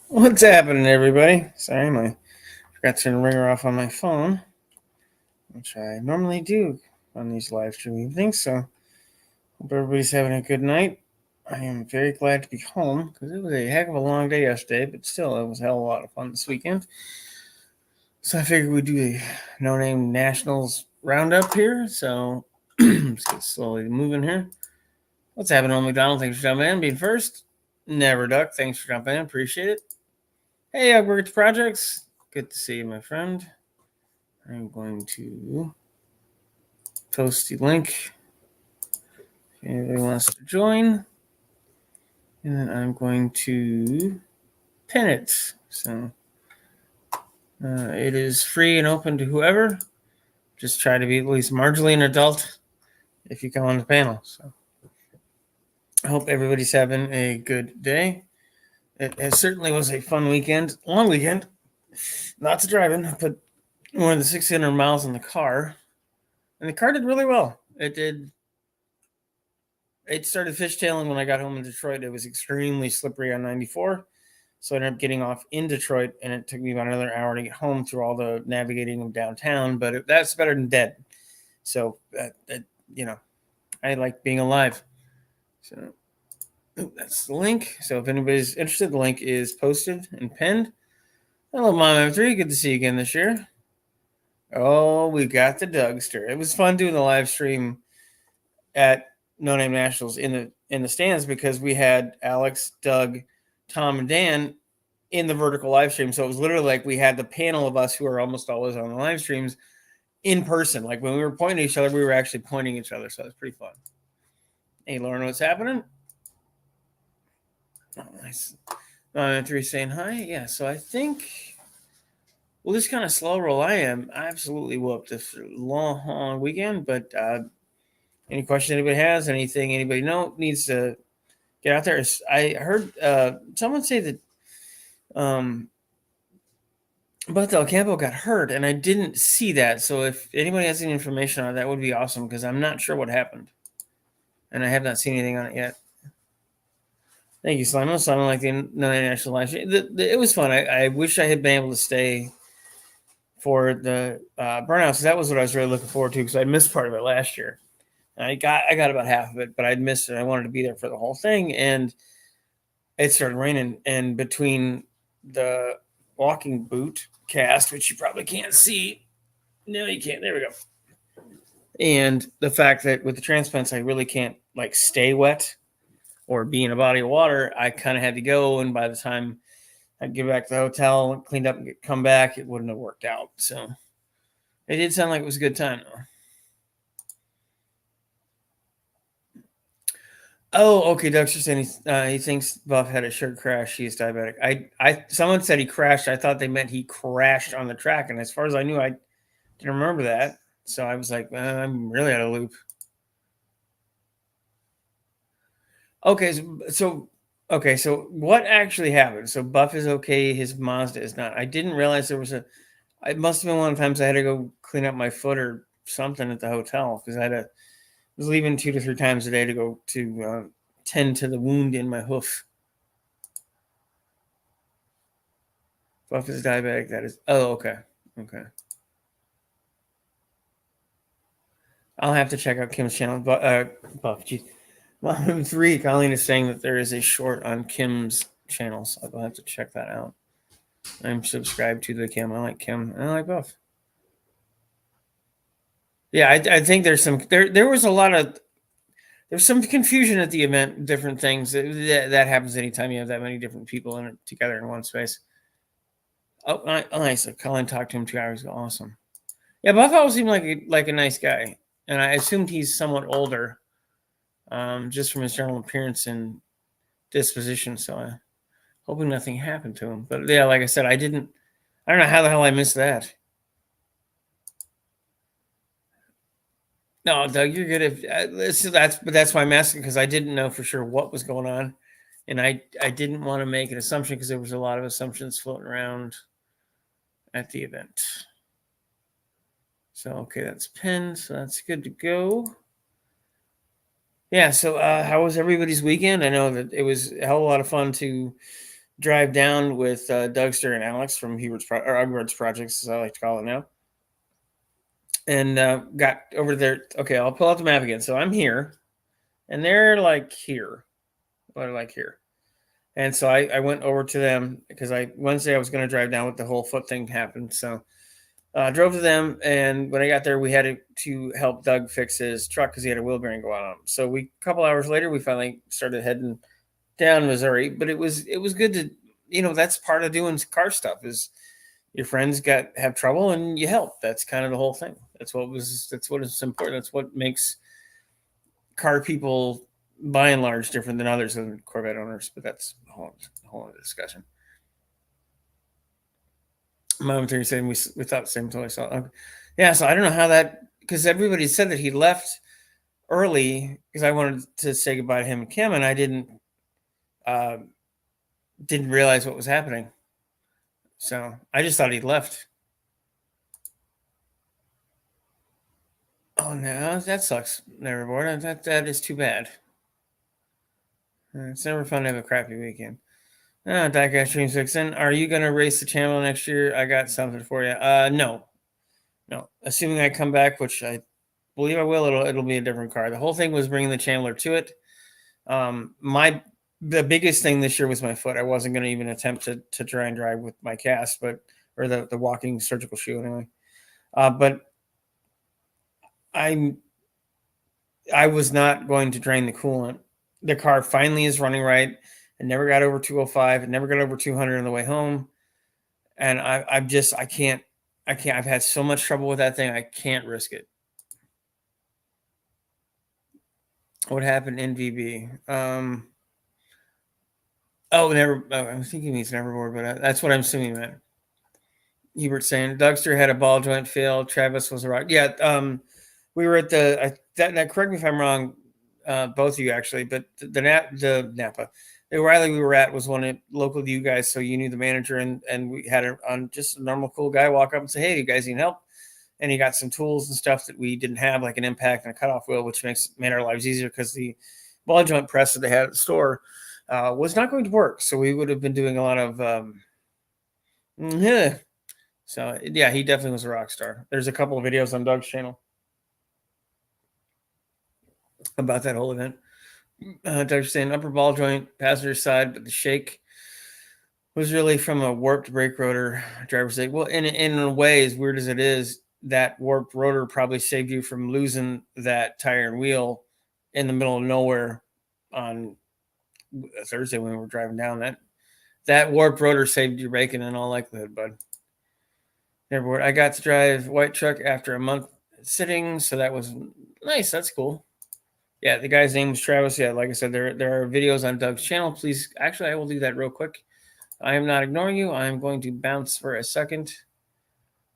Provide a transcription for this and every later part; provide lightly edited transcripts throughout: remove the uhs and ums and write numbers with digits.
What's happening, everybody? Sorry, I forgot to turn the ringer off on my phone, which I normally do on these live stream evenings. So, hope everybody's having a good night. I am very glad to be home because it was a heck of a long day yesterday, but still, it was a hell of a lot of fun this weekend. So, I figured we'd do a no name nationals roundup here. So, let's get slowly moving here. What's happening, Old McDonald? Thanks for jumping in. Being first, Never Duck. Thanks for jumping in. Appreciate it. Hey, Upworks Projects. Good to see you, my friend. I'm going to post the link if anybody wants to join. And then I'm going to pin it. So it is free and open to whoever. Just try to be at least marginally an adult if you come on the panel. So I hope everybody's having a good day. It certainly was a fun weekend, long weekend. Lots of driving. I put more than 600 miles in the car, and the car did really well. It did. It started fishtailing when I got home in Detroit. It was extremely slippery on 94. So I ended up getting off in Detroit, and it took me about another hour to get home through all the navigating of downtown. But that's better than dead. So, you know, I like being alive. So that's the link. So if anybody's interested, the link is posted and pinned. Hello, Mom M3. Good to see you again this year. Oh, we got the Dougster. It was fun doing the live stream at No Name Nationals in the stands because we had Alex, Doug, Tom, and Dan in the vertical live stream. So it was literally like we had the panel of us who are almost always on the live streams in person. Like when we were pointing at each other, we were actually pointing at each other. So it was pretty fun. Hey, Lauren, what's happening? Oh, nice. Three saying hi. Yeah, so I think well, this kind of slow roll I am. I absolutely whooped this long weekend. But any question anybody has, anything anybody know needs to get out there. I heard someone say that but Del Campo got hurt, and I didn't see that. So if anybody has any information on it, that would be awesome because I'm not sure what happened, and I have not seen anything on it yet. Thank you, Slimo. Slimo, like the national live stream. It was fun. I wish I had been able to stay for the burnouts. That was what I was really looking forward to because I missed part of it last year. I got about half of it, but I'd missed it. I wanted to be there for the whole thing, and it started raining. And between the walking boot cast, which you probably can't see, no, you can't. There we go. And the fact that with the transplants, I really can't like stay wet or be in a body of water. I kind of had to go, and by the time I'd get back to the hotel, cleaned up, and come back, it wouldn't have worked out. So it did sound like it was a good time, though. Oh, okay. Dexter saying he thinks Buff had a shirt crash. He's diabetic. Someone said he crashed. I thought they meant he crashed on the track, and as far as I knew, I didn't remember that. So I was like, I'm really out of loop. Okay, so what actually happened? So Buff is okay. His Mazda is not. I didn't realize there was a. It must have been one of the times I had to go clean up my foot or something at the hotel because I was leaving 2 to 3 times a day to go to tend to the wound in my hoof. Buff is diabetic. That is. Oh, okay. Okay. I'll have to check out Kim's channel. But Buff, geez. Mom 3, Colleen is saying that there is a short on Kim's channel, so I'll have to check that out. I'm subscribed to the Kim. I like Kim. I like Buff. Yeah, I think there's some there was a lot of there's some confusion at the event, different things that happens anytime you have that many different people in it together in one space. Oh, nice. Colin talked to him 2 hours ago. Awesome. Yeah, Buffalo seemed like a nice guy, and I assumed he's somewhat older, just from his general appearance and disposition. So I hoping nothing happened to him. But yeah, like I said, I don't know how the hell I missed that. No, Doug, you're good. That's why I'm asking because I didn't know for sure what was going on, and I didn't want to make an assumption because there was a lot of assumptions floating around at the event. So okay, that's pinned. So that's good to go. Yeah. So how was everybody's weekend? I know that it was a hell of a lot of fun to drive down with Dougster and Alex from Ugward's Projects, as I like to call it now, and got over there. Okay, I'll pull out the map again. So I'm here, and they're like here. They're like here. And so I went over to them because Wednesday I was going to drive down with the whole foot thing happened. So drove to them, and when I got there, we had to help Doug fix his truck because he had a wheel bearing go on him. So a couple hours later, we finally started heading down Missouri. But it was good to, that's part of doing car stuff is your friends have trouble and you help. That's kind of the whole thing. That's what is important. That's what makes car people by and large different than others than Corvette owners. But that's a whole other discussion. Momentary saying we thought the same until I saw it. Okay. Yeah, so I don't know how that, because everybody said that he left early because I wanted to say goodbye to him and Kim, and I didn't realize what was happening. So I just thought he'd left. Oh no, that sucks. Neverboard. That is too bad. It's never fun to have a crappy weekend. Diecast Dream 6. Are you going to race the channel next year? I got something for you. No. Assuming I come back, which I believe I will, it'll be a different car. The whole thing was bringing the Chandler to it. The biggest thing this year was my foot. I wasn't going to even attempt to try and drive with my cast, or the walking surgical shoe anyway. But I was not going to drain the coolant. The car finally is running right. It never got over 205. It never got over 200 on the way home. And I can't. I've had so much trouble with that thing. I can't risk it. What happened in VB? I'm thinking he's Neverboard, but that's what I'm assuming, man. Hubert saying Dougster had a ball joint fail. Travis was a rock. Yeah. We were at that correct me if I'm wrong, both of you actually, but the Napa. The O'Reilly we were at was one local to you guys, so you knew the manager, and we had just a normal cool guy walk up and say, "Hey, you guys need help?" And he got some tools and stuff that we didn't have, like an impact and a cutoff wheel, which made our lives easier because the ball joint press that they had at the store was not going to work. So we would have been doing a lot of So yeah, he definitely was a rock star. There's a couple of videos on Doug's channel about that whole event. Doug's saying upper ball joint, passenger side, but the shake was really from a warped brake rotor. Driver said, well, in a way, as weird as it is, that warped rotor probably saved you from losing that tire and wheel in the middle of nowhere on Thursday when we were driving down. That warped rotor saved you braking in all likelihood, bud. Neverboard. I got to drive white truck after a month sitting, so that was nice. That's cool. Yeah, the guy's name was Travis. Yeah, like I said, there are videos on Doug's channel. Please, actually, I will do that real quick. I am not ignoring you. I am going to bounce for a second.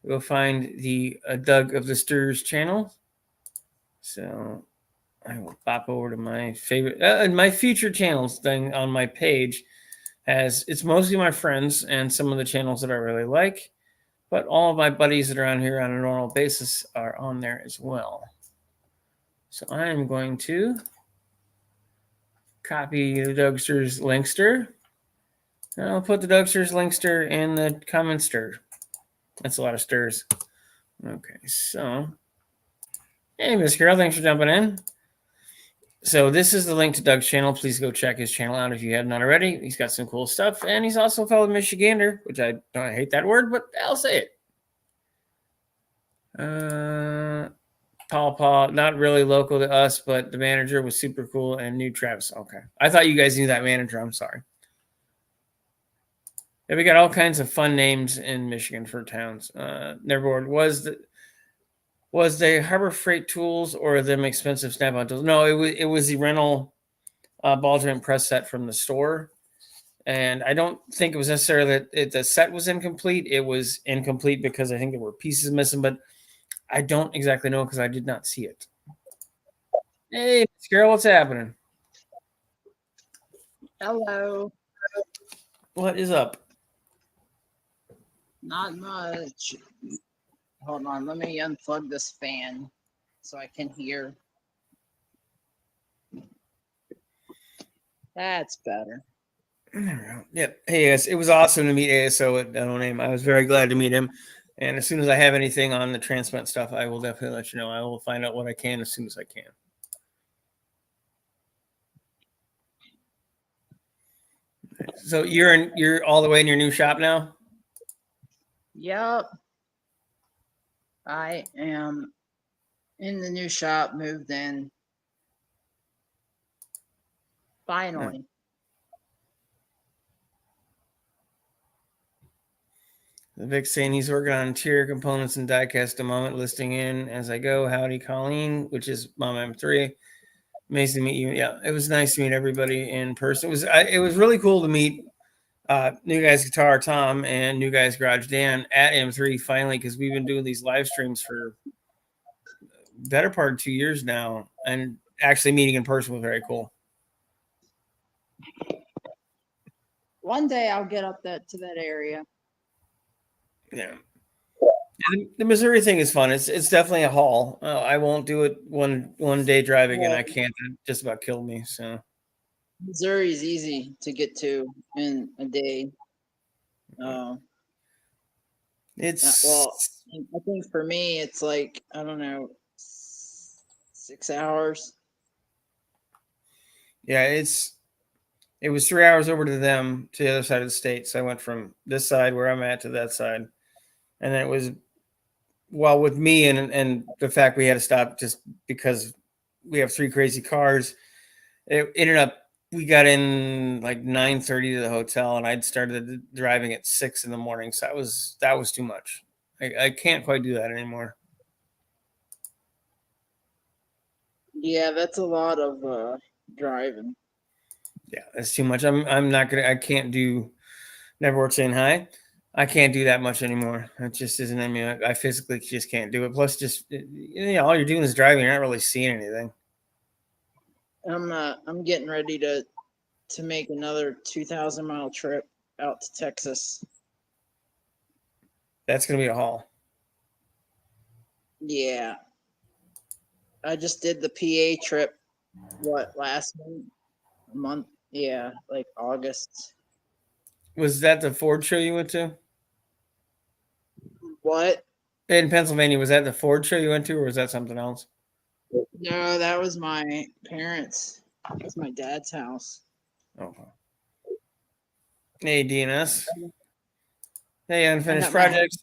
We'll find the Doug of the Stirs channel. So I will pop over to my favorite, my featured channels thing on my page. It's mostly my friends and some of the channels that I really like, but all of my buddies that are on here on a normal basis are on there as well. So I am going to copy the Dougsters Linkster. And I'll put the Dougsters Linkster in the comment stir. That's a lot of stirs. Okay, so hey, Miss Carol, thanks for jumping in. So this is the link to Doug's channel. Please go check his channel out if you haven't already. He's got some cool stuff, and he's also a fellow Michigander, which I hate that word, but I'll say it. Paul, not really local to us, but the manager was super cool and knew Travis. Okay. I thought you guys knew that manager. I'm sorry. Yeah, we got all kinds of fun names in Michigan for towns. Neverboard. Was the Harbor Freight tools or them expensive Snap-on tools? No, it was the rental ball joint press set from the store. And I don't think it was necessarily that the set was incomplete. It was incomplete because I think there were pieces missing, but I don't exactly know because I did not see it. Hey, Miss Carol, what's happening? Hello. What is up? Not much. Hold on, let me unplug this fan so I can hear. That's better. There we go. Yep. Hey, yes, it was awesome to meet ASO at No Name. I was very glad to meet him. And as soon as I have anything on the transplant stuff, I will definitely let you know. I will find out what I can as soon as I can. So you're all the way in your new shop now? Yep. I am in the new shop, moved in. Finally. Vic's saying he's working on interior components and diecast at the moment, listing in as I go. Howdy, Colleen, which is Mom M3. Amazing to meet you. Yeah, it was nice to meet everybody in person. It was really cool to meet New Guys Guitar Tom and New Guys Garage Dan at M3 finally, because we've been doing these live streams for better part of 2 years now, and actually meeting in person was very cool. One day I'll get up to that area. Yeah. The Missouri thing is fun. It's definitely a haul. I won't do it one day driving, and I can't. It just about killed me. So Missouri is easy to get to in a day. it's well, I think for me it's like, I don't know, 6 hours. Yeah, it was 3 hours over to them to the other side of the state. So I went from this side where I'm at to that side, and then it was with me and the fact we had to stop just because we have 3 crazy cars. It ended up we got in like 9:30 to the hotel, and I'd started driving at 6 in the morning. So that was too much. I can't quite do that anymore. Yeah, that's a lot of driving. Yeah, that's too much. I'm not gonna. I can't do. Never worked saying hi. I can't do that much anymore. It just isn't. I mean, I physically just can't do it. Plus, just all you're doing is driving. You're not really seeing anything. I'm getting ready to make another 2,000-mile trip out to Texas. That's gonna be a haul. Yeah. I just did the PA trip. Last month? Yeah, like August. Was that the Ford show you went to? What? In Pennsylvania, was that the Ford show you went to, or was that something else? No, that was my parents'. That's my dad's house. Okay. Hey, DNS. Hey, unfinished my- projects.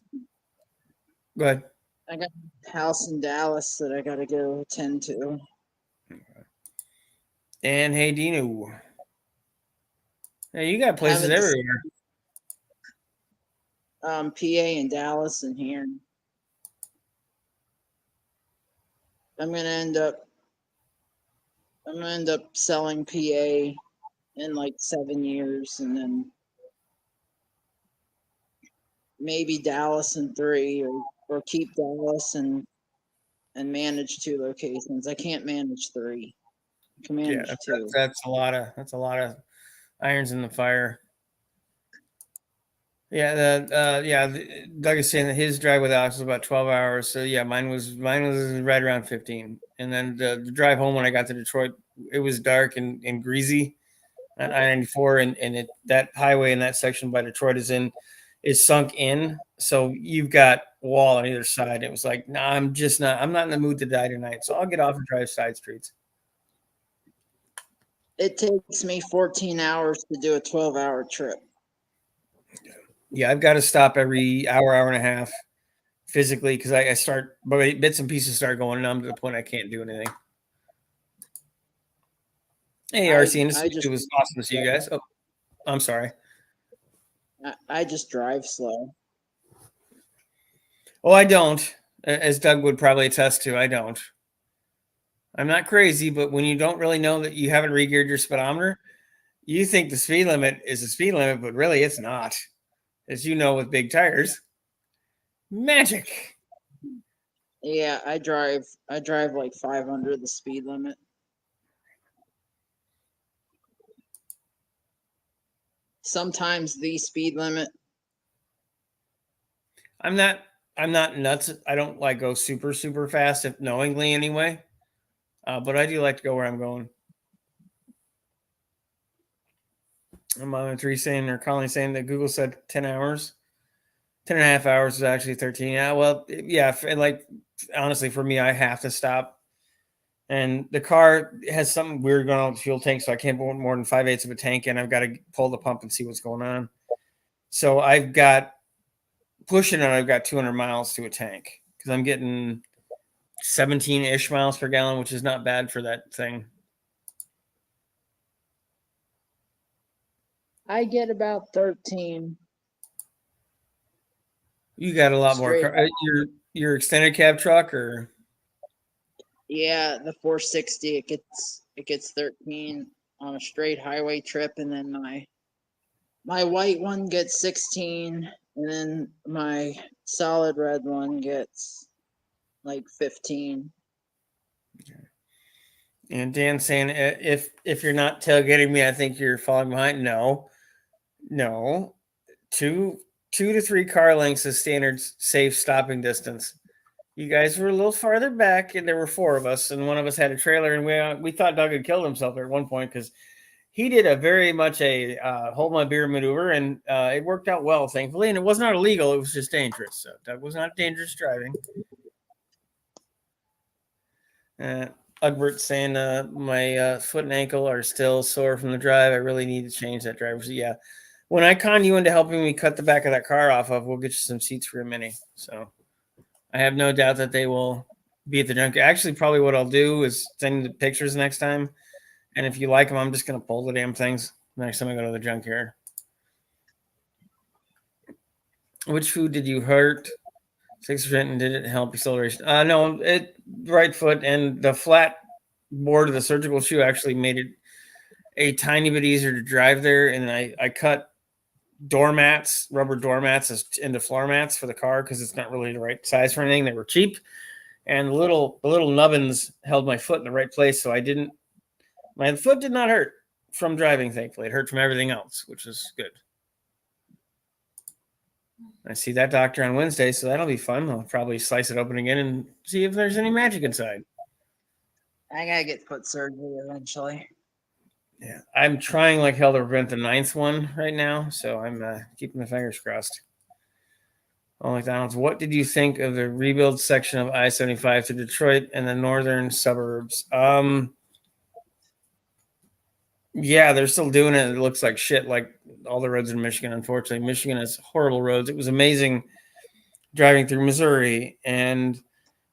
Go ahead. I got a house in Dallas that I got to go attend to. And hey, Dino. Hey, you got places everywhere. PA and Dallas and here. I'm gonna end up selling PA in like 7 years, and then maybe Dallas in 3, or keep Dallas and manage 2 locations. I can't manage 3. I can manage 2. That's a lot of irons in the fire. Yeah, Doug is saying that his drive with Alex was about 12 hours. So yeah, mine was right around 15. And then the drive home when I got to Detroit, it was dark and greasy on I-94, and that highway in that section by Detroit is sunk in. So you've got wall on either side. It was like, nah, I'm not in the mood to die tonight. So I'll get off and drive side streets. It takes me 14 hours to do a 12-hour trip. Yeah, I've got to stop every hour and a half physically, because I start, bits and pieces start going numb to the point I can't do anything. Hey, RC, and it was awesome to see you guys. Oh, I'm sorry. I just drive slow. Oh, I don't, as Doug would probably attest to. I don't. I'm not crazy, but when you don't really know that you haven't re-geared your speedometer, you think the speed limit is the speed limit, but really it's not. As you know, with big tires, magic. Yeah, I drive like 5 under the speed limit. Sometimes the speed limit. I'm not nuts. I don't like go super fast, if knowingly anyway. But I do like to go where I'm going. Mama 3 saying, or Colleen saying that Google said 10 hours. 10 and a half hours is actually 13. Yeah, well, yeah, like honestly, for me, I have to stop. And the car has something weird going on with the fuel tank, so I can't put more than 5/8 of a tank in. I've got to pull the pump and see what's going on. So I've got pushing it, I've got 200 miles to a tank because I'm getting 17-ish miles per gallon, which is not bad for that thing. I get about 13. You got a lot Straight more. Your extended cab truck, or Yeah, the 460 it gets 13 on a straight highway trip, and then my white one gets 16, and then my solid red one gets like 15. and Dan saying if you're not tailgating me, I think you're falling behind. No, 2 to 3 car lengths is standard safe stopping distance. You guys were a little farther back, and there were 4 of us, and one of us had a trailer, and we thought Doug had killed himself at one point because he did a very much a hold my beer maneuver, and it worked out well, thankfully, and it was not illegal. It was just dangerous. So Doug was not dangerous driving. Egbert saying my foot and ankle are still sore from the drive. I really need to change that driver. So yeah, when I con you into helping me cut the back of that car off of, we'll get you some seats for a Mini. So I have no doubt that they will be at the junkyard. Actually, probably what I'll do is send you the pictures next time. And if you like them, I'm just going to pull the damn things next time I go to the junkyard. Which food did you hurt? 6% and did it help acceleration? No, right foot and the flat board of the surgical shoe actually made it a tiny bit easier to drive there. And I cut rubber doormats into floor mats for the car because it's not really the right size for anything. They were cheap. And the little nubbins held my foot in the right place. So my foot did not hurt from driving, thankfully. It hurt from everything else, which is good. I see that doctor on Wednesday, so that'll be fun. I'll probably slice it open again and see if there's any magic inside. I gotta get foot surgery eventually. Yeah, I'm trying like hell to prevent the 9th one right now, so I'm keeping my fingers crossed. Oh, McDonald's, what did you think of the rebuild section of I-75 to Detroit and the northern suburbs? Yeah, they're still doing it. It looks like shit, like all the roads in Michigan. Unfortunately, Michigan has horrible roads. It was amazing driving through Missouri and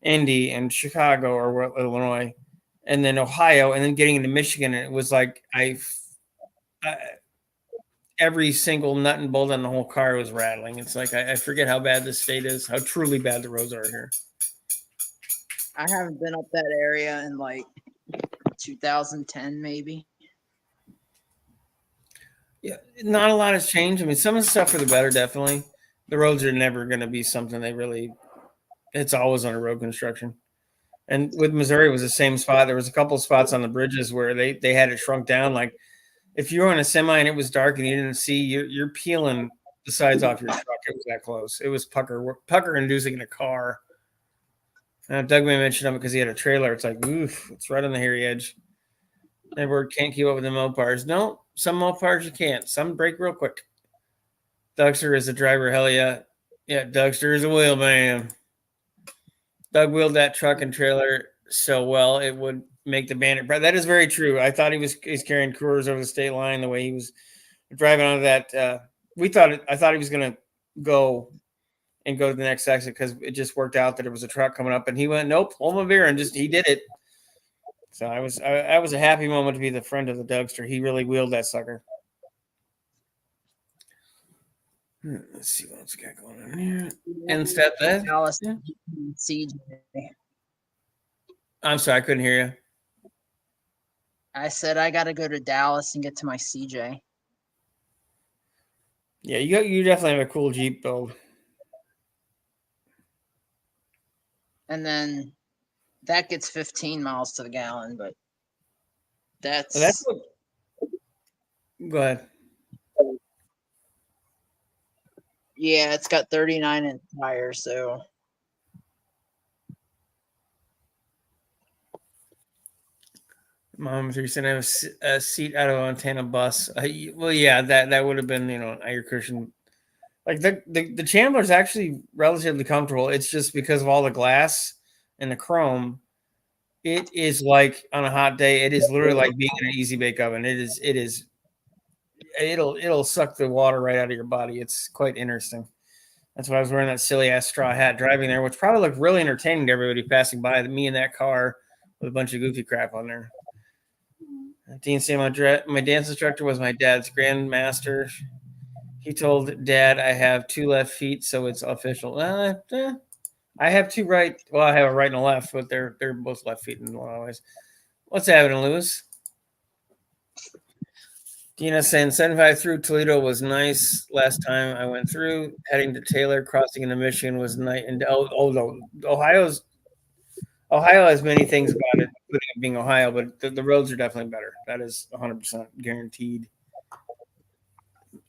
Indy and Chicago or Illinois, and then Ohio, and then getting into Michigan. And it was like every single nut and bolt on the whole car was rattling. It's like I forget how bad this state is, how truly bad the roads are here. I haven't been up that area in like 2010, maybe. Yeah, not a lot has changed. I mean, some of the stuff for the better, definitely. The roads are never going to be something it's always under road construction. And with Missouri, it was the same spot. There was a couple of spots on the bridges where they had it shrunk down. Like if you were in a semi and it was dark and you didn't see, you're peeling the sides off your truck. It was that close. It was pucker inducing in a car. Doug may mention it because he had a trailer. It's like, oof, it's right on the hairy edge. Edward can't keep up with the Mopars. No, some Mopars you can't. Some break real quick. Dougster is a driver. Hell yeah. Yeah, Dougster is a wheelman. Doug wheeled that truck and trailer so well it would make the Bandit. That is very true. I thought he's carrying Coors over the state line the way he was driving onto that. I thought he was going to go to the next exit because it just worked out that it was a truck coming up, and he went, nope, hold my beer, and he did it. So I was a happy moment to be the friend of the Dougster. He really wheeled that sucker. Let's see what else we got going on here. And step that. CJ. I'm sorry, I couldn't hear you. I said I got to go to Dallas and get to my CJ. Yeah, you definitely have a cool Jeep build. And then that gets 15 miles to the gallon, but that's what. Go ahead. Yeah, it's got 39-inch tires, so. Mom, if you're saying I have a seat out of a Montana bus, well, yeah, that would have been an Iron Cushion. Like the Chandler's actually relatively comfortable. It's just because of all the glass and the chrome. It is like on a hot day. It is literally like being in an easy bake oven. It'll suck the water right out of your body. It's quite interesting. That's why I was wearing that silly ass straw hat driving there, which probably looked really entertaining to everybody passing by. Me in that car with a bunch of goofy crap on there. Dean said my dance instructor was my dad's grandmaster. He told Dad I have 2 left feet, so it's official. I have 2 right. Well, I have a right and a left, but they're both left feet in a lot of ways. What's happening, Lewis? Dina saying 75 through Toledo was nice last time I went through. Heading to Taylor, crossing into Michigan was nice. And no, Ohio has many things about it, including it being Ohio, but the roads are definitely better. That is 100% guaranteed.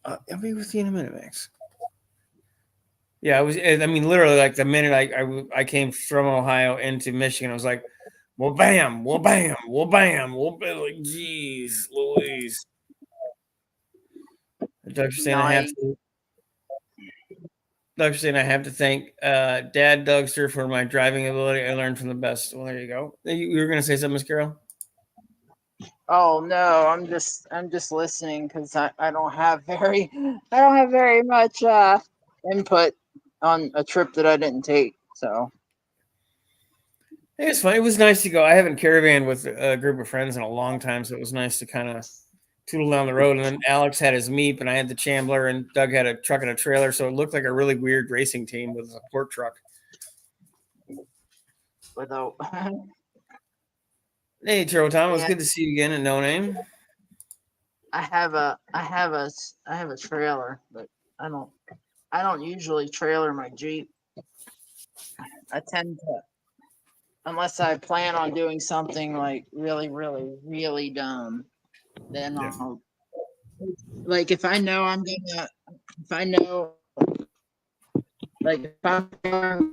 I'll be with you in a minute, Max. Yeah, I mean, literally, like the minute I came from Ohio into Michigan, I was like, well, bam, well, bam, well, bam, well, bam. Like, geez, Louise. Dr. saying I have to. Dr. saying I have to thank Dad Dougster for my driving ability. I learned from the best. Well, there you go. You were going to say something, Miss Carol? Oh no, I'm just listening because I don't have very much input on a trip that I didn't take. So It was fun. It was nice to go. I haven't caravan with a group of friends in a long time, so it was nice to kind of tootle down the road. And then Alex had his Meep, and I had the Chambler, and Doug had a truck and a trailer, so it looked like a really weird racing team with a support truck. without Hey, Turbo Tom, it was good to see you again at No Name. I have a trailer, but I don't usually trailer my Jeep. I tend to, unless I plan on doing something like really, really, really dumb, then Yeah. I'll, like if I know if I know, like if I'm going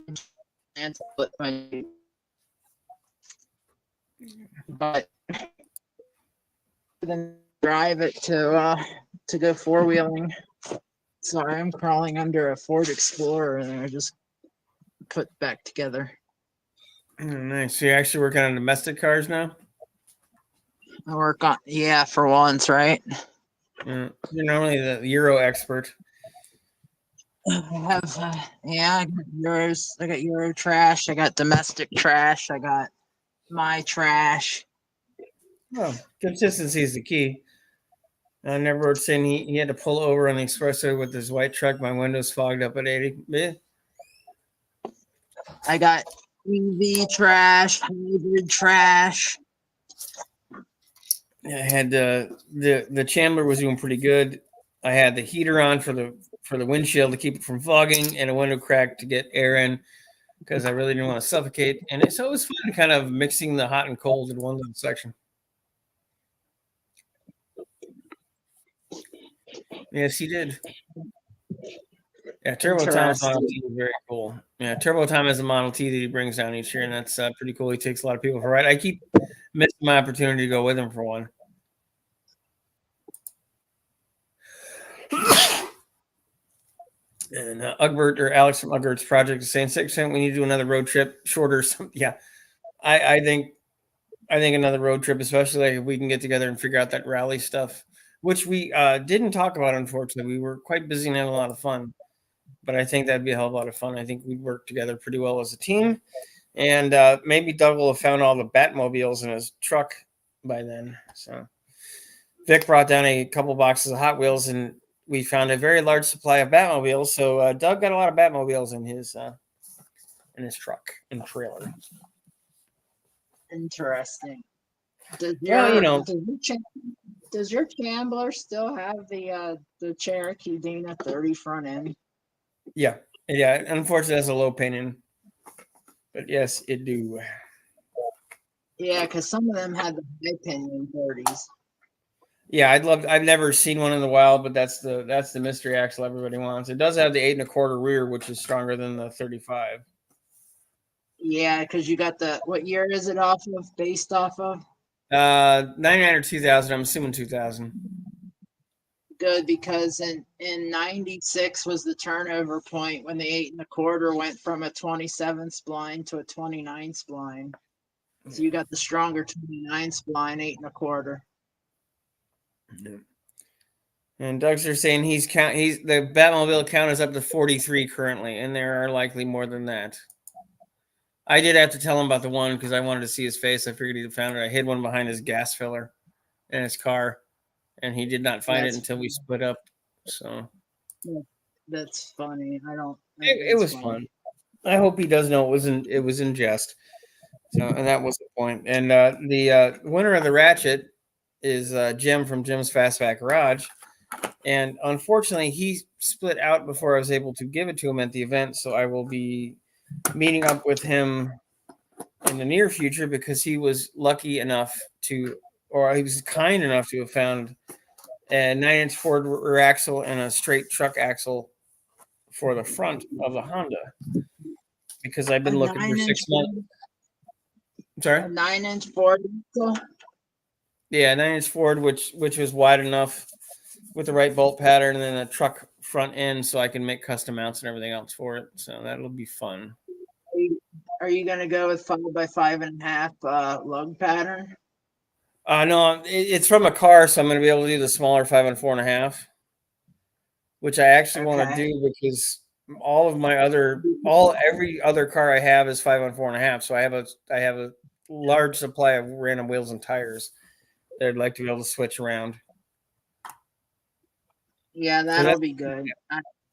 to split my Jeep, but then drive it to go 4-wheeling. Sorry, I'm crawling under a Ford Explorer and I just put back together. Oh, nice. So you're actually working on domestic cars now? I work on, yeah, for once, right? You're normally the Euro expert. I have, yeah, I got Euros. I got Euro trash. I got domestic trash. I got my trash. Oh, consistency is the key. I never saying he had to pull over on the expressway with his white truck. My windows fogged up at 80. Yeah. I got EV trash, hybrid trash. I had the Chandler was doing pretty good. I had the heater on for the windshield to keep it from fogging, and a window crack to get air in because I really didn't want to suffocate. And so it was fun, kind of mixing the hot and cold in one little section. Yes, he did. Yeah, Turbo Tom's Model T is very cool. Yeah, Turbo Tom has a Model T that he brings down each year, and that's pretty cool. He takes a lot of people for a ride. I keep missing my opportunity to go with him for one. And Ugbert or Alex from Ugbert's project is saying 6%. We need to do another road trip, shorter. Yeah, I think another road trip, especially like if we can get together and figure out that rally stuff, which we didn't talk about. Unfortunately, we were quite busy and had a lot of fun. But I think that'd be a hell of a lot of fun. I think we'd work together pretty well as a team, and maybe Doug will have found all the Batmobiles in his truck by then. So Vic brought down a couple boxes of Hot Wheels, and we found a very large supply of Batmobiles. So Doug got a lot of Batmobiles in his truck and trailer. Interesting. Does your Chambler still have the Cherokee Dina 30 front end? Yeah. Unfortunately, that's a low pinion, but yes, it do. Yeah, because some of them had the high pinion 30s. Yeah, I've never seen one in the wild, but that's the mystery axle everybody wants. It does have the 8 1/4 rear, which is stronger than the 35. Yeah, because you got what year is it based off of? 99 or 2000. I'm assuming 2000. Good, because in 96 was the turnover point when the 8 1/4 went from a 27 spline to a 29 spline. So you got the stronger 29 spline, 8 1/4. Yeah. And Doug's are saying he's the Batmobile count is up to 43 currently, and there are likely more than that. I did have to tell him about the one because I wanted to see his face. I figured he'd found it. I hid one behind his gas filler in his car, and he did not find it until we split up. So that's funny. It was fun. I hope he does know it was in jest. So, and that was the point. And the winner of the Ratchet is Jim from Jim's Fastback Garage. And unfortunately, he split out before I was able to give it to him at the event. So I will be meeting up with him in the near future because he was lucky enough to, or he was kind enough to have found a 9-inch Ford rear axle and a straight truck axle for the front of the Honda. Because I've been looking for 6 months. I'm sorry? A 9-inch Ford axle? Yeah, 9-inch Ford, which was wide enough with the right bolt pattern, and then a truck front end, so I can make custom mounts and everything else for it. So that'll be fun. Are you gonna go with 5x5.5 lug pattern? No, it's from a car, so I'm going to be able to do the smaller 5 and 4.5, which I actually want to do because every other car I have is 5 and 4.5. So I have a large supply of random wheels and tires that I'd like to be able to switch around. Yeah, that'll be good.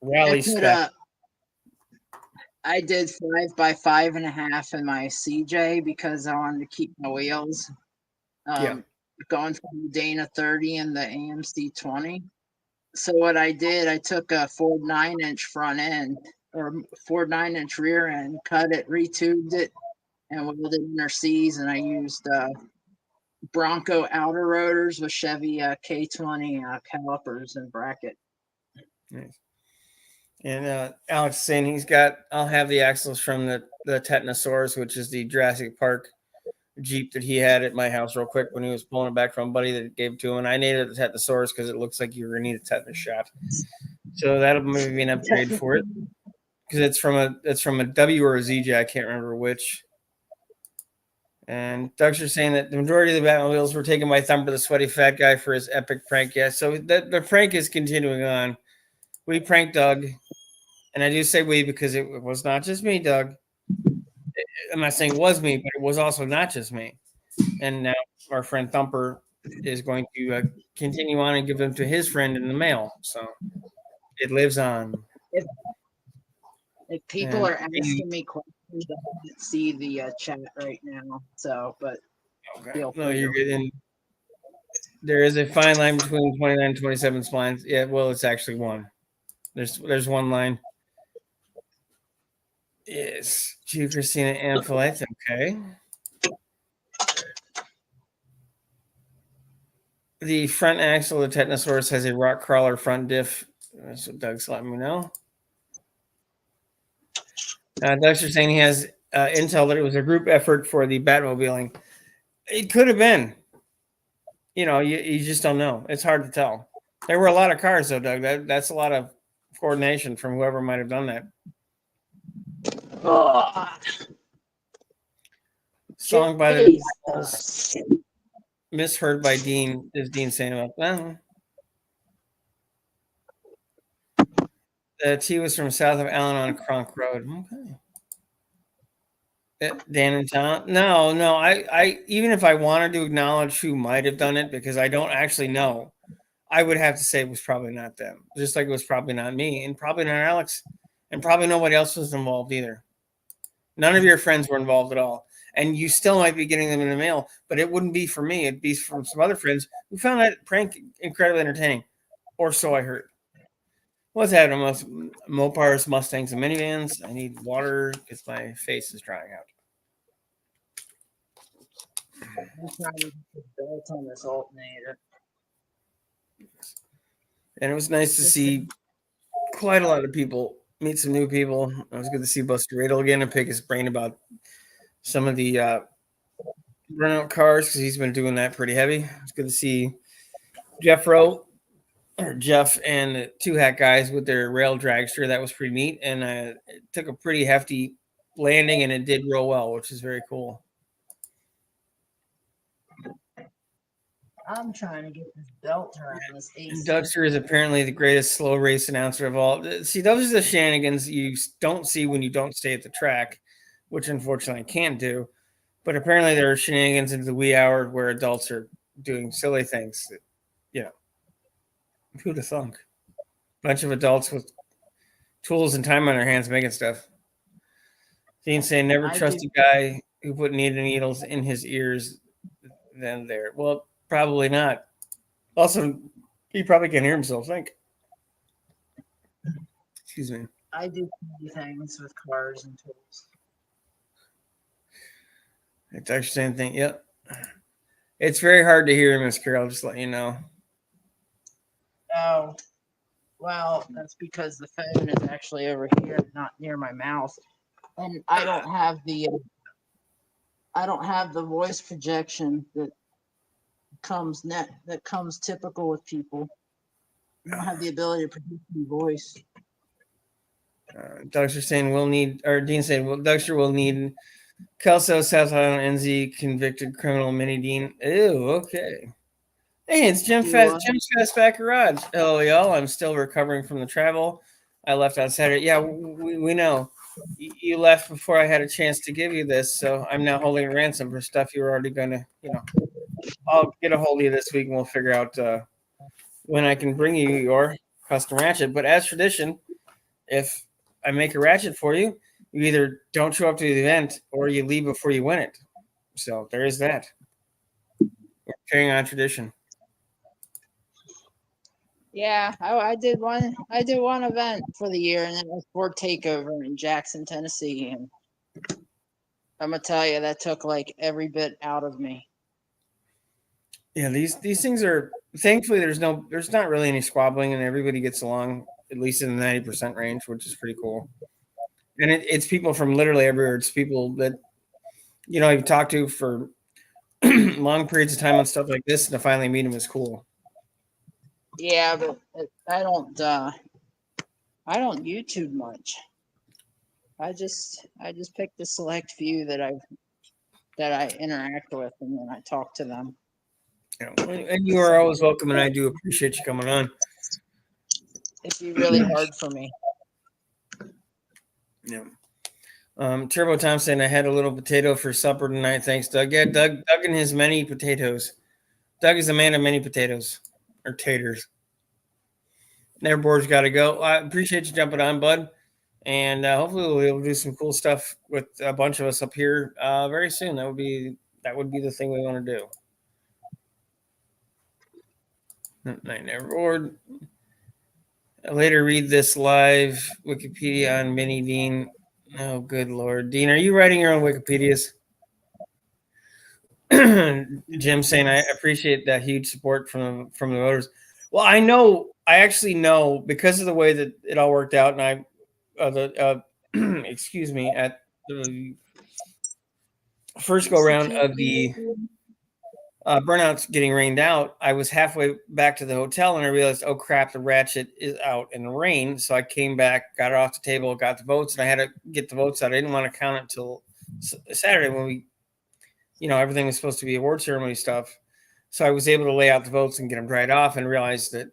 Rally spec. I did 5x5.5 in my CJ because I wanted to keep my wheels. Going from the Dana 30 and the AMC 20. So what I did, I took a Ford 9-inch front end or Ford 9-inch rear end, cut it, retubed it, and welded inner C's, and I used Bronco outer rotors with Chevy K20 calipers and bracket. Nice. And Alex is saying I'll have the axles from the Tetnosaurus, which is the Jurassic Park Jeep that he had at my house real quick when he was pulling it back from a buddy that gave it to him. And I named it the Tetnosaurus because it looks like you're going to need a tetanus shot. So that'll maybe be an upgrade for it because it's from a W or a ZJ. I can't remember which. And Doug's are saying that the majority of the Batmobiles were taken by Thumper, the sweaty fat guy, for his epic prank. Yeah, so the prank is continuing on. We pranked Doug, and I do say we because it was not just me, Doug. I'm not saying it was me, but it was also not just me. And now our friend Thumper is going to continue on and give them to his friend in the mail. So it lives on. If people are asking me questions, I can't see the chat right now. So, but no, you're good. And there is a fine line between 29 and 27 splines. Yeah, well, it's actually one. There's one line. Yes, G. Christina Amphilet. Okay. The front axle of the Tetnosaurus has a rock crawler front diff. That's what Doug's letting me know. Doug's just saying he has intel that it was a group effort for the Batmobiling. It could have been. You just don't know. It's hard to tell. There were a lot of cars, though, Doug. That's a lot of coordination from whoever might have done that. Song by the Beatles. Misheard by Dean. Is Dean saying about that? The T was from south of Allen on Cronk Road. Okay. Dan and Tom. No. I even if I wanted to acknowledge who might have done it, because I don't actually know, I would have to say it was probably not them. Just like it was probably not me, and probably not Alex, and probably nobody else was involved either. None of your friends were involved at all. And you still might be getting them in the mail, but it wouldn't be for me. It'd be from some other friends who found that prank incredibly entertaining, or so I heard. What's happening? Mopars, Mustangs, and minivans. I need water because my face is drying out. I'm trying to build on this alternator. And it was nice to see quite a lot of people, meet some new people. It was good to see Buster Radel again and pick his brain about some of the burnout cars because he's been doing that pretty heavy. It's good to see Jeff Rowe or Jeff and the Two Hat guys with their rail dragster. That was pretty neat, and it took a pretty hefty landing, and it did real well, which is very cool. I'm trying to get this belt around this AC. Dugster is apparently the greatest slow race announcer of all. See, those are the shenanigans you don't see when you don't stay at the track, which unfortunately I can't do. But apparently there are shenanigans into the wee hour where adults are doing silly things. That, who'd have thunk? Bunch of adults with tools and time on their hands making stuff. Dean saying, never trust a guy who put needles in his ears than there. Well, probably not. Also, he probably can't hear himself think. Excuse me. I do things with cars and tools. It's actually the same thing. Yep. It's very hard to hear, Miss Carol, just let you know. Oh, well, that's because the phone is actually over here, not near my mouth. And I don't have the voice projection that comes typical with people. I don't have the ability to produce my voice. Dugster saying Dean saying, well, Dugster will need Kelso, South Island, NZ, convicted criminal, Mini Dean. Ew, okay. Hey, it's Jim's Fastback Garage. Hello, y'all. I'm still recovering from the travel I left on Saturday. Yeah, we know. You left before I had a chance to give you this, so I'm now holding ransom for stuff you were already going to, I'll get a hold of you this week and we'll figure out when I can bring you your custom ratchet. But as tradition, if I make a ratchet for you, you either don't show up to the event or you leave before you win it. So there is that. We're carrying on tradition. Yeah, I did one event for the year, and it was Ford Takeover in Jackson, Tennessee, and I'm gonna tell you that took like every bit out of me. Yeah, these things are thankfully there's not really any squabbling, and everybody gets along at least in the 90% range, which is pretty cool. And it's people from literally everywhere. It's people that you've talked to for long periods of time on stuff like this, and to finally meet them is cool. Yeah, but I don't YouTube much. I just pick the select few that I interact with, and then I talk to them. And you are always welcome, and I do appreciate you coming on. It'd be really hard for me. Yeah. Turbo Tom saying, I had a little potato for supper tonight. Thanks, Doug. Yeah, Doug and his many potatoes. Doug is a man of many potatoes or taters. Never board's got to go. I appreciate you jumping on, bud. And hopefully we'll be able to do some cool stuff with a bunch of us up here very soon. That would be the thing we want to do. I never board. I later read this live Wikipedia on Mini Dean. Oh, good Lord. Dean, are you writing your own Wikipedias? Jim saying, I appreciate that huge support from the voters. Well, I actually know because of the way that it all worked out, and excuse me, at the first go round of the burnouts getting rained out, I was halfway back to the hotel and I realized, oh crap, the ratchet is out in the rain. So I came back, got it off the table, got the votes, and I had to get the votes out. I didn't want to count it until Saturday when we, everything was supposed to be award ceremony stuff. So I was able to lay out the votes and get them dried off and realized that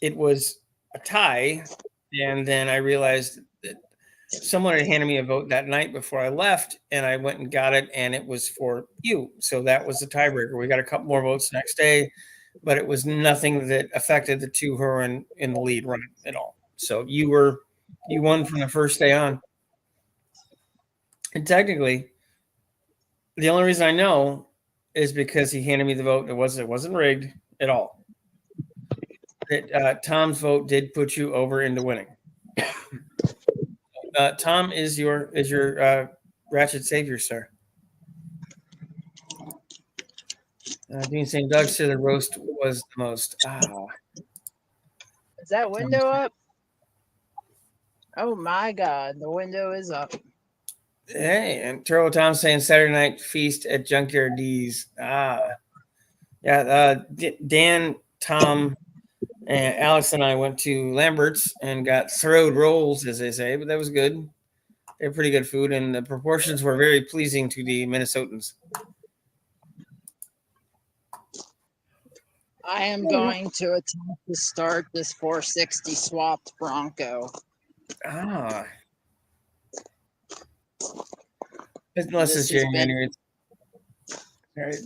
it was a tie. And then I realized that someone had handed me a vote that night before I left, and I went and got it, and it was for you. So that was the tiebreaker. We got a couple more votes the next day, but it was nothing that affected the two who were in the lead run at all. So you won from the first day on. And technically, the only reason I know is because he handed me the vote. It wasn't rigged at all. Tom's vote did put you over into winning. Tom is your ratchet savior, sir. Dean saying Doug said the roast was the most. Is that window up? Oh my God, the window is up. Hey, and Turbo Tom saying Saturday night feast at Junkyard D's. Yeah. Dan, Tom, and Alex and I went to Lambert's and got throwed rolls, as they say, but that was good. They're pretty good food, and the proportions were very pleasing to the Minnesotans. I am going to attempt to start this 460 swapped Bronco. Ah, unless it's This has been gerrymandering.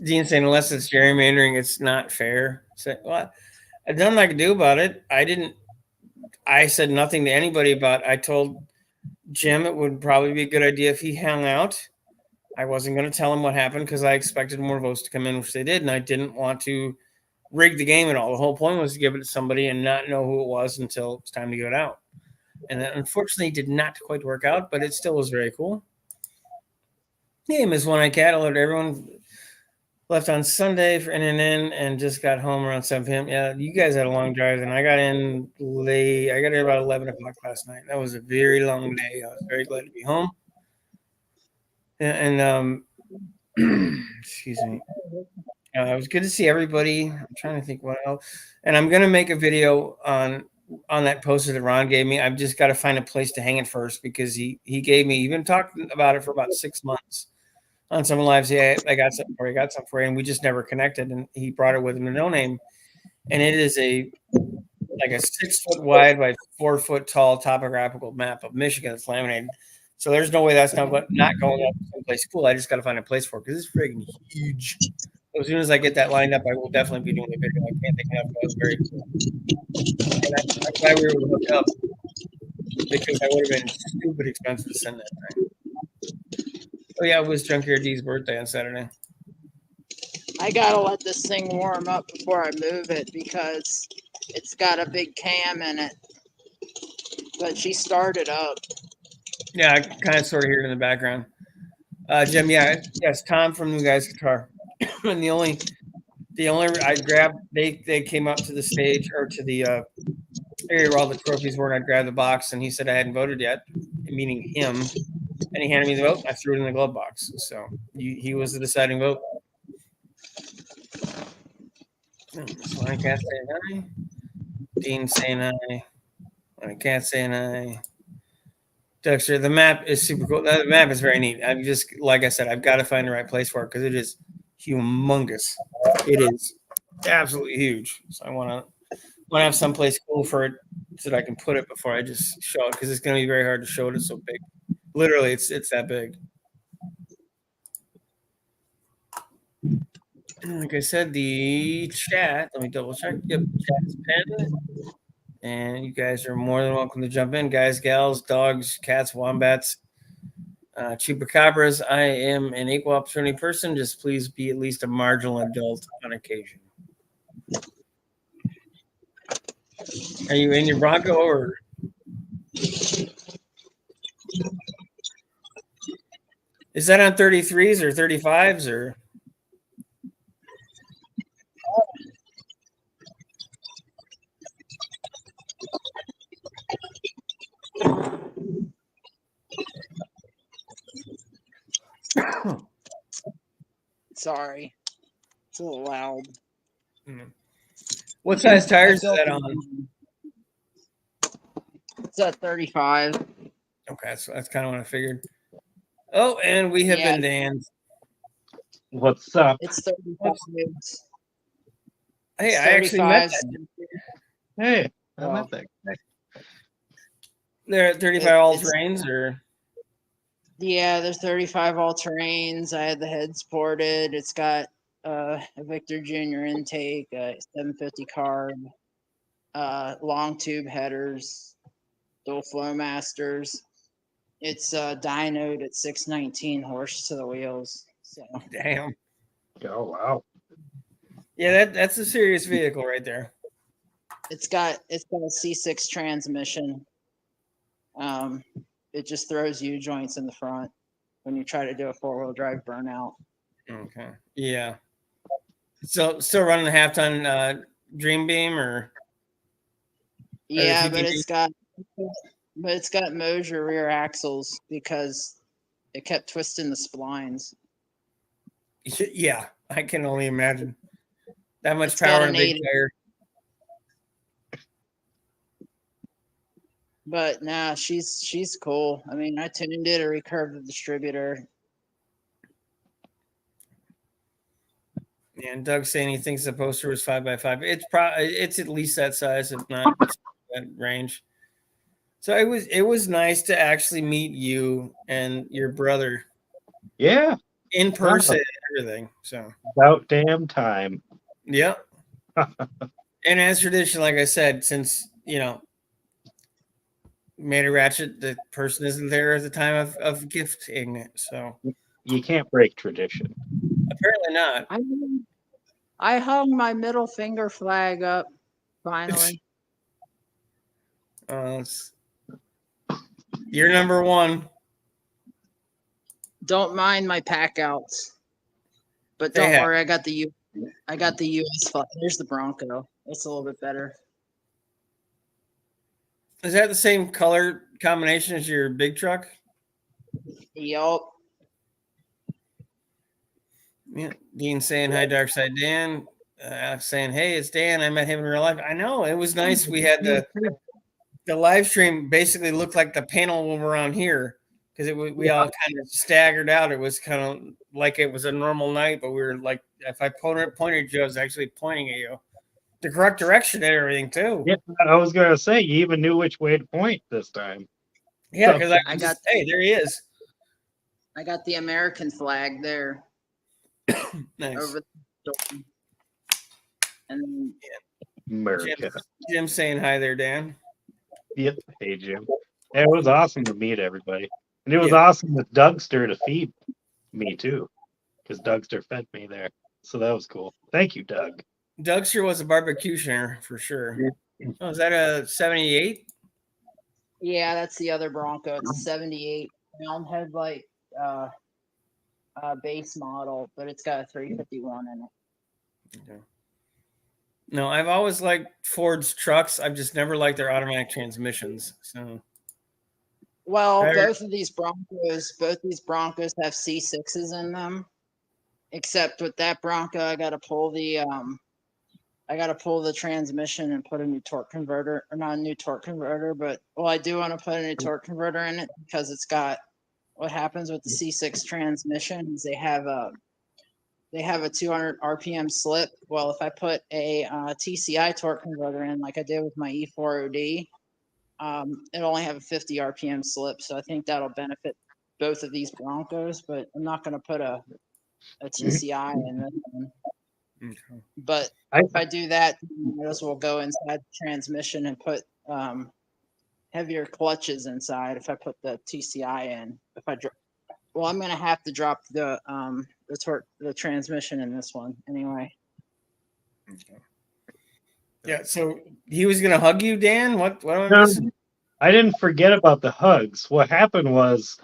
Dean saying unless it's gerrymandering, it's not fair. So, well, I've done what I could do about it. I said nothing to anybody about. I told Jim it would probably be a good idea if he hung out. I wasn't going to tell him what happened because I expected more votes to come in, which they did, and I didn't want to rig the game at all. The whole point was to give it to somebody and not know who it was until it's time to give it out. And that unfortunately did not quite work out, but it still was very cool. Name is One Eye Cat. I loved everyone. Left on Sunday for NNN and just got home around 7 p.m. Yeah, you guys had a long drive, and I got in late. I got in about 11 o'clock last night. That was a very long day. I was very glad to be home. And excuse me. It was good to see everybody. I'm trying to think what else. And I'm going to make a video on that poster that Ron gave me. I've just got to find a place to hang it first because he gave me, even talked about it for about 6 months. On some lives, yeah, I got something for you, and we just never connected. And he brought it with him to No Name, and it is like a 6 foot wide by 4 foot tall topographical map of Michigan that's laminated. So there's no way that's not going up someplace cool. I just got to find a place for it because it's freaking huge. So as soon as I get that lined up, I will definitely be doing a video. I can't think enough. That was very cool. And I'm glad we were able to hook up because that would have been stupid expensive to send that thing. Oh yeah, it was Junkyard D's birthday on Saturday. I gotta let this thing warm up before I move it because it's got a big cam in it. But she started up. Yeah, I kind of sort of hear it in the background. Jim, yes, Tom from New Guys Guitar. And the only I grabbed, they came up to the stage or to the area where all the trophies were, and I grabbed the box, and he said I hadn't voted yet, meaning him. And he handed me the vote. I threw it in the glove box. So he was the deciding vote. So I can't say aye. Dean saying aye. I can't say aye. Dexter, the map is super cool. The map is very neat. I'm just, like I said, I've got to find the right place for it because it is humongous. It is absolutely huge. So I want to have someplace cool for it so that I can put it before I just show it because it's going to be very hard to show it. It's so big. Literally, it's that big. Like I said, the chat, let me double check. Yep, chat is pinned. And you guys are more than welcome to jump in, guys, gals, dogs, cats, wombats, chupacabras. I am an equal opportunity person. Just please be at least a marginal adult on occasion. Are you in your Bronco or? Is that on 33s or 35s or? Sorry. It's a little loud. What size tires is that on? It's at 35. Okay, so that's kind of what I figured. Oh, and we have been Dan. What's up? It's 35. Hey, I actually met that. Hey, I met that guy. They're at 35 all terrains or? Yeah, there's 35 all terrains. I had the heads ported. It's got a Victor Jr. intake, a 750 carb, long tube headers, dual flow masters. It's dynoed at 619 horse to the wheels. So damn. Oh wow. Yeah, that's a serious vehicle right there. It's got a C6 transmission. It just throws U joints in the front when you try to do a 4-wheel drive burnout. Okay. Yeah. So still running a half-ton Dream Beam or? Yeah, but it's got Moser rear axles because it kept twisting the splines. Yeah, I can only imagine. That much It's got power in an a big 80. tire. But nah, she's cool. I mean, I tuned it, I recurved the distributor. And Doug's saying he thinks the poster was 5x5. It's at least that size, if not that range. So it was nice to actually meet you and your brother Yeah. in person and everything. So About damn time. yeah. And as tradition, like I said, since Manny Ratchet, the person isn't there at the time of gifting it. So You can't break tradition. apparently not. I hung my middle finger flag up finally. You're number one. Don't mind my pack outs, but don't worry, I got the US flag. There's the Bronco. It's a little bit better. Is that the same color combination as your big truck? Yup. Yeah. Dean saying hi, Dark Side Dan. Alex saying, hey, it's Dan. I met him in real life. I know. It was nice. We had the live stream basically looked like the panel when we're on here because we all kind of staggered out. It was kind of like it was a normal night, but we were like, if I pointed at you, I was actually pointing at you. The correct direction and everything too. Yeah, I was gonna say you even knew which way to point this time. Yeah, because hey, there he is. I got the American flag there. Nice. Over the and then, America. Jim saying hi there, Dan. Yep. Hey, Jim. It was awesome to meet everybody. And it was awesome with Dougster to feed me too, because Dougster fed me there. So that was cool. Thank you, Doug. Dougster was a barbecutioner for sure. Oh, is that a 78? yeah, that's the other Bronco. It's a 78 round headlight base model, but it's got a 351 in it. Okay. No, I've always liked Ford's trucks. I've just never liked their automatic transmissions. So, well, both these Broncos have C6s in them. Except with that Bronco, I got to pull the transmission and put a new torque converter, or not a new torque converter, but I do want to put a new torque converter in it because it's got. What happens with the C6 transmission is they have a 200 RPM slip. Well, if I put a TCI torque converter in, like I did with my E4OD, it'll only have a 50 RPM slip. So I think that'll benefit both of these Broncos, but I'm not going to put a TCI in this one. okay. But if I do that, I might as well go inside the transmission and put heavier clutches inside if I put the TCI in. I'm going to have to drop the transmission in this one anyway. Okay. Yeah, so he was going to hug you, Dan? What am I No, missing? I didn't forget about the hugs. What happened was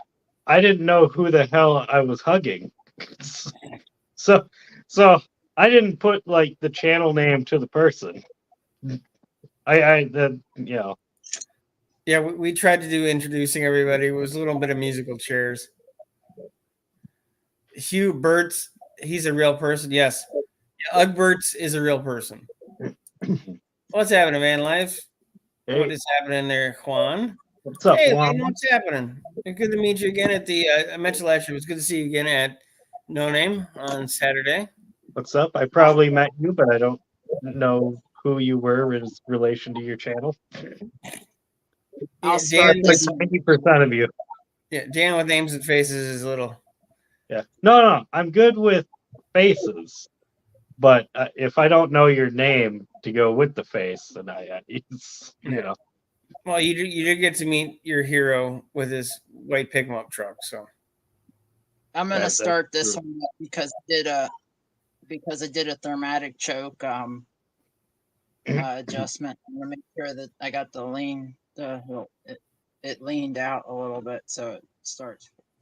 I didn't know who the hell I was hugging. So I didn't put like the channel name to the person. Yeah, we tried to do introducing everybody. It was a little bit of musical chairs. Hugh Burtz, he's a real person. Yes. Ugg Burtz is a real person. What's happening, man? Life? Hey, What is happening there, Juan? what's up, Hey, Juan? man, what's happening? Good to meet you again at the. I mentioned last year. It was good to see you again at No Name on Saturday. What's up? I probably met you, but I don't know who you were in relation to your channel. I'll Dan, start this 90% of you. yeah, Dan with names and faces is little. Yeah. No. I'm good with faces, but if I don't know your name to go with the face, then Well, you did get to meet your hero with his white pickup truck, so. I'm gonna That's start this true. one up because I did a thermatic choke adjustment. I'm gonna make sure that I got the lean. It leaned out a little bit, so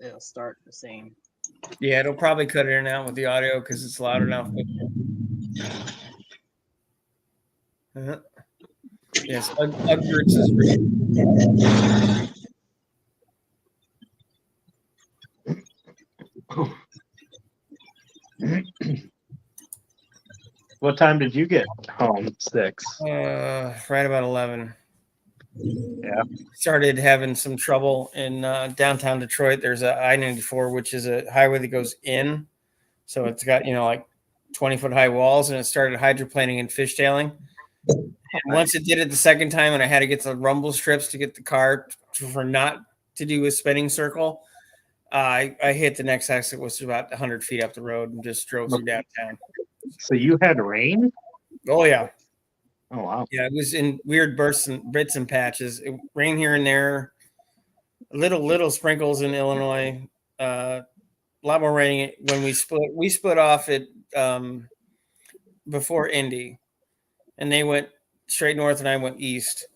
it'll start the same. Yeah, it'll probably cut in and out with the audio because it's loud enough. Yes, Ugberts is real. What time did you get home? 6. Right about 11. Yeah. Started having some trouble in downtown Detroit. There's a I-94, which is a highway that goes in. So it's got, like 20-foot high walls, and it started hydroplaning and fishtailing. And once it did it the second time, and I had to get the rumble strips to get the car for not to do a spinning circle, I hit the next exit, which was about 100 feet up the road, and just drove through downtown. So you had rain? Oh, yeah. Oh, wow. Yeah, it was in weird bursts and bits and patches. It rained here and there, little sprinkles in Illinois. A lot more rain when we split. We split off at before Indy, and they went straight north, and I went east.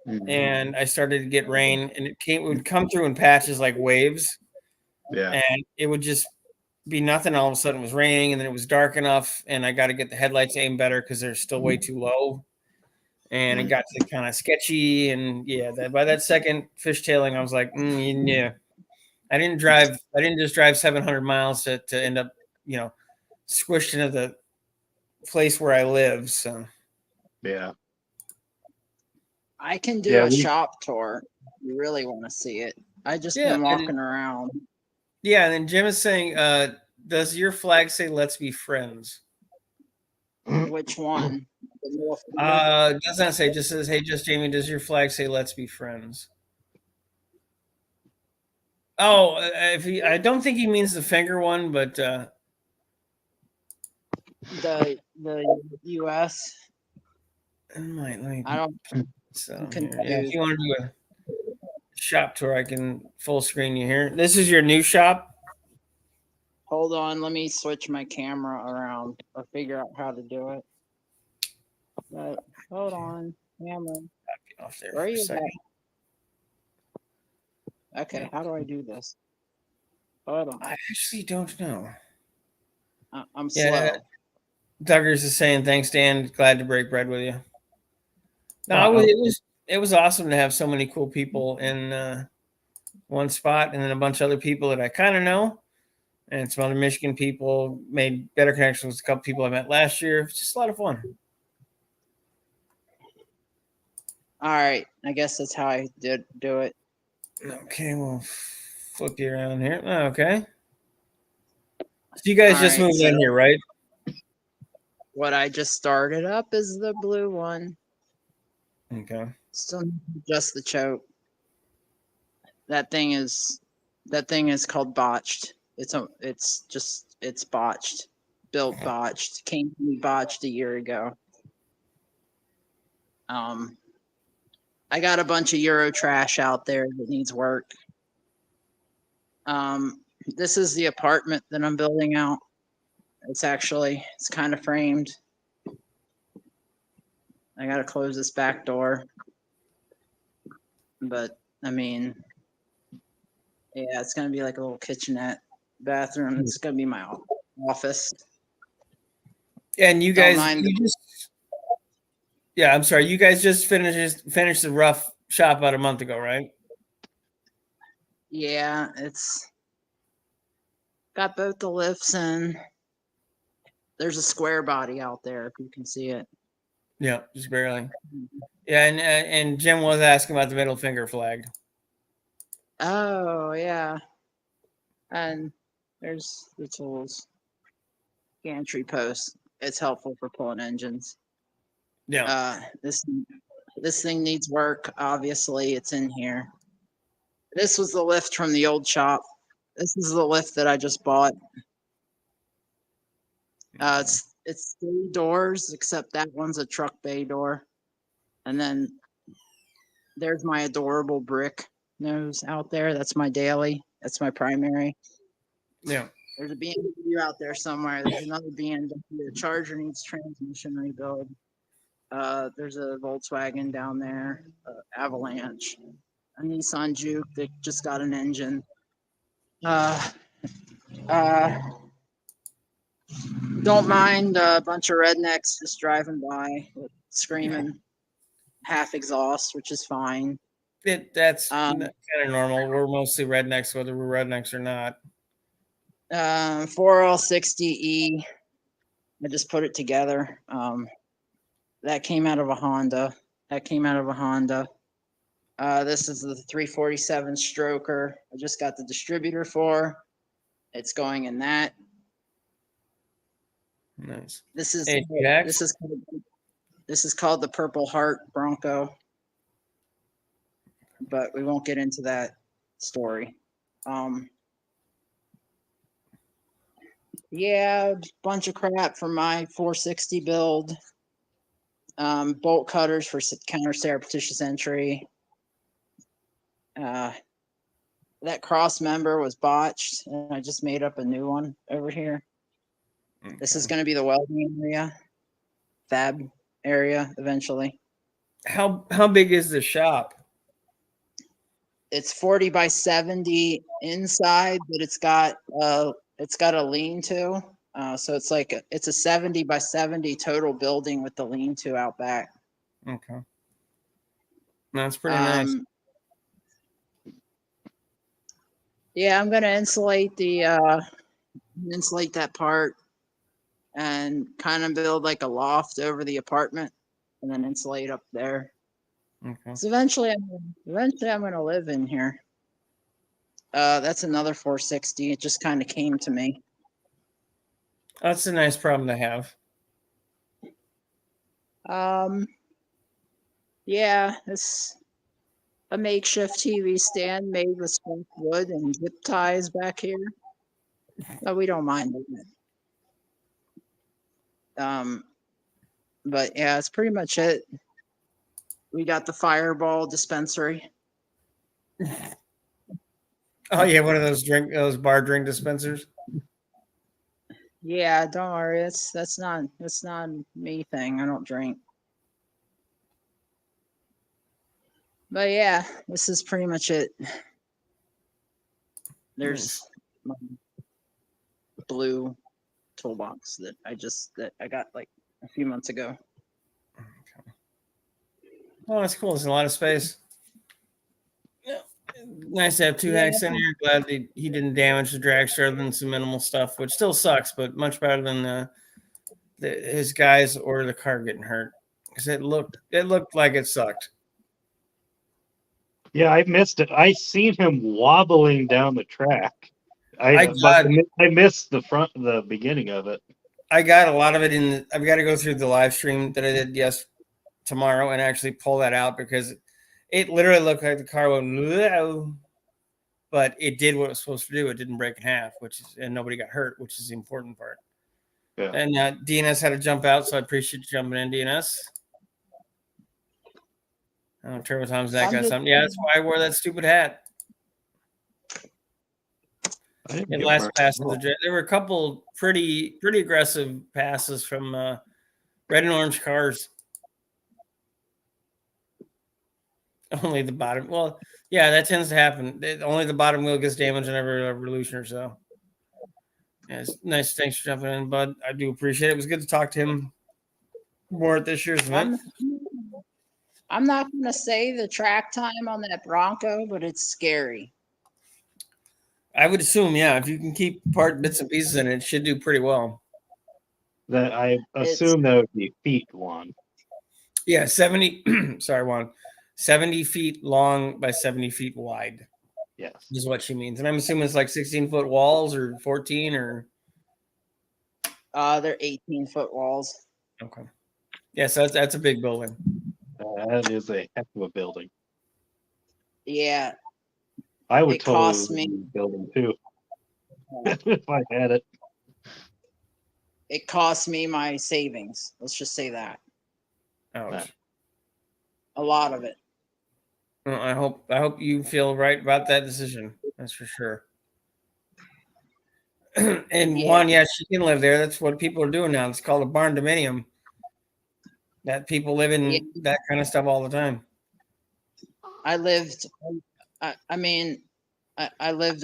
Mhm. And I started to get rain, and it would come through in patches like waves, Yeah. and it would just be nothing. All of a sudden, it was raining, and then it was dark enough, and I got to get the headlights aimed better because they're still way too low. And it got to kind of sketchy, and by that second fishtailing, I was like, yeah. I didn't just drive 700 miles to end up, squished into the place where I live. So Yeah. I can do Yeah, a shop tour. If you really want to see it? I just been walking around. Yeah, and then Jim is saying, does your flag say "Let's be friends"? Which one? Does not say. Just says, "Hey, just Jamie, does your flag say "Let's be friends"?" Oh, I don't think he means the finger one, but the U.S. I don't. So if you want to do a shop tour, I can full screen you here. This is your new shop. Hold on, let me switch my camera around or figure out how to do it. But hold on, camera. Off there. Where are you at? Okay, how do I do this? Hold on. I actually don't know. I'm slow. Duggars is saying, "Thanks, Dan. Glad to break bread with you." No, it was awesome to have so many cool people in one spot, and then a bunch of other people that I kind of know, and some other Michigan people. Made better connections with a couple people I met last year. It's just a lot of fun. All right, I guess that's how I did do it. Okay, we'll flip you around here. Okay. So you guys just moved in here, right? What I just started up is the blue one. Okay. Still just the choke. That thing is called botched. It's botched. Built botched. Came to me botched a year ago. I got a bunch of Euro trash out there that needs work. This is the apartment that I'm building out. It's kind of framed. I got to close this back door. But, I mean, yeah, it's going to be like a little kitchenette bathroom. It's going to be my office. And you guys, I'm sorry, you guys just finished the rough shop about a month ago, right? Yeah, it's got both the lifts in. There's a square body out there if you can see it. Yeah, just barely. Yeah, and Jim was asking about the middle finger flag. Oh, yeah. And there's the tools. Gantry post. It's helpful for pulling engines. Yeah. This thing needs work. Obviously, it's in here. This was the lift from the old shop. This is the lift that I just bought. It's 3 doors, except that one's a truck bay door. And then there's my adorable brick nose out there. That's my daily. That's my primary. Yeah. There's a BMW out there somewhere. There's another BMW. The Charger needs transmission rebuild. There's a Volkswagen down there, Avalanche, a Nissan Juke that just got an engine. Don't mind a bunch of rednecks just driving by, screaming half exhaust, which is fine. That's kind of normal. We're mostly rednecks, whether we're rednecks or not. 4L60E. I just put it together. That came out of a Honda. This is the 347 stroker. I just got the distributor for. It's going in that. Nice. This is Hey, Jax? this is called the Purple Heart Bronco, but we won't get into that story. Yeah, bunch of crap for my 460 build. Bolt cutters for counter surreptitious entry. That cross member was botched, and I just made up a new one over here. This is going to be the welding area, fab area eventually. How big is the shop? It's 40 by 70 inside, but it's got a lean-to. So it's like it's a 70 by 70 total building with the lean-to out back. Okay. That's pretty nice. Yeah, I'm gonna insulate that part and kind of build like a loft over the apartment and then insulate up there. Okay. So eventually I'm gonna live in here. That's another 460. It just kind of came to me. That's a nice problem to have. Yeah, it's a makeshift TV stand made with spruce wood and zip ties back here. But we don't mind it. But yeah, it's pretty much it. We got the Fireball dispensary. Oh yeah, one of those bar drink dispensers. Yeah, don't worry. That's not me thing. I don't drink. But yeah, this is pretty much it. There's my blue toolbox that I got like a few months ago. Okay. Oh, that's cool. There's a lot of space. Yeah. Nice to have two hacks in here. Glad that he didn't damage the dragster other than some minimal stuff, which still sucks, but much better than his guys or the car getting hurt. Because it looked like it sucked. Yeah, I missed it. I seen him wobbling down the track. I missed the beginning of it. I got a lot of it in. I've got to go through the live stream that I did tomorrow and actually pull that out because it literally looked like the car went, "Whoa," but it did what it was supposed to do. It didn't break in half, and nobody got hurt, which is the important part. Yeah. And DNS had to jump out, so I appreciate you jumping in, DNS. Oh, Turbo Tom's that got something. Yeah, that's why I wore that stupid hat. In last passes, there were a couple pretty aggressive passes from red and orange cars. Only the bottom. Well, yeah, that tends to happen. Only the bottom wheel gets damaged in every revolution or so. Yeah, it's nice. Thanks for jumping in, bud. I do appreciate it. It was good to talk to him more at this year's event. I'm not going to say the track time on that Bronco, but it's scary. I would assume, yeah, if you can keep bits and pieces in it, it should do pretty well. That I assume that would be feet long. Yeah, 70. Sorry, Juan. 70 feet long by 70 feet wide. Yes, is what she means, and I'm assuming it's like 16-foot walls or 14 or. They're 18-foot walls. Okay. Yes, that's a big building. That is a heck of a building. Yeah. I would totally build them too if I had it. It cost me my savings. Let's just say that. Ouch. A lot of it. Well, I hope you feel right about that decision. That's for sure. And Juan, yeah, she can live there. That's what people are doing now. It's called a barn dominium. That people live in that kind of stuff all the time. I lived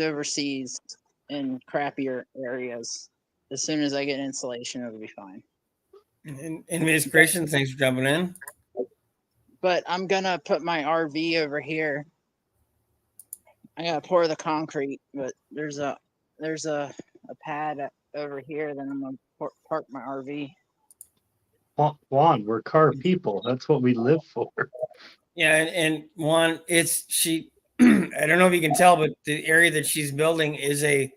overseas in crappier areas. As soon as I get insulation, it'll be fine. And Miss Christian, thanks for jumping in. But I'm gonna put my RV over here. I gotta pour the concrete, but there's a a pad over here, then I'm gonna park my RV. Juan, we're car people. That's what we live for. Yeah, and one, it's she. I don't know if you can tell, but the area that she's building is a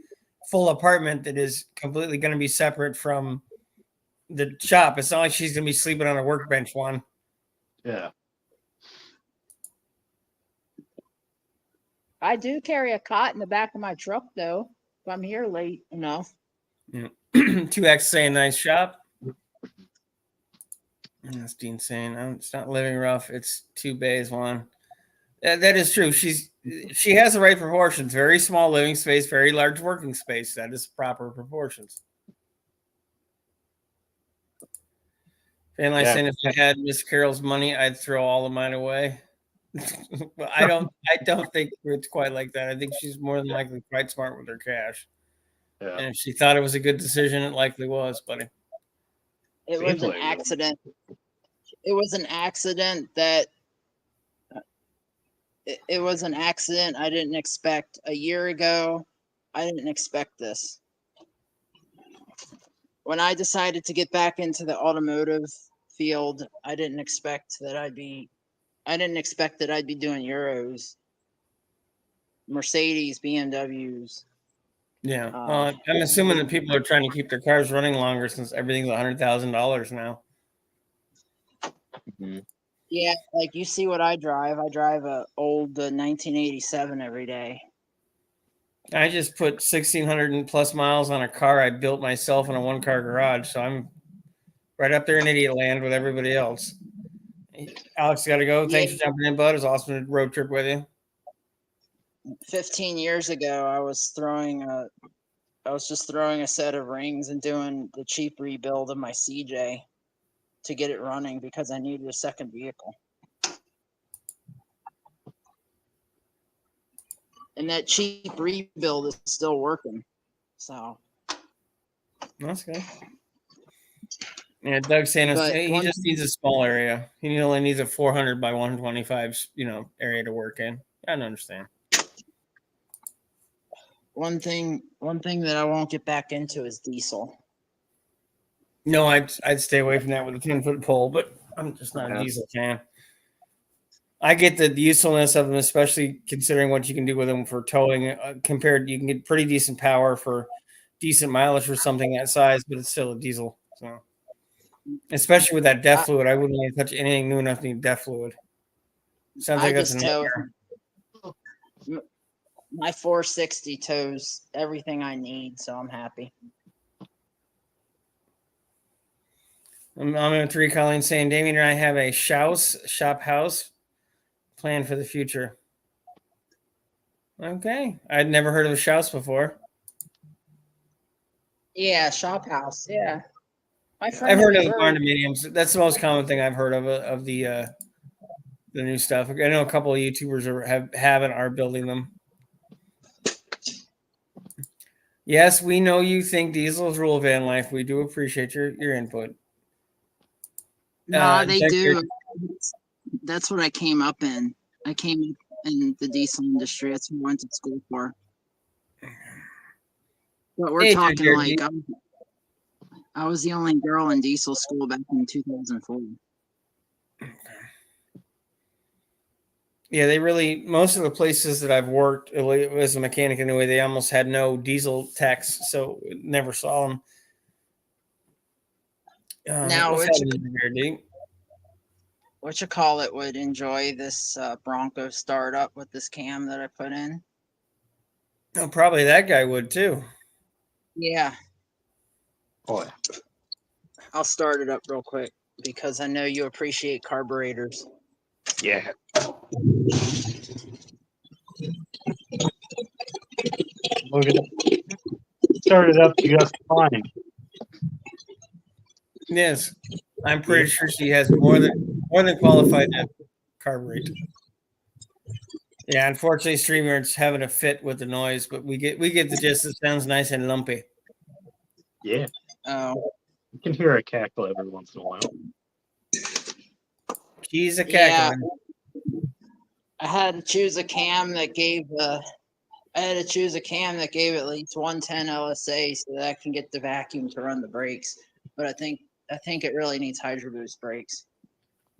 full apartment that is completely going to be separate from the shop. It's not like she's going to be sleeping on a workbench. One. Yeah. I do carry a cot in the back of my truck, though, if I'm here late enough. 2X saying nice shop. That's Dean saying it's not living rough. It's 2 bays. One. That is true. She has the right proportions. Very small living space, very large working space. That is proper proportions. Fan Life saying if I had Miss Carol's money, I'd throw all of mine away. But I don't think it's quite like that. I think she's more than likely quite smart with her cash. Yeah. And if she thought it was a good decision, it likely was, buddy. It was an accident. It was an accident that it was an accident I didn't expect a year ago. I didn't expect this. When I decided to get back into the automotive field, I didn't expect that I'd be doing Euros, Mercedes, BMWs. Yeah. Well, I'm assuming that people are trying to keep their cars running longer since everything's $100,000 now. Mm-hmm. Yeah, like you see what I drive. I drive a old 1987 every day. I just put 1,600 plus miles on a car I built myself in a 1-car garage, so I'm right up there in idiot land with everybody else. Alex, got to go. Thanks for jumping in, bud. It was awesome to road trip with you. 15 years ago, I was just throwing a set of rings and doing the cheap rebuild of my CJ to get it running because I needed a second vehicle. And that cheap rebuild is still working. So that's good. Yeah, Doug's saying he just needs a small area. He only needs a 400 by 125, area to work in. I don't understand. One thing that I won't get back into is diesel. No, I'd stay away from that with a 10-foot pole, but I'm just not a diesel fan. I get the usefulness of them, especially considering what you can do with them for towing. You can get pretty decent power for decent mileage for something that size, but it's still a diesel. So, especially with that DEF fluid, I wouldn't want to touch anything new enough to need DEF fluid. Sounds like that's a nightmare. My 460 tows everything I need, so I'm happy. I'm in 3 Colleen saying, Damien and I have a shop house plan for the future. Okay. I'd never heard of a Schaus before. Yeah, shop house. Yeah. I've heard of the barn mediums. That's the most common thing I've heard of the new stuff. I know a couple of YouTubers are building them. Yes, we know you think diesels rule van life. We do appreciate your input. No, they do. That's what I came up in. I came up in the diesel industry. That's what I went to school for. But we're talking like I was the only girl in diesel school back in 2004. Yeah, most of the places that I've worked as a mechanic anyway, they almost had no diesel techs, so never saw them. Now, what you call it would enjoy this Bronco startup with this cam that I put in? Oh, probably that guy would too. Yeah. Oh, yeah. I'll start it up real quick because I know you appreciate carburetors. Yeah. Look at that. Started up just fine. Yes, I'm pretty sure she has more than qualified to carburate. Yeah, unfortunately, StreamYard's having a fit with the noise, but we get the gist. It sounds nice and lumpy. Yeah. Oh. You can hear a cackle every once in a while. She's a cackling. Yeah. I had to choose a cam that gave I had to choose a cam that gave at least 110 LSA so that I can get the vacuum to run the brakes. But I think it really needs Hydro Boost brakes.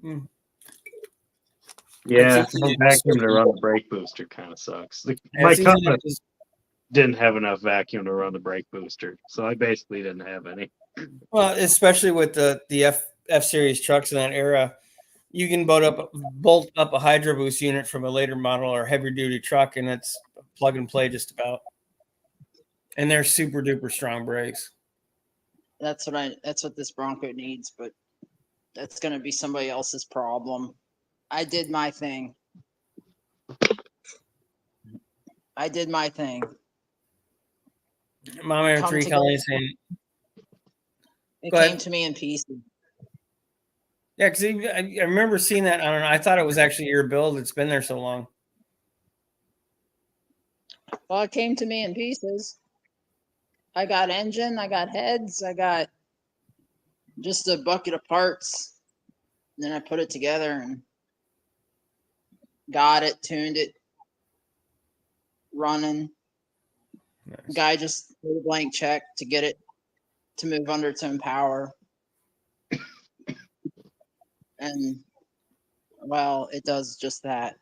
Mm. Yeah, It's easy no to vacuum to just- run the brake booster kind of sucks. My it's easy to Compass just- didn't have enough vacuum to run the brake booster, so I basically didn't have any. Well, especially with the F series trucks in that era, you can bolt up a Hydro Boost unit from a later model or heavy duty truck, and it's plug and play just about. And they're super duper strong brakes. That's what this Bronco needs, but that's going to be somebody else's problem. I did my thing. Mom Air Come 3 together. Colleen saying, It Go came ahead. to me in pieces. yeah, because I remember seeing that. I don't know. I thought it was actually your build. It's been there so long. Well, it came to me in pieces. I got engine, I got heads, I got just a bucket of parts. And then I put it together and got it, tuned it, running. Nice. Guy just did a blank check to get it to move under its own power. And well, it does just that.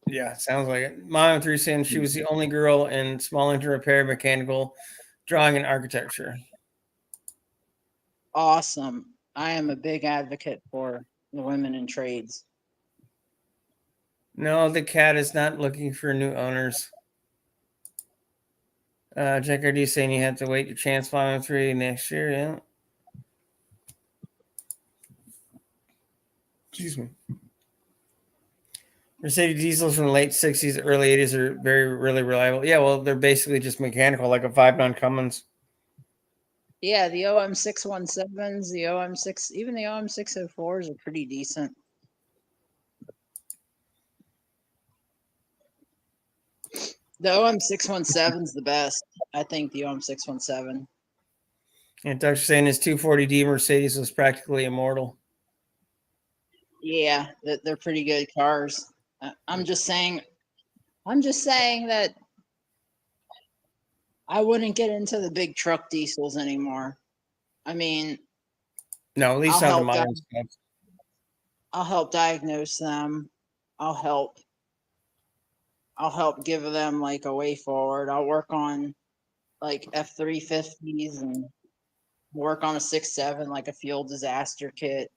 Yeah, sounds like it. Mom 3 saying she was the only girl in small engine repair, mechanical, drawing, and architecture. Awesome. I am a big advocate for the women in trades. No, the cat is not looking for new owners. Jack RD saying you have to wait your chance Mom 3 next year. Yeah. Excuse me. Mercedes diesels from the late 60s, early 80s are really reliable. Yeah, well, they're basically just mechanical, like a 5-9 Cummins. Yeah, the OM617s, the OM6, even the OM604s are pretty decent. The OM617 is the best. I think the OM617. And Doug's saying his 240D Mercedes was practically immortal. Yeah, they're pretty good cars. I'm just saying that I wouldn't get into the big truck diesels anymore. I mean, No, at least I'll not the help modern stuff. I'll help diagnose them. I'll help give them like a way forward. I'll work on like F350s and work on a 6.7 like a fuel disaster kit.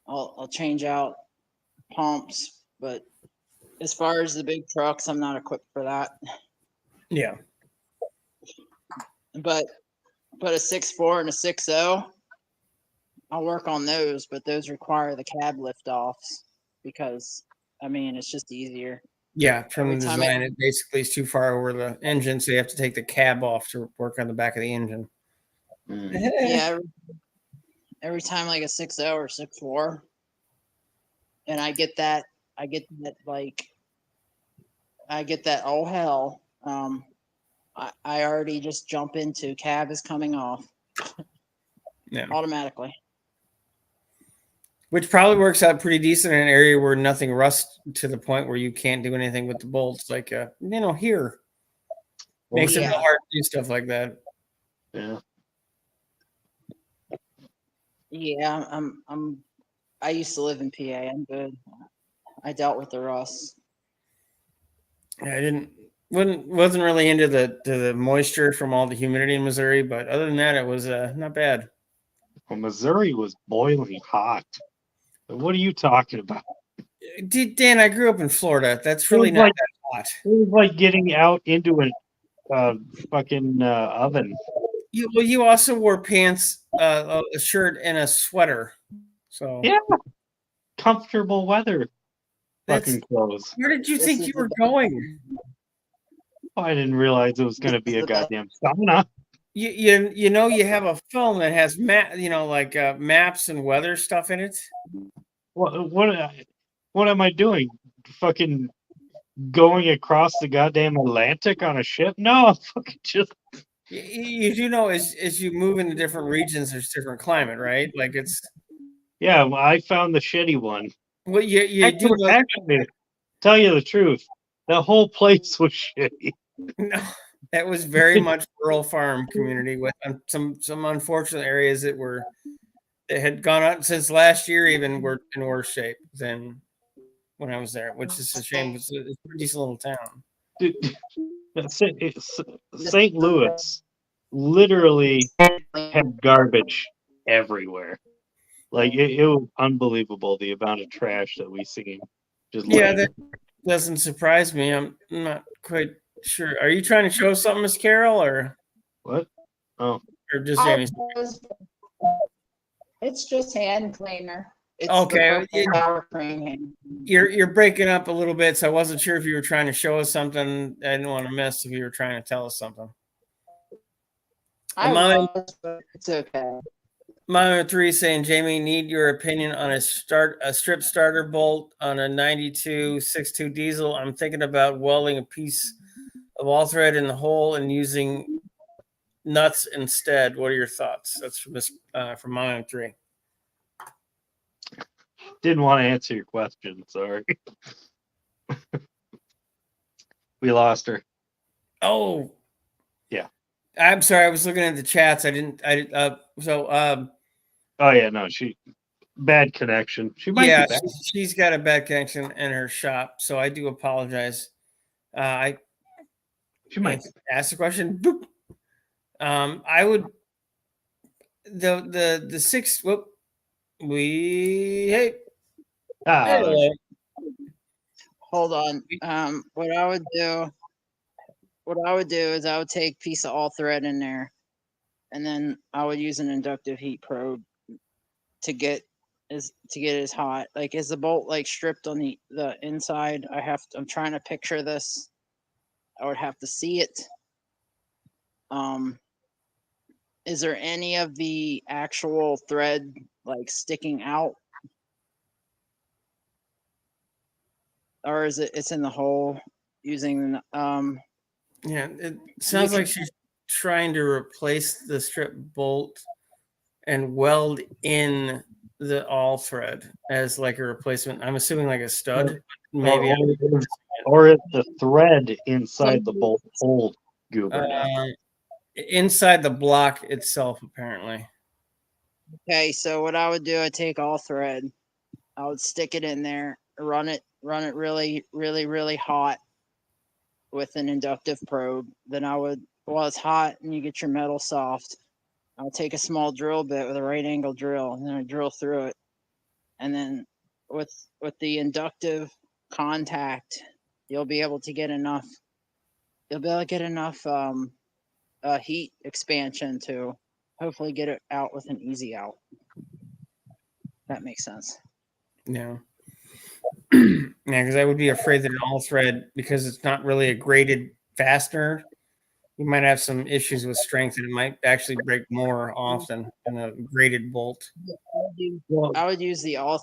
I'll change out pumps, but as far as the big trucks, I'm not equipped for that. Yeah. But a 6.4 and a 6.0, I'll work on those, but those require the cab lift offs because I mean it's just easier. Yeah, from the Every time design, it basically is too far over the engine, so you have to take the cab off to work on the back of the engine. Yeah, every time like a 6.0 or 6.4, and I get that oh hell. I already just jump into cab is coming off Yeah. automatically. Which probably works out pretty decent in an area where nothing rusts to the point where you can't do anything with the bolts. Like, here. Makes it yeah. real hard to do stuff like that. Yeah. Yeah, I used to live in PA. I'm good. I dealt with the rust. I wasn't really into the moisture from all the humidity in Missouri, but other than that, it was not bad. Well, Missouri was boiling hot. What are you talking about? Dan, I grew up in Florida. That's really not like- that hot. It was like getting out into a fucking oven. You also wore pants, a shirt, and a sweater. So Yeah. Comfortable weather That's- fucking clothes. where did you This think is you the were best. going? Oh, I didn't realize it was going to be a goddamn sauna. You know you have a film that has maps and weather stuff in it. What am I doing? Fucking going across the goddamn Atlantic on a ship? No, I'm fucking just You do know as you move into different regions, there's different climate, right? Like it's yeah. Well, I found the shitty one. what you do. Actually, tell you the truth, the whole place was shitty. No, that was very much rural farm community with some unfortunate areas that had gone out since last year. Even were in worse shape than when I was there, which is a shame. It's a pretty decent little town. Dude, St. Louis literally had garbage everywhere. Like it was unbelievable the amount of trash that we seen. Just Yeah, laying. that doesn't surprise me. I'm not quite sure. Are you trying to show something, Miss Carol, or What? Oh, just Jamie? It's just hand cleaner. It's Okay, the purple power cream hand. you're breaking up a little bit, so I wasn't sure if you were trying to show us something. I didn't want to miss if you were trying to tell us something. I Mine- was, but it's okay. Mama 3 saying, Jamie, need your opinion on a strip starter bolt on a 92 6.2 diesel. I'm thinking about welding a piece of all thread in the hole and using nuts instead. What are your thoughts? That's from Mama 3. didn't want to answer your question. Sorry. We lost her. Oh, yeah. I'm sorry. I was looking at the chats. Oh yeah, no, bad connection. She might yeah, be back. she's got a bad connection in her shop, so I do apologize. She might ask the question. Boop. I would the six. Whoop. Hey. Ah, Hold on. What I would do is I would take a piece of all thread in there, and then I would use an inductive heat probe to get it as hot. Like, is the bolt like stripped on the inside? I'm trying to picture this. I would have to see it. Is there any of the actual thread like sticking out? Or is it's in the hole using yeah, it sounds like she's trying to replace the strip bolt and weld in the all thread as like a replacement. I'm assuming like a stud, maybe. Or is the thread inside the bolt hole goober now? Inside the block itself, apparently. Okay, so what I would do, I'd take all thread, I would stick it in there, run it really, really, really hot with an inductive probe. Then while it's hot and you get your metal soft, I'll take a small drill bit with a right angle drill, and then I drill through it. And then with the inductive contact, you'll be able to get enough. You'll be able to get enough heat expansion to hopefully get it out with an easy out. That makes sense. Yeah. Yeah, because I would be afraid that an all thread, because it's not really a graded fastener, you might have some issues with strength, and it might actually break more often than a graded bolt. I would use the all.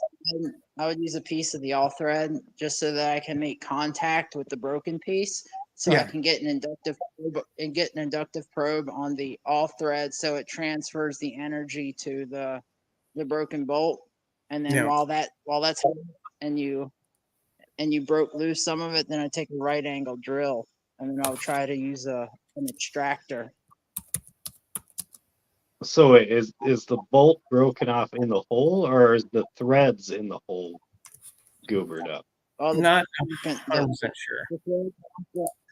I would use a piece of the all thread just so that I can make contact with the broken piece, so I can get an inductive probe on the all thread, so it transfers the energy to the broken bolt, and then while that's and you broke loose some of it, then I take a right angle drill, and then I'll try to use an extractor. So is the bolt broken off in the hole, or is the threads in the hole goobered up? Not 100% sure.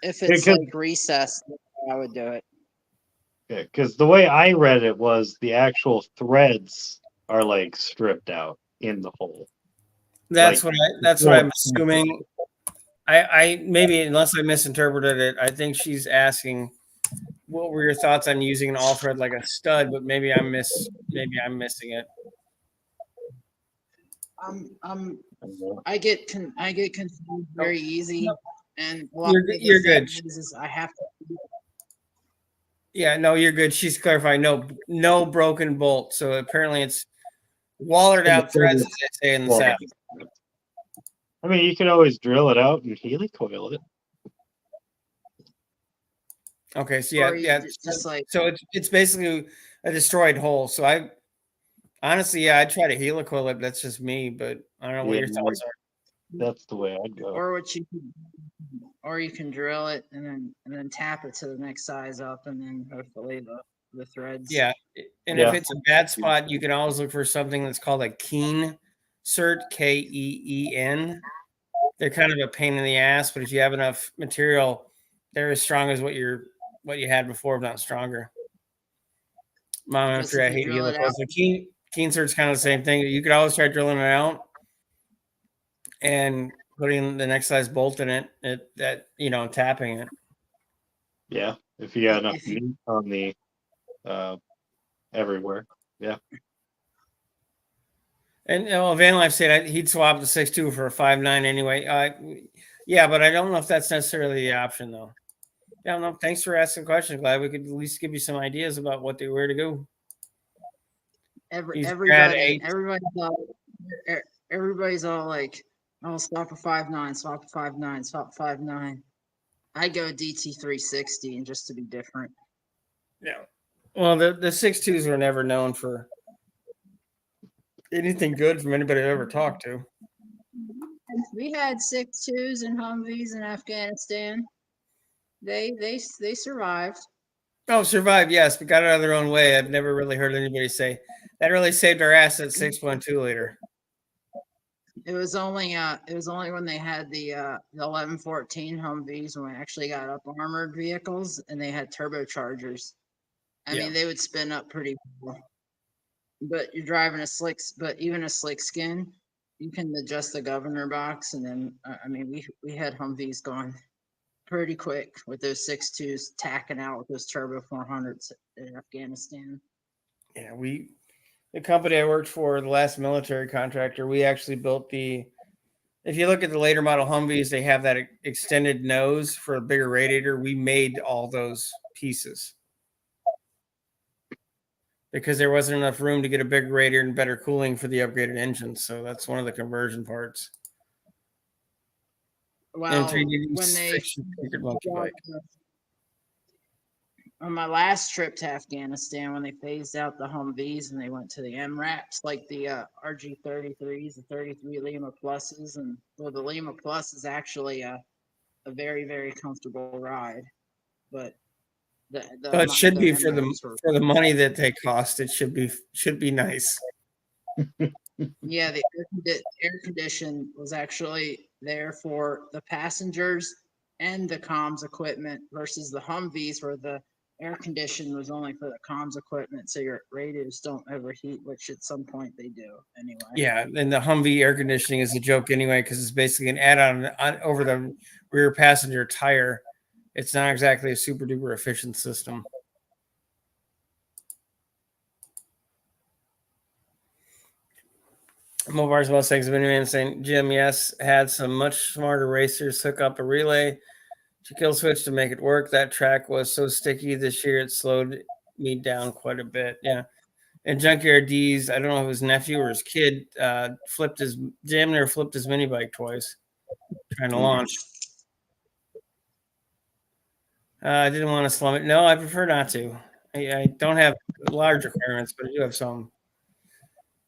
If it's like recessed, I would do it. Yeah, because the way I read it was the actual threads are like stripped out in the hole. That's what I'm assuming. I maybe, unless I misinterpreted it, I think she's asking, what were your thoughts on using an all thread like a stud? But maybe I'm missing it. I get confused very easy, and you're good. I have to. Yeah, no, you're good. She's clarifying. No broken bolt. So apparently it's wallered out threads, as they say in the South. I mean, you can always drill it out and helicoil it. Okay, so it's basically a destroyed hole. So I'd try to helicoil it. That's just me, but I don't know what your thoughts are. That's the way I'd go. Or or you can drill it and then tap it to the next size up, and then hopefully the threads. Yeah. And Yeah. if it's a bad spot, you can always look for something that's called a Keen cert, Keen. They're kind of a pain in the ass, but if you have enough material, they're as strong as what you had before, if not stronger. Mom, Just after I if you hate to drill look it out. the Keen cert's kind of the same thing. You could always try drilling it out and putting the next size bolt in it, and tapping it. Yeah. If you got enough If you- meat on the everywhere. And Van Life said he'd swap the 6.2 for a 5.9 anyway. Yeah, but I don't know if that's necessarily the option though. Yeah, no. Thanks for asking the question. Glad we could at least give you some ideas about where to go. He's grad eight. Everybody's all like, "Oh, swap a 5.9, swap a 5.9, swap 5.9." I go DT360, and just to be different. Yeah. Well, the 6.2s were never known for anything good from anybody I've ever talked to. We had 6.2s and Humvees in Afghanistan. They survived. Oh, survived, yes, but got it out of their own way. I've never really heard anybody say that really saved our ass at 6.2 liter. It was only when they had the 1114 Humvees when we actually got up armored vehicles and they had turbochargers. I mean, they would spin up pretty well. But you're driving even a slick skin, you can adjust the governor box, and then I mean, we had Humvees going pretty quick with those 6.2s tacking out with those turbo 400s in Afghanistan. Yeah, the company I worked for, the last military contractor, we actually built if you look at the later model Humvees, they have that extended nose for a bigger radiator. We made all those pieces because there wasn't enough room to get a bigger radiator and better cooling for the upgraded engines. So that's one of the conversion parts. Well, when they on my last trip to Afghanistan, when they phased out the Humvees and they went to the MRAPs, like the RG33s, the 33 Lima Pluses, and well, the Lima Plus is actually a very, very comfortable ride, but it should be for the money that they cost. It should be nice. Yeah, the air condition was actually there for the passengers and the comms equipment versus the Humvees where the air condition was only for the comms equipment, so your radiators don't overheat, which at some point they do anyway. Yeah, and the Humvee air conditioning is a joke anyway because it's basically an add-on over the rear passenger tire. It's not exactly a super duper efficient system. Mobile's Mustangs Miniman saying, Jim, yes, had some much smarter racers hook up a relay to kill switch to make it work. That track was so sticky this year, it slowed me down quite a bit. Yeah. And Junkyard D's, I don't know if his nephew or his kid, flipped his mini bike twice trying to launch. I didn't want to slum it. No, I prefer not to. I don't have large requirements, but I do have some.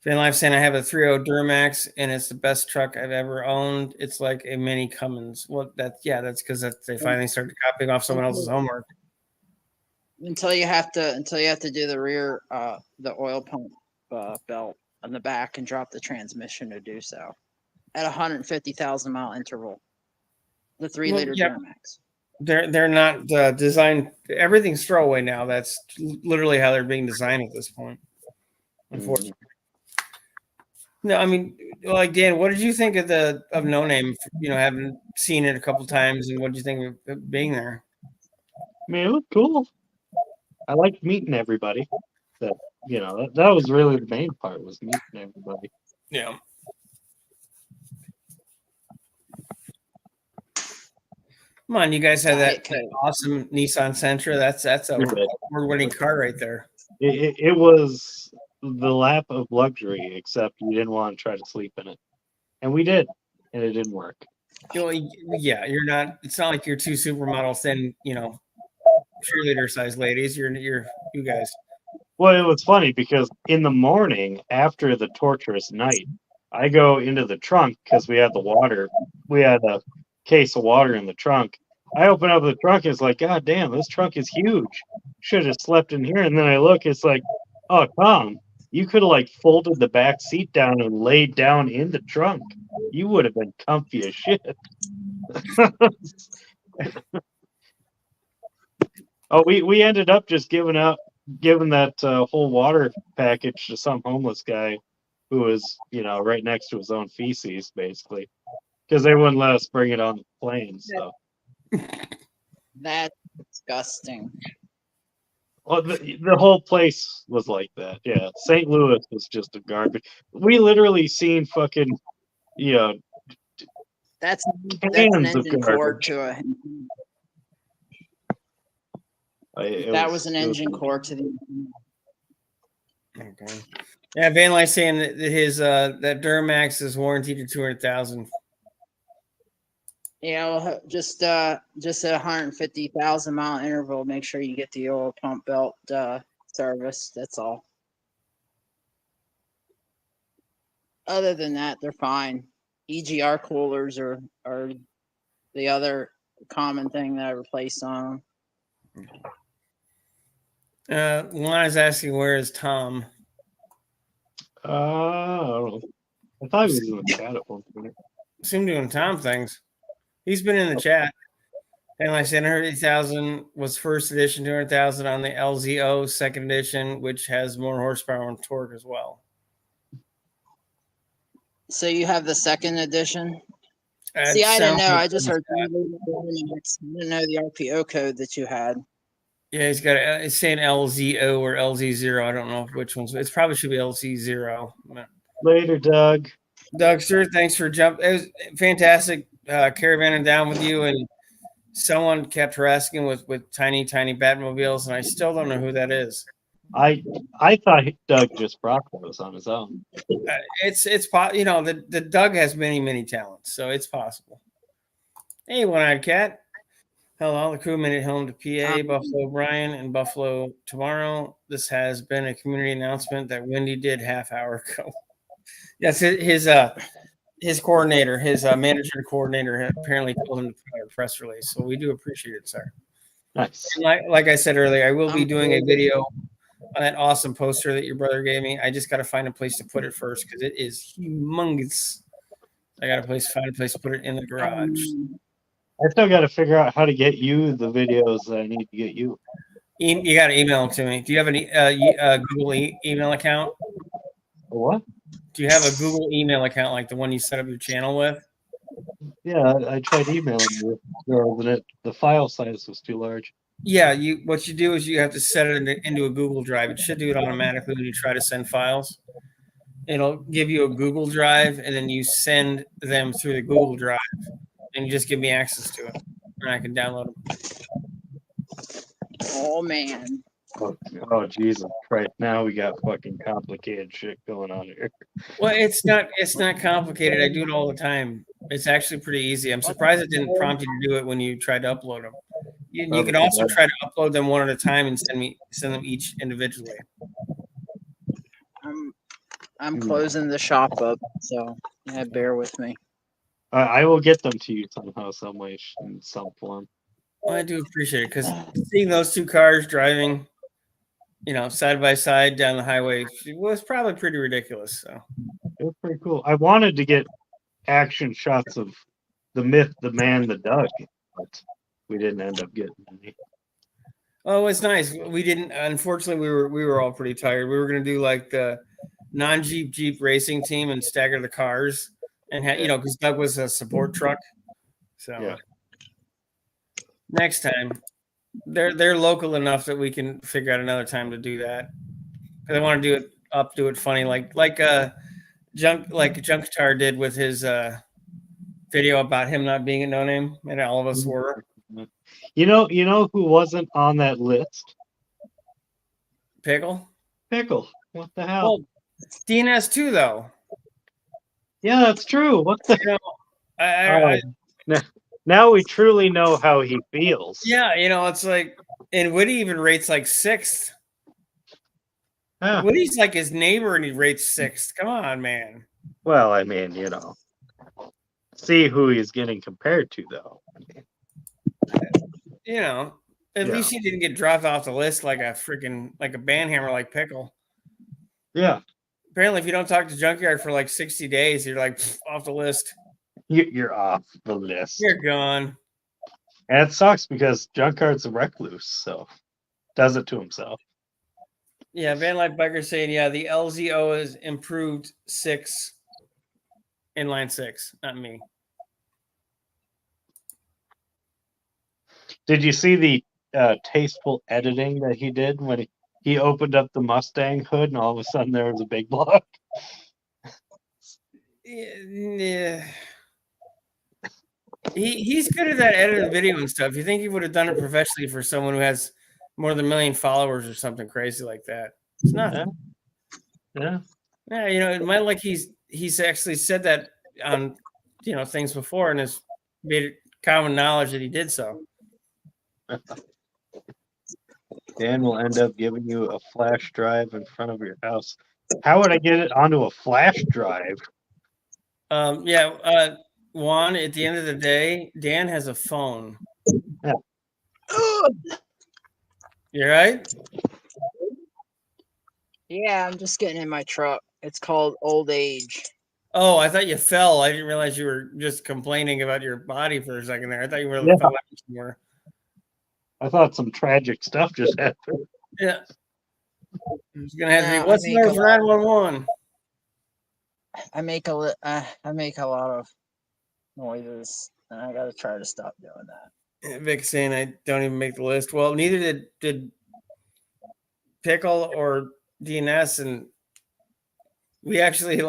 Van Life saying I have a 3.0 Duramax and it's the best truck I've ever owned. It's like a mini Cummins. Well, that's because they finally started copying off someone else's homework. Until you have to do the rear, the oil pump belt on the back and drop the transmission to do so at 150,000 mile interval. The 3 liter Duramax. They're not designed. Everything's throwaway now. That's literally how they're being designed at this point. Unfortunately. No, I mean, like Dan, what did you think of No Name? Having seen it a couple times, and what did you think of being there? I mean, it was cool. I liked meeting everybody. That was really the main part, was meeting everybody. Yeah. Come on, you guys had that awesome Nissan Sentra. That's a award-winning car right there. It was the lap of luxury, except you didn't want to try to sleep in it, and we did, and it didn't work. Yeah, you're not. It's not like you're two supermodels and cheerleader-sized ladies. You're you guys. Well, it was funny because in the morning after the torturous night, I go into the trunk because we had the water. We had a case of water in the trunk, I open up the trunk. It's like, God damn, this trunk is huge. Should have slept in here. And then I look. It's like, oh, Tom, you could have like folded the back seat down and laid down in the trunk. You would have been comfy as shit. Oh, we ended up just giving that whole water package to some homeless guy who was, right next to his own feces, basically, because they wouldn't let us bring it on the plane. So, That's disgusting. well, the whole place was like that. Yeah, St. Louis was just a garbage. We literally seen fucking, That's an cans of engine core garbage. to a. It That was an it engine core to the. Okay. Yeah, Van Life's saying that his that Duramax is warranted to 200,000. Just a 150,000 mile interval. Make sure you get the oil pump belt service. That's all. Other than that, they're fine. EGR coolers are the other common thing that I replaced on them. Lana's asking, where is Tom? I don't know. I thought he was in the chat at one point. See him doing Tom things. He's been in the chat. And like I said, 180,000 was first edition, 200,000 on the LZO second edition, which has more horsepower and torque as well. So you have the second edition? That See, I didn't know. sounds I just like heard. that. I didn't know the RPO code that you had. Yeah, he's got it's saying LZO or LZ0. I don't know which one's. It probably should be LZ0. Later, Doug. Dougster, thanks for jumping. It was fantastic caravanning down with you. And someone kept harassing with tiny Batmobiles, and I still don't know who that is. I thought Doug just brought those on his own. It's the Doug has many talents, so it's possible. Hey, One-Eyed Cat. Hello, the crew made it home to PA, Buffalo Brian, and Buffalo tomorrow. This has been a community announcement that Wendy did half hour ago. Yes, his coordinator, his manager coordinator, apparently told him to put out a press release. So we do appreciate it, sir. Nice. And like I said earlier, I will be doing a video on that awesome poster that your brother gave me. I just got to find a place to put it first because it is humongous. I got to find a place to put it in the garage. I still got to figure out how to get you the videos that I need to get you. You got to email them to me. Do you have a Google email account? What? Do you have a Google email account like the one you set up your channel with? Yeah, I tried emailing you, but the file size was too large. Yeah, what you do is you have to set it into a Google Drive. It should do it automatically when you try to send files. It'll give you a Google Drive, and then you send them through the Google Drive, and you just give me access to it, and I can download them. Oh man. Oh Jesus Christ! Now we got fucking complicated shit going on here. Well, it's not complicated. I do it all the time. It's actually pretty easy. I'm surprised it didn't prompt you to do it when you tried to upload them. You could also try to upload them one at a time and send them each individually. I'm closing the shop up, so yeah, bear with me. I will get them to you somehow, some way, in some form. Well, I do appreciate it because seeing those two cars driving, side by side down the highway was probably pretty ridiculous. So it was pretty cool. I wanted to get action shots of the myth, the man, the Doug, but we didn't end up getting any. Oh, it's nice. We didn't. Unfortunately, we were all pretty tired. We were going to do like the non-Jeep racing team and stagger the cars, and because Doug was a support truck. So yeah. Next time, they're local enough that we can figure out another time to do that. Because I want to do it funny, like Junktar did with his video about him not being a no name, and all of us were. You know who wasn't on that list? Pickle. What the hell? Well, DNS too, though. Yeah, that's true. What the? I now we truly know how he feels. Yeah, it's like, and Woody even rates like 6th. Huh. Woody's like his neighbor, and he rates 6th. Come on, man. Well, I mean, see who he's getting compared to, though. you know, at Yeah. least he didn't get dropped off the list like a band hammer like Pickle. Yeah, Apparently, if you don't talk to Junkyard for like 60 days, you're like off the list. you're off the list. You're gone. And it sucks because Junkyard's a recluse, so does it to himself. Yeah, Van Life Biker saying, yeah, the LZO is improved 6, inline 6, not me. Did you see the tasteful editing that he did when he opened up the Mustang hood and all of a sudden there was a big block? Yeah. He's good at that editing video and stuff. You think he would have done it professionally for someone who has more than 1 million followers or something crazy like that? It's nothing. Yeah. Yeah, you know, it might like he's actually said that on things before and has made it common knowledge that he did so. Dan will end up giving you a flash drive in front of your house. How would I get it onto a flash drive? Juan, at the end of the day, Dan has a phone. Yeah. You right? Yeah, I'm just getting in my truck. It's called old age. Oh, I thought you fell. I didn't realize you were just complaining about your body for a second there. I thought you really fell out somewhere. I thought some tragic stuff just happened. Yeah. It's gonna have to be what's there for 911? I make a lot of noises, and I gotta try to stop doing that. Vic saying I don't even make the list. Well, neither did Pickle or DNS, and we actually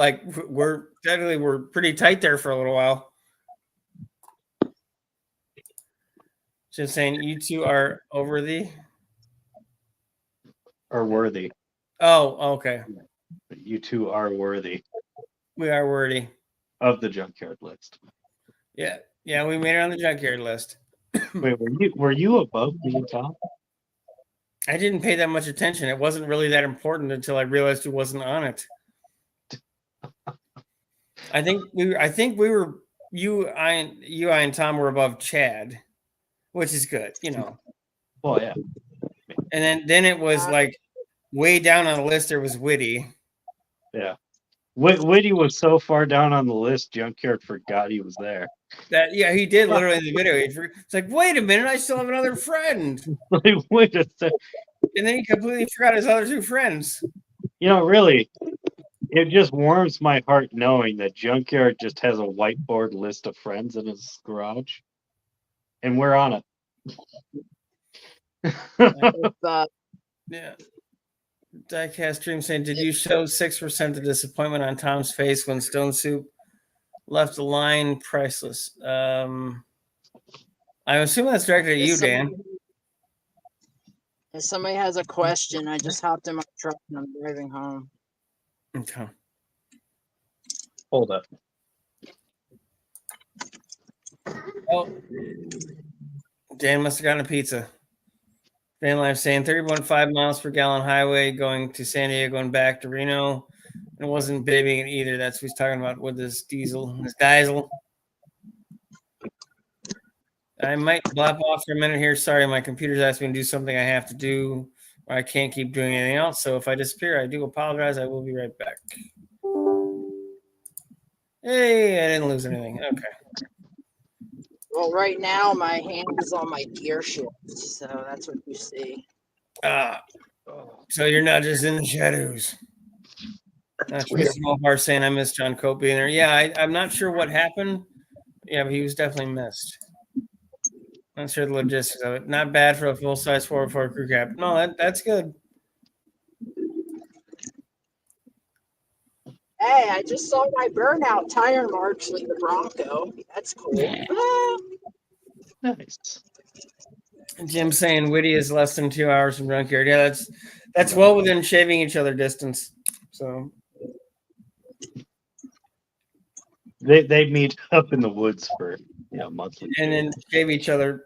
we're pretty tight there for a little while. Just saying, you two are worthy. Oh, okay. You two are worthy. We are worthy of the Junkyard list. Yeah, we made it on the Junkyard list. Wait, were you above me and Tom? I didn't pay that much attention. It wasn't really that important until I realized who wasn't on it. I think we were you, I, and Tom were above Chad, which is good, you know. Well, yeah. And then it was like way down on the list. There was Witty. Yeah, Witty was so far down on the list, Junkyard forgot he was there. He did literally in the video. It's like, wait a minute, I still have another friend. Wait a second. And then he completely forgot his other 2 friends. You know, really, it just warms my heart knowing that Junkyard just has a whiteboard list of friends in his garage, and we're on it. Yeah. Diecast Dream saying, did you show 6% of disappointment on Tom's face when Stone Soup left the line priceless? I assume that's directed at you, Dan. If somebody has a question, I just hopped in my truck and I'm driving home. Okay. Hold up. Oh, Dan must have gotten a pizza. Van Life saying 30.5 miles per gallon highway going to San Diego and back to Reno. It wasn't babying it either. That's what he's talking about with this diesel. I might blop off for a minute here. Sorry, my computer's asking me to do something I have to do, or I can't keep doing anything else. So if I disappear, I do apologize. I will be right back. Hey, I didn't lose anything. Okay. Well, right now my hand is on my gear shift, so that's what you see. So you're not just in the shadows. That's weird. Small bar saying I missed John Cope being there. Yeah, I'm not sure what happened. Yeah, but he was definitely missed. Not sure the logistics of it. Not bad for a full-size 404 crew cab. No, that's good. Hey, I just saw my burnout tire marks with the Bronco. That's cool. Nice. Jim saying Witty is less than 2 hours from Junkyard. Yeah, that's well within shaving each other distance. So they meet up in the woods for monthly, and then shave each other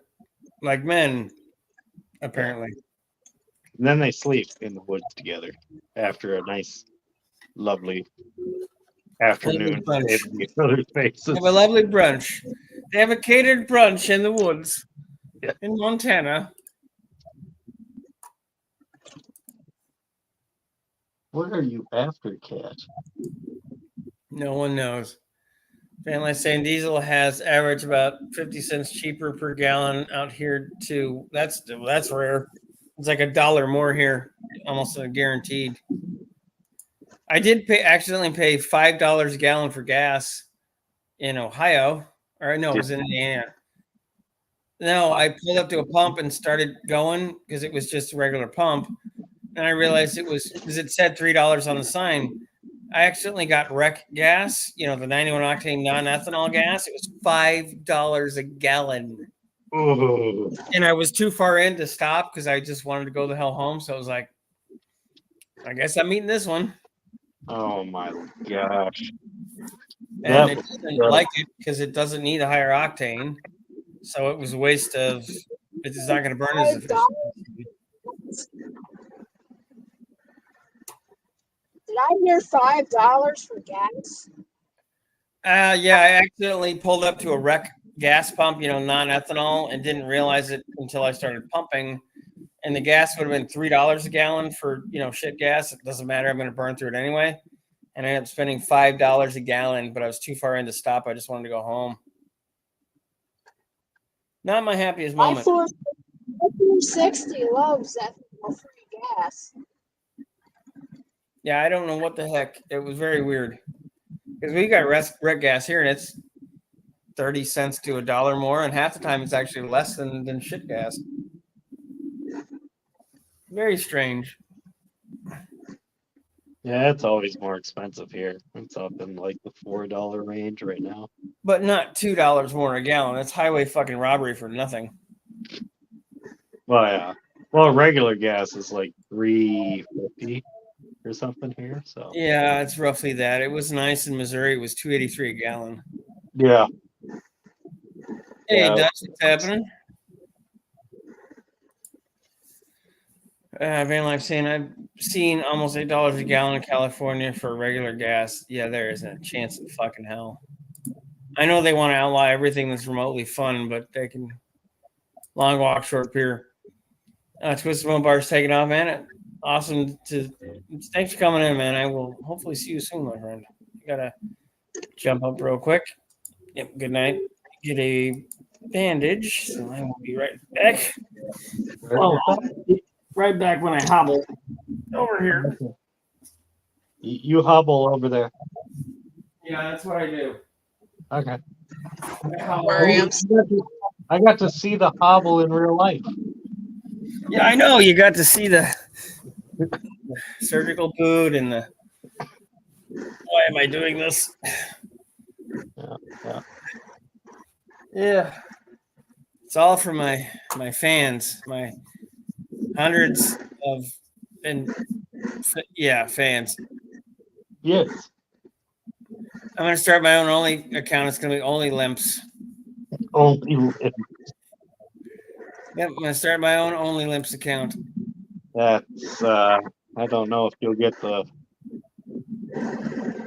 like men, apparently. And then they sleep in the woods together after a nice, lovely afternoon. They have a lovely brunch. They have a lovely brunch. They have a catered brunch in the woods. in Montana. What are you after, Cat? No one knows. Van Life saying diesel has averaged about 50 cents cheaper per gallon out here too. That's rare. It's like $1 more here, almost guaranteed. I did accidentally pay $5 a gallon for gas in Ohio, or no, it was in Indiana. No, I pulled up to a pump and started going because it was just a regular pump, and I realized it was because it said $3 on the sign. I accidentally got rec gas, the 91 octane non-ethanol gas. It was $5 a gallon. Ooh. And I was too far in to stop because I just wanted to go the hell home. So I was like, I guess I'm eating this one. Oh my gosh. And it doesn't like it because it doesn't need a higher octane. So it was a waste of, it's not going to burn as efficiently. Did I hear $5 for gas? Yeah, I accidentally pulled up to a rec gas pump, non-ethanol, and didn't realize it until I started pumping. And the gas would have been $3 a gallon for, shit gas. It doesn't matter. I'm going to burn through it anyway. And I ended up spending $5 a gallon, but I was too far in to stop. I just wanted to go home. Not my happiest moment. I-460 loves ethanol-free gas. Yeah, I don't know what the heck. It was very weird. Because we got rec gas here, and it's 30 cents to $1 more, and half the time it's actually less than shit gas. Very strange. Yeah, it's always more expensive here. It's up in like the $4 range right now. But not $2 more a gallon. It's highway fucking robbery for nothing. Well, yeah. Well, regular gas is like $3.50 or something here. So Yeah, it's roughly that. It was nice in Missouri. It was $2.83 a gallon. yeah. Hey, Yeah. Dutch, what's happening? Van Life saying I've seen almost $8 a gallon in California for regular gas. Yeah, there isn't a chance in fucking hell. I know they want to outlaw everything that's remotely fun, but they can long walk, short beer. Twisted Bone Bar's taking off, man. Awesome thanks for coming in, man. I will hopefully see you soon, my friend. I gotta jump up real quick. Yep, good night. Get a bandage, so I will be right back. Oh, right back when I hobble over here. You hobble over there. Yeah, that's what I do. Okay. Sorry, I got to see the hobble in real life. Yeah, I know. You got to see the surgical boot and the. Why am I doing this? Yeah. It's all for my fans, my hundreds of fans. Yes. I'm gonna start my own only account. It's gonna be only limps. Only Yep, I'm gonna start my own only limps account. that's I don't know if you'll get the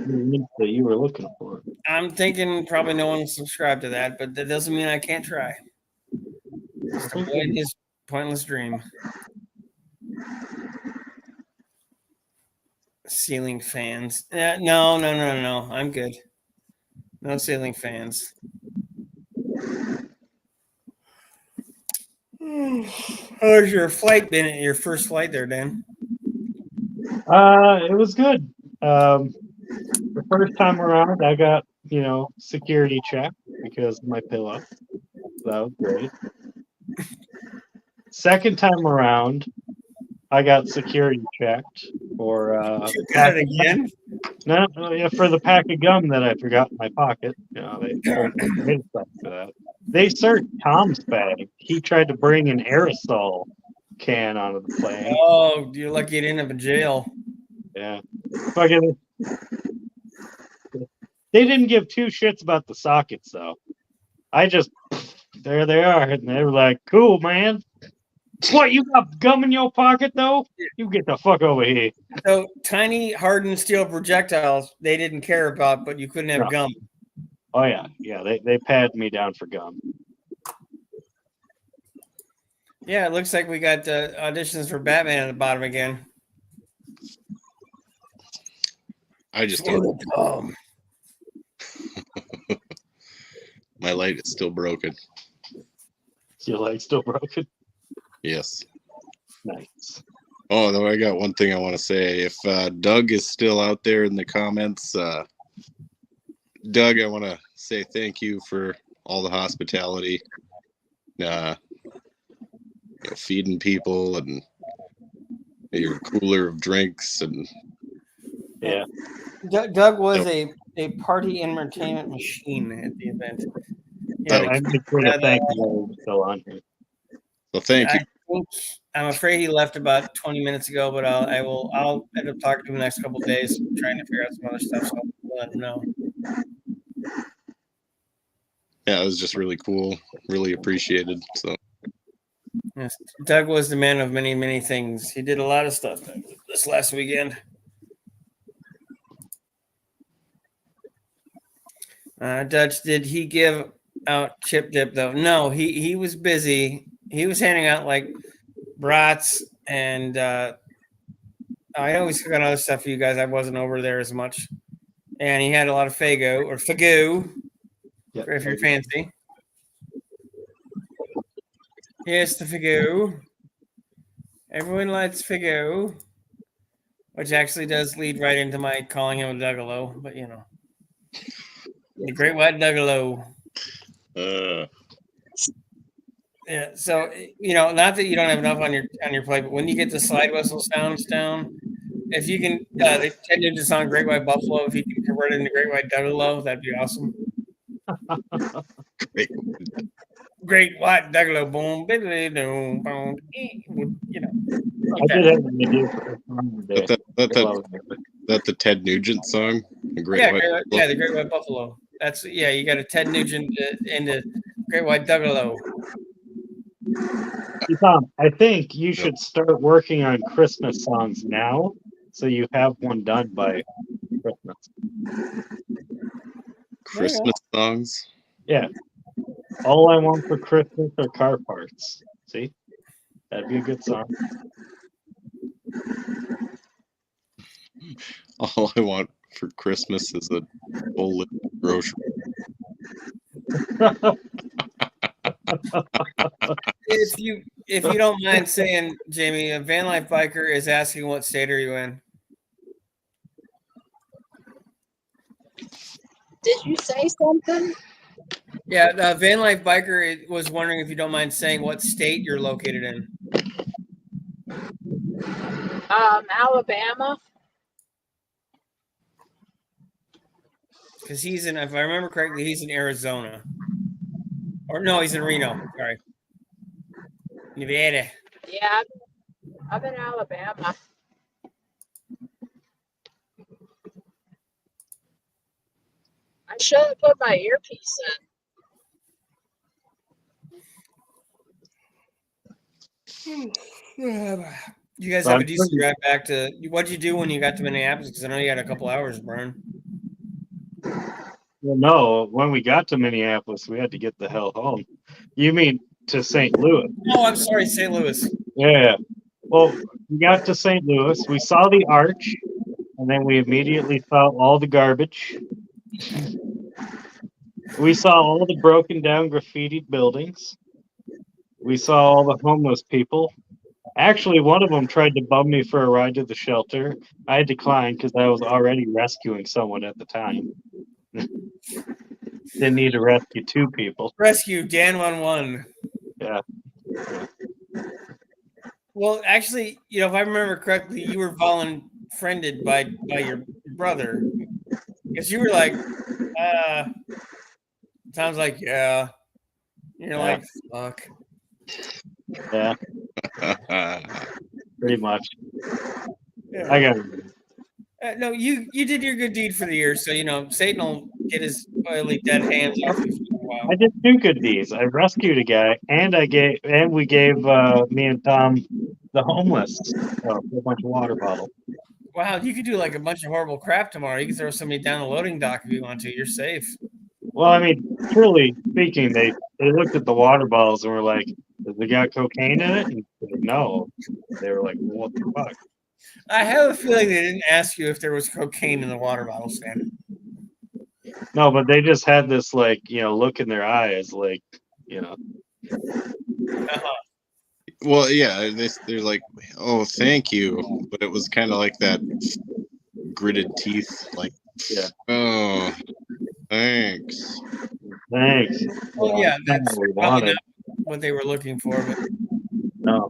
link that you were looking for. I'm thinking probably no one will subscribe to that, but that doesn't mean I can't try. Just avoid his pointless dream. Ceiling fans. No. I'm good. No ceiling fans. How was your flight been? Your first flight there, Dan? It was good. The first time around, I got security check because of my pillow. So that was great. Second time around, I got security checked for You got it again? yeah, for the pack of gum that I forgot in my pocket. They told me for that. They searched Tom's bag. He tried to bring an aerosol can onto the plane. Oh, you're lucky you didn't have a jail. Yeah. Fucking. They didn't give two shits about the sockets though. There they are, and they were like, "Cool, man. What, you got gum in your pocket though? You get the fuck over here." So tiny hardened steel projectiles they didn't care about, but you couldn't have No. gum. Oh yeah. They patted me down for gum. Yeah, it looks like we got auditions for Batman at the bottom again. I just Swear don't. to God. My light is still broken. Is your leg still broken? Yes. Nice. Oh, though I got one thing I want to say. If Doug is still out there in the comments, Doug, I want to say thank you for all the hospitality, feeding people and your cooler of drinks and Yeah. Doug was a party entertainment machine at the event. That Yeah, I make sure to Yeah, thank you while we're still on here. so thank you. I'm afraid he left about 20 minutes ago, but I'll end up talking to him the next couple of days, trying to figure out some other stuff. So I'll let him know. Yeah, it was just really cool, really appreciated. So Yes, Doug was the man of many, many things. He did a lot of stuff this last weekend. Dutch, did he give out chip dip though? No, he was busy. He was handing out like brats and I always got other stuff for you guys. I wasn't over there as much, and he had a lot of Fago or Fagoo Yep. if you're fancy. Yes, the Fagoo. Everyone likes Fagoo, which actually does lead right into my calling him a Duggalo, but you know. The Great White Duggalo. Yeah, so not that you don't have enough on your plate, but when you get the slide whistle sounds down, if you can, the Ted Nugent song "Great White Buffalo," if you can convert it into "Great White Duggalo," that'd be awesome. great. Great White Duggalo, boom, biddly boom, boom. You know, I like did that. have an idea for a song today. That the Ted Nugent song, the Great Yeah, White. the Great White Buffalo. That's you got a Ted Nugent into Great White Duggalo. Hey, Tom, I think you should start working on Christmas songs now, so you have one done by Christmas. Christmas songs. Yeah. All I want for Christmas are car parts. See? That'd be a good song. All I want for Christmas is a full list of groceries. If you don't mind saying, Jamie, a Van Life Biker is asking what state are you in? Did you say something? Yeah, the Van Life Biker was wondering if you don't mind saying what state you're located in. Alabama. Because he's in, if I remember correctly, he's in Arizona. Or no, he's in Reno. Sorry. Nevada. Yeah, I'm in Alabama. I should have put my earpiece in. You guys have a decent drive back to. What'd you do when you got to Minneapolis? Because I know you had a couple hours, Burn. Well, no, when we got to Minneapolis, we had to get the hell home. You mean to St. Louis? Oh, I'm sorry, St. Louis. Yeah. Well, we got to St. Louis. We saw the arch, and then we immediately saw all the garbage. We saw all the broken down graffitied buildings. We saw all the homeless people. Actually, one of them tried to bum me for a ride to the shelter. I declined because I was already rescuing someone at the time. Didn't need to rescue two people. Rescue Dan 1-1. Yeah. Well, actually, if I remember correctly, you were friended by your brother. Because you were like, sounds like, yeah. You're like, fuck. Yeah, pretty much. Yeah. I got it. No, you did your good deed for the year, so Satan will get his oily dead hands off you for a while. I did two good deeds. I rescued a guy, and we gave me and Tom the homeless a bunch of water bottles. Wow, you could do like a bunch of horrible crap tomorrow. You can throw somebody down the loading dock if you want to. You're safe. Well, I mean, truly speaking, they looked at the water bottles and were like, Has it got cocaine in it? And he said, no. They were like, what the fuck? I have a feeling they didn't ask you if there was cocaine in the water bottle, Stan. No, but they just had this like, look in their eyes, like, Uh-huh. Well, yeah, they're like, oh, thank you, but it was kind of like that gritted teeth, like, Yeah. oh, thanks. Thanks. Well, yeah, That's that's not what we probably wanted. not what they were looking for. But No.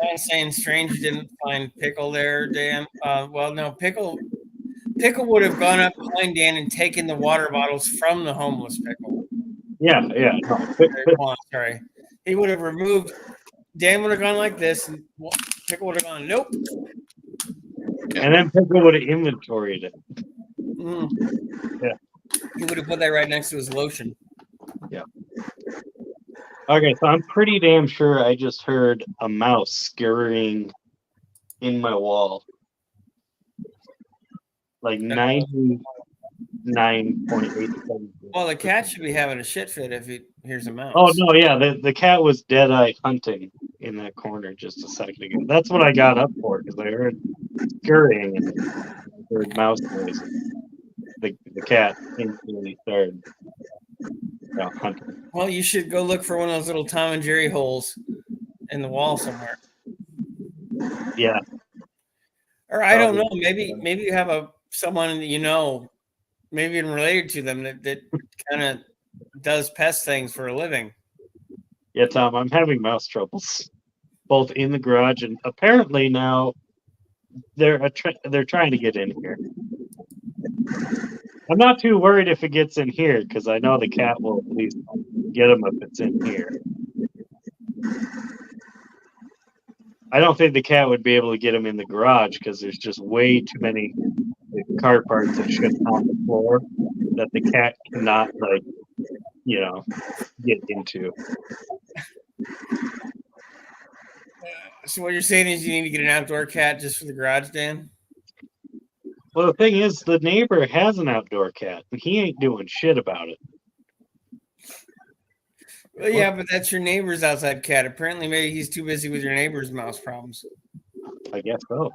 I'm saying strange you didn't find Pickle there, Dan. Well, no, Pickle would have gone up behind Dan and taken the water bottles from the homeless Pickle. Yeah. No. Sorry. He would have removed. Dan would have gone like this, and Pickle would have gone, nope. And then Pickle would have inventoried it. Mm. Yeah. He would have put that right next to his lotion. Okay, so I'm pretty damn sure I just heard a mouse scurrying in my wall. Like 99.87%. Well, the cat should be having a shit fit if he hears a mouse. Oh no, yeah, the cat was dead-eye hunting in that corner just a second ago. That's what I got up for because I heard scurrying and I heard mouse noises. The cat instantly started hunting. Well, you should go look for one of those little Tom and Jerry holes in the wall somewhere. Yeah. Or I don't know. Maybe you have someone that you know, maybe even related to them that kind of does pest things for a living. Yeah, Tom, I'm having mouse troubles, both in the garage and apparently now they're trying to get in here. I'm not too worried if it gets in here because I know the cat will at least get them if it's in here. I don't think the cat would be able to get them in the garage because there's just way too many car parts and shit on the floor that the cat cannot get into. So what you're saying is you need to get an outdoor cat just for the garage, Dan? Well, the thing is, the neighbor has an outdoor cat, and he ain't doing shit about it. Well, yeah, but that's your neighbor's outside cat. Apparently, maybe he's too busy with your neighbor's mouse problems. I guess so.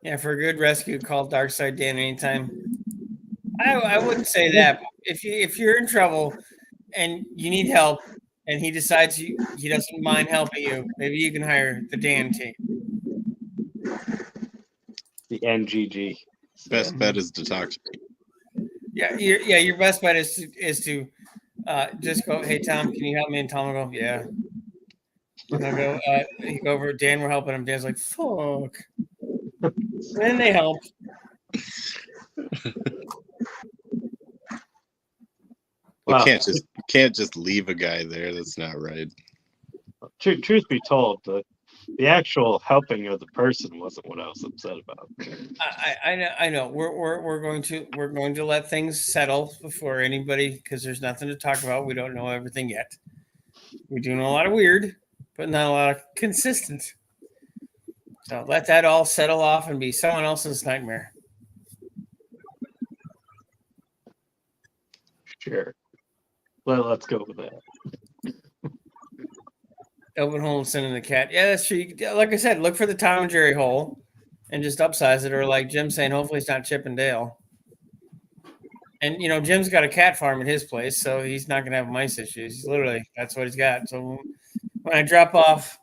Yeah, for a good rescue, call Darkside Dan anytime. I wouldn't say that. If you're in trouble and you need help, and he decides he doesn't mind helping you, maybe you can hire the Dan team. The NGG. Best bet is to talk to me. Yeah, your best bet is to just go, hey Tom, can you help me? And Tom will go, yeah. And I'll go, you go over, Dan, we're helping him. Dan's like, fuck. And then they help. Well, can't just leave a guy there. That's not right. Truth be told, the actual helping of the person wasn't what I was upset about. I know. We're going to let things settle before anybody, because there's nothing to talk about. We don't know everything yet. We do know a lot of weird, but not a lot of consistent. So let that all settle off and be someone else's nightmare. Sure. Let's go with that. Open hole and send in the cat. Yeah, that's true. Like I said, look for the Tom and Jerry hole and just upsize it. Or like Jim saying, hopefully it's not Chip and Dale. And, Jim's got a cat farm at his place, so he's not going to have mice issues. He's literally, that's what he's got. So when I drop off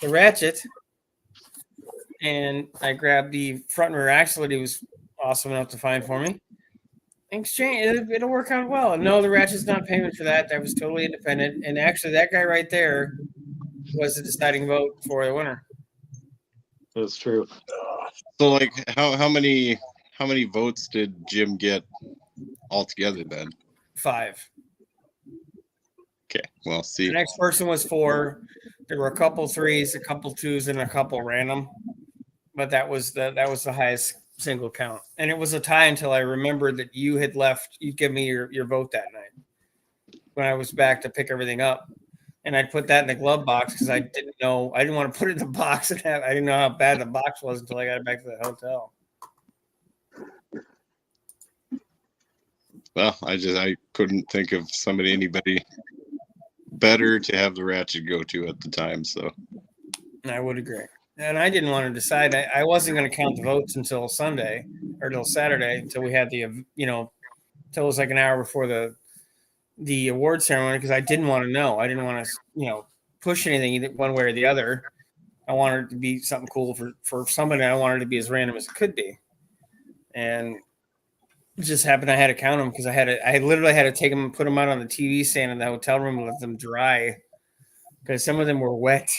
the ratchet and I grab the front and rear axle that he was awesome enough to find for me, in exchange, it'll work out well. And no, the ratchet's not payment for that. That was totally independent. And actually, that guy right there was the deciding vote for the winner. That's true. So, like, how many votes did Jim get altogether then? 5. Okay, well, see. The next person was 4. There were a couple 3s, a couple 2s, and a couple random. But that was the highest single count. And it was a tie until I remembered that you had left. You'd give me your vote that night when I was back to pick everything up. And I'd put that in the glove box because I didn't want to put it in the box and I didn't know how bad the box was until I got back to the hotel. Well, I couldn't think of anybody better to have the ratchet go to at the time. So I would agree. And I didn't want to decide. I wasn't going to count the votes until Sunday or till Saturday until we had the, till it was like an hour before the award ceremony because I didn't want to know. I didn't want to, push anything either one way or the other. I wanted it to be something cool for somebody. I wanted it to be as random as it could be. And it just happened I had to count them because I literally had to take them and put them out on the TV stand in the hotel room and let them dry because some of them were wet.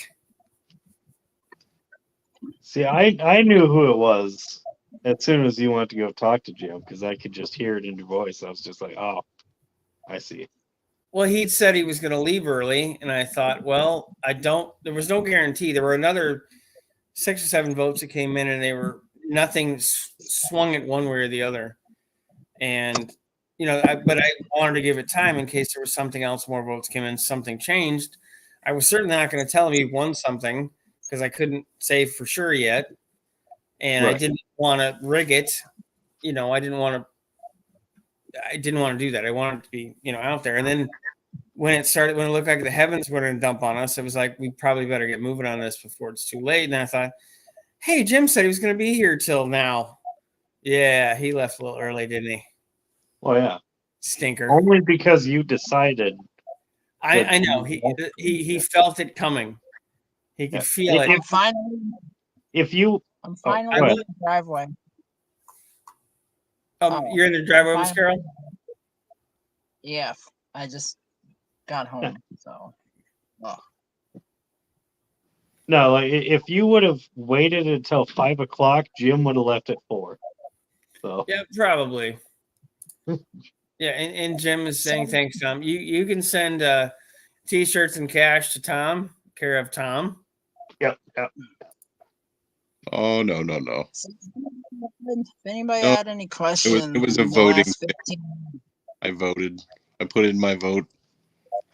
See, I knew who it was as soon as you went to go talk to Jim because I could just hear it in your voice. I was just like, oh, I see. Well, he'd said he was going to leave early, and I thought, well, there was no guarantee. There were another 6 or 7 votes that came in, and they were nothing swung it one way or the other. And, but I wanted to give it time in case there was something else, more votes came in, something changed. I was certainly not going to tell him he won something because I couldn't say for sure yet. And Right. I didn't want to rig it. I didn't want to do that. I wanted it to be, out there. And then when it looked like the heavens were going to dump on us, it was like, we probably better get moving on this before it's too late. And I thought, hey, Jim said he was going to be here till now. Yeah, he left a little early, didn't he? Well, yeah. Stinker. Only because you decided. I know. He felt it coming. He could feel it. I'm finally I'm finally go in ahead. the driveway. You're in the driveway, Miss Carol? Yeah, I just got home, so. No, like if you would have waited until 5 o'clock, Jim would have left at 4. So Yeah, probably. Yeah, and Jim is saying thanks, Tom. You can send T-shirts and cash to Tom, care of Tom. yep. oh no. If anybody No, had any questions, it was a in the voting last thing. 15 I voted. I put in my vote.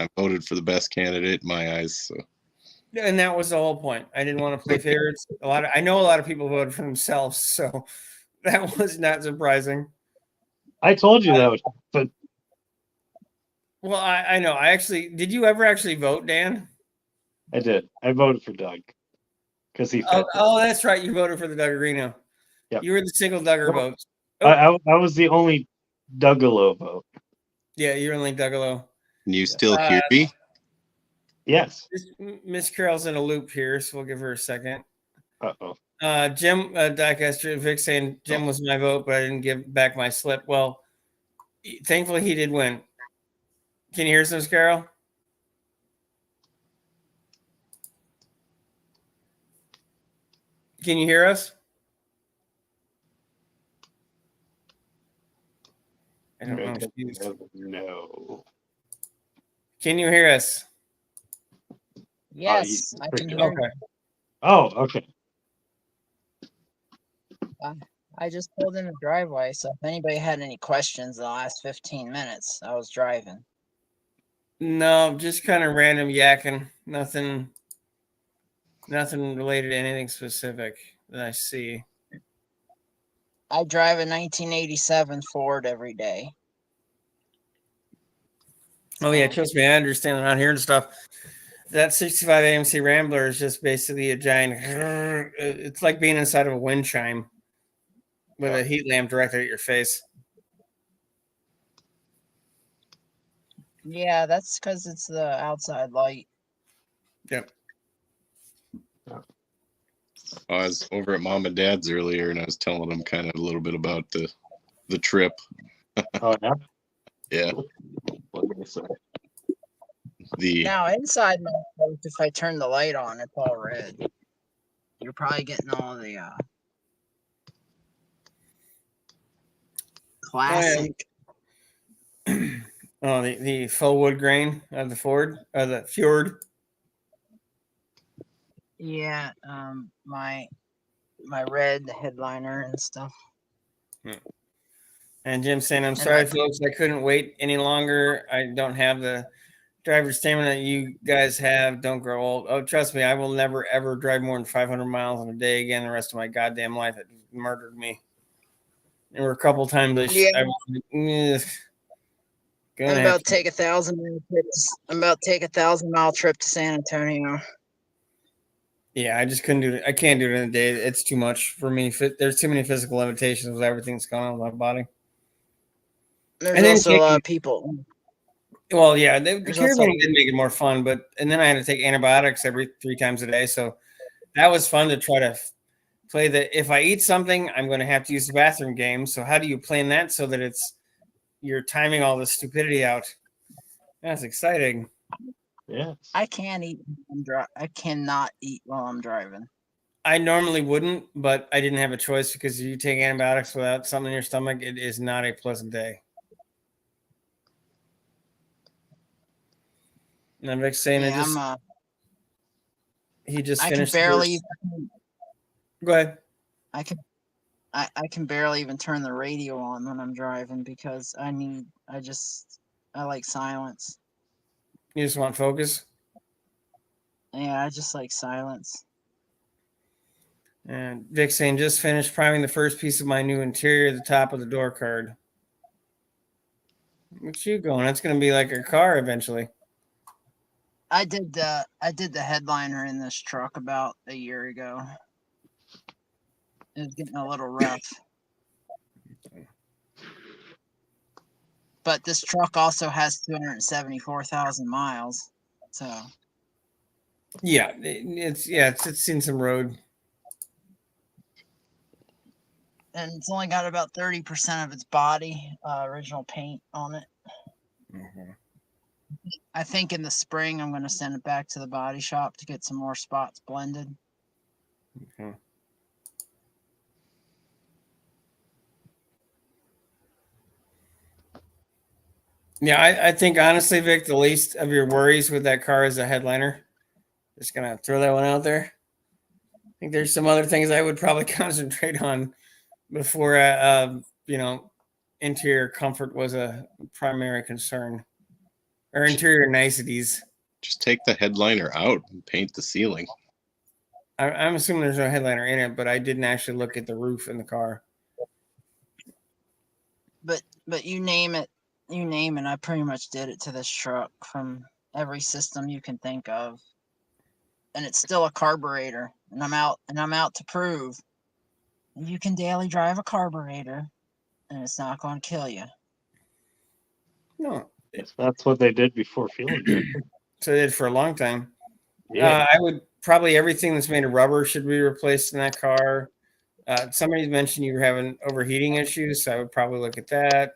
I voted for the best candidate in my eyes. So And that was the whole point. I didn't want to play favorites. I know a lot of people voted for themselves, so that was not surprising. I told you that would happen. Well, I know. Did you ever actually vote, Dan? I did. I voted for Doug because he fit. Oh, that's right. You voted for the Duggarino. Yep. You were the single Duggar Well, vote. I was the only Dougalo vote. Yeah, you're only Duggalo. can you still hear me? Yes. Miss Carol's in a loop here, so we'll give her a second. Uh-oh. Jim, Dicaster Vic saying Jim was my vote, but I didn't give back my slip. Well, thankfully he did win. Can you hear us, Miss Carol? Can you hear us? I don't know. if she's- No. Can you hear us? Yes, I can hear you. Okay. Oh, okay. I just pulled in the driveway, so if anybody had any questions in the last 15 minutes, I was driving. No, just kind of random yakking. Nothing related to anything specific that I see. I drive a 1987 Ford every day. Oh yeah, trust me, I understand around here and stuff. That 65 AMC Rambler is just basically a giant. It's like being inside of a wind chime with a heat lamp directed at your face. Yeah, that's because it's the outside light. Yep. I was over at Mom and Dad's earlier, and I was telling them kind of a little bit about the trip. Oh, yeah. Yeah, What did I say? the Now, inside my house, if I turn the light on, it's all red. You're probably getting all the classic. Oh, the full wood grain of the Ford or the Fjord. Yeah, my red headliner and stuff. And Jim saying, "I'm And sorry, like- folks, I couldn't wait any longer. I don't have the driver's stamina that you guys have. Don't grow old. Oh, trust me, I will never ever drive more than 500 miles in a day again the rest of my goddamn life. It murdered me. There were a couple times I was like, Gonna I'm have about to to. take 1,000-mile trip. I'm about to take a 1,000-mile trip to San Antonio. Yeah, I just couldn't do it. I can't do it in a day. It's too much for me. There's too many physical limitations with everything that's going on with my body. There's And then also a lot taking, of people. well, yeah, the There's also carabiner did make it more fun, and then I had to take antibiotics every 3 times a day. So that was fun to try to play the if I eat something, I'm going to have to use the bathroom game. So how do you plan that so that you're timing all the stupidity out? That's exciting. Yeah. I can't eat. I cannot eat while I'm driving. I normally wouldn't, but I didn't have a choice because if you take antibiotics without something in your stomach, it is not a pleasant day. And I'm saying Yeah, he just I can finished. barely. Go ahead. I can barely even turn the radio on when I'm driving because I like silence. You just want focus. Yeah, I just like silence. And Vic saying just finished priming the first piece of my new interior, the top of the door card. What's you going? That's going to be like a car eventually. I did the headliner in this truck about a year ago. It was getting a little rough. But this truck also has 274,000 miles. So Yeah, it's seen some road. and it's only got about 30% of its body original paint on it. Mm-hmm. I think in the spring I'm going to send it back to the body shop to get some more spots blended. Okay. Yeah, I think honestly, Vic, the least of your worries with that car is a headliner. Just gonna throw that one out there. I think there's some other things I would probably concentrate on before, interior comfort was a primary concern, or interior niceties. Just take the headliner out and paint the ceiling. I'm assuming there's no headliner in it, but I didn't actually look at the roof in the car. But you name it, I pretty much did it to this truck from every system you can think of. And it's still a carburetor. And I'm out to prove you can daily drive a carburetor and it's not going to kill you. No, That's what they did before fuel injection. so they did for a long time. Yeah. I would probably everything that's made of rubber should be replaced in that car. Somebody mentioned you were having overheating issues, so I would probably look at that.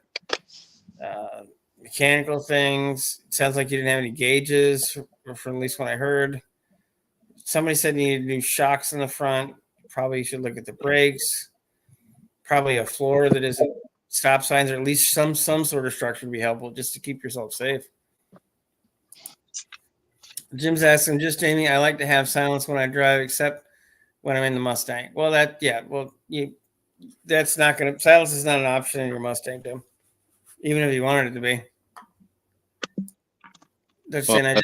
Mechanical things. It sounds like you didn't have any gauges, from at least what I heard. Somebody said you needed new shocks in the front. Probably should look at the brakes. Probably a floor that isn't stop signs, or at least some sort of structure would be helpful just to keep yourself safe. Jim's asking, just Jamie, I like to have silence when I drive, except when I'm in the Mustang. Well, that's not going to, silence is not an option in your Mustang, Tim, even if you wanted it to be. That's Well, saying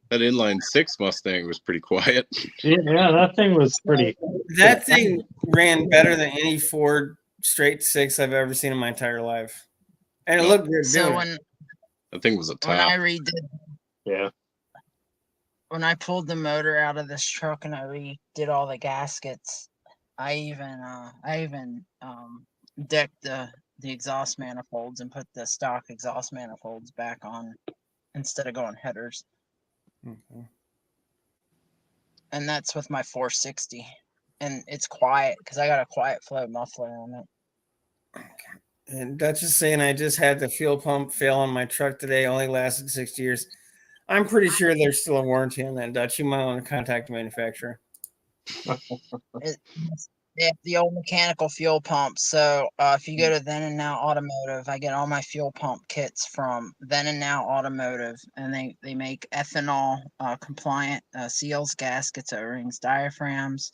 that inline 6 Mustang was pretty quiet. Yeah, that thing was pretty. that thing ran better than any Ford straight 6 I've ever seen in my entire life. And it looked good. So That thing was a when top. I redid, Yeah. when I pulled the motor out of this truck and I redid all the gaskets, I even decked the exhaust manifolds and put the stock exhaust manifolds back on instead of going headers. Okay. And that's with my 460. And it's quiet because I got a quiet flow muffler on it. And Dutch is saying I just had the fuel pump fail on my truck today. Only lasted 6 years. I'm pretty sure there's still a warranty on that, Dutch. You might want to contact the manufacturer. They have the old mechanical fuel pump. So if you go to Then and Now Automotive, I get all my fuel pump kits from Then and Now Automotive, and they make ethanol compliant seals, gaskets, O-rings, diaphragms.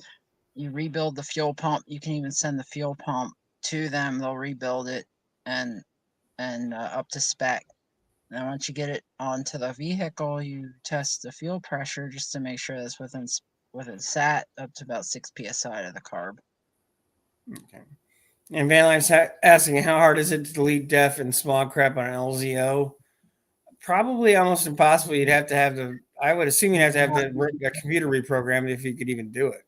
You rebuild the fuel pump. You can even send the fuel pump to them. They'll rebuild it and up to spec. And once you get it onto the vehicle, you test the fuel pressure just to make sure that's within sat up to about 6 psi of the carb. Okay. And Van Life's asking, how hard is it to delete def and smog crap on an LZO? Probably almost impossible. You'd have to have I would assume you'd have to have the computer reprogrammed if you could even do it.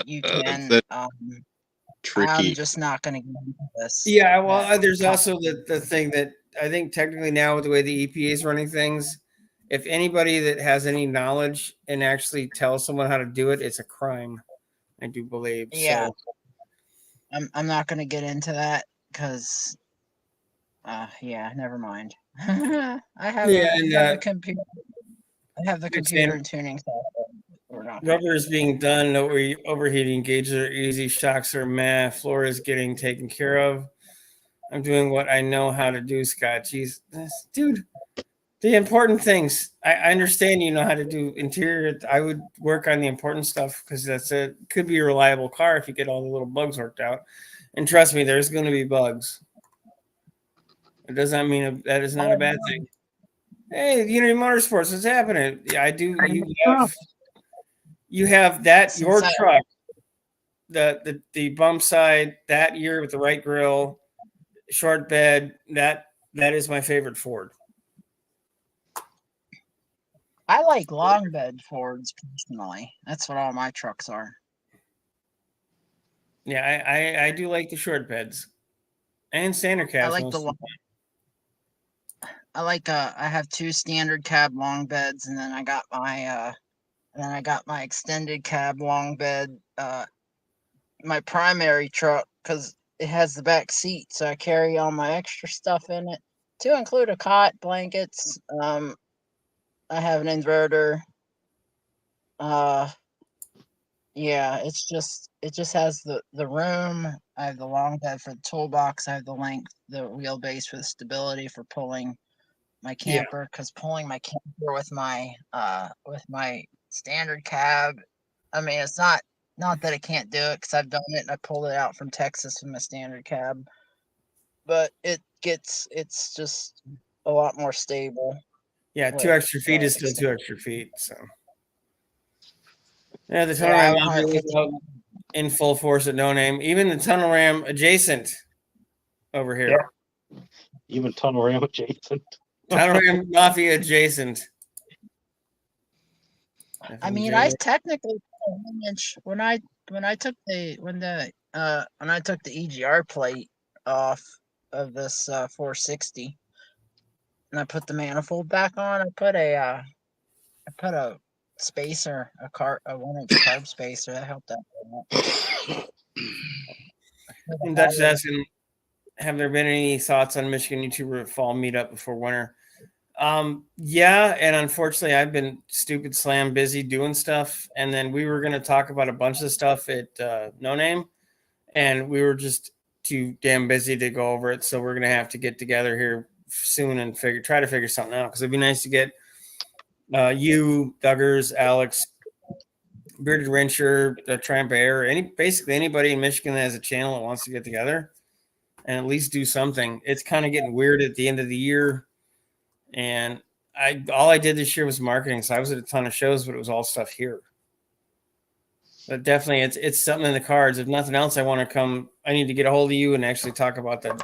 You can. That's I'm tricky. just not going to get into this. Yeah, well, that there's top- also the thing that I think technically now with the way the EPA is running things, if anybody that has any knowledge and actually tells someone how to do it, it's a crime. I do believe. Yeah. So, I'm not going to get into that because, yeah, never mind. I have a computer. I have the computer and tuning software. We're not. Rubber is being done. No overheating. Gauges are easy. Shocks are meh. Floor is getting taken care of. I'm doing what I know how to do, Scott. Jeez, dude. The important things. I understand you know how to do interior. I would work on the important stuff because could be a reliable car if you get all the little bugs worked out. And trust me, there's going to be bugs. It does not mean that is not a bad thing. Hey, Unity Motorsports, what's happening? Yeah, I do. You have that your truck, the bump side that year with the right grill, short bed. That is my favorite Ford. I like long bed Fords personally. That's what all my trucks are. Yeah, I do like the short beds and standard cabs. I have 2 standard cab long beds, and then I got my extended cab long bed. My primary truck, because it has the back seat, so I carry all my extra stuff in it, to include a cot, blankets. I have an inverter. Yeah, it just has the room. I have the long bed for the toolbox. I have the length, the wheelbase for the stability for pulling my camper. Because pulling my camper with my standard cab, I mean, it's not that I can't do it because I've done it and I pulled it out from Texas with my standard cab, but it's just a lot more stable. Yeah, 2 extra feet is still 2 extra feet. So yeah, the tunnel ram in full force at No Name. Even the tunnel ram adjacent over here. Yeah. Even tunnel ram adjacent. Tunnel ram mafia adjacent. I mean, I technically when I took the EGR plate off of this 460 and I put the manifold back on, I put a spacer, a 1-inch carb spacer that helped out. And Dutch is asking, have there been any thoughts on Michigan YouTuber fall meetup before winter? Yeah, and unfortunately I've been stupid slam busy doing stuff, and then we were going to talk about a bunch of stuff at No Name, and we were just too damn busy to go over it, so we're going to have to get together here soon and try to figure something out, because it'd be nice to get you, Duggars, Alex, Bearded Wrencher, Triumph Air, basically anybody in Michigan that has a channel that wants to get together and at least do something. It's kind of getting weird at the end of the year. And all I did this year was marketing. So I was at a ton of shows, but it was all stuff here. But definitely it's something in the cards. If nothing else, I want to come. I need to get a hold of you and actually talk about the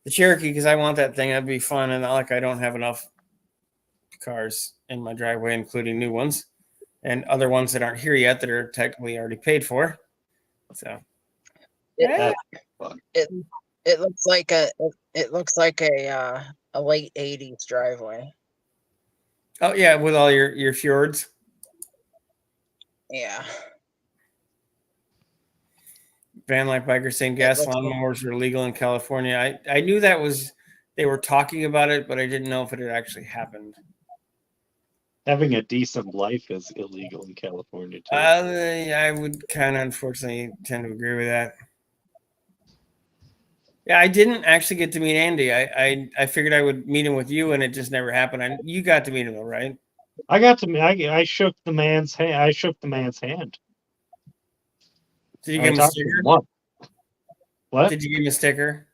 Cherokee, because I want that thing. That'd be fun. And not like I don't have enough cars in my driveway, including new ones and other ones that aren't here yet that are technically already paid for. So it looks like a late 80s driveway. Oh yeah, with all your fjords. Yeah. Van Life Biker saying gas lawnmowers are legal in California. I knew that they were talking about it, but I didn't know if it had actually happened. Having a decent life is illegal in California too. I would kind of unfortunately tend to agree with that. Yeah, I didn't actually get to meet Andy. I figured I would meet him with you, and it just never happened. You got to meet him though, right? I got to. I shook the man's hand. I shook the man's hand. Did you give him a sticker? What? Did you give him a sticker?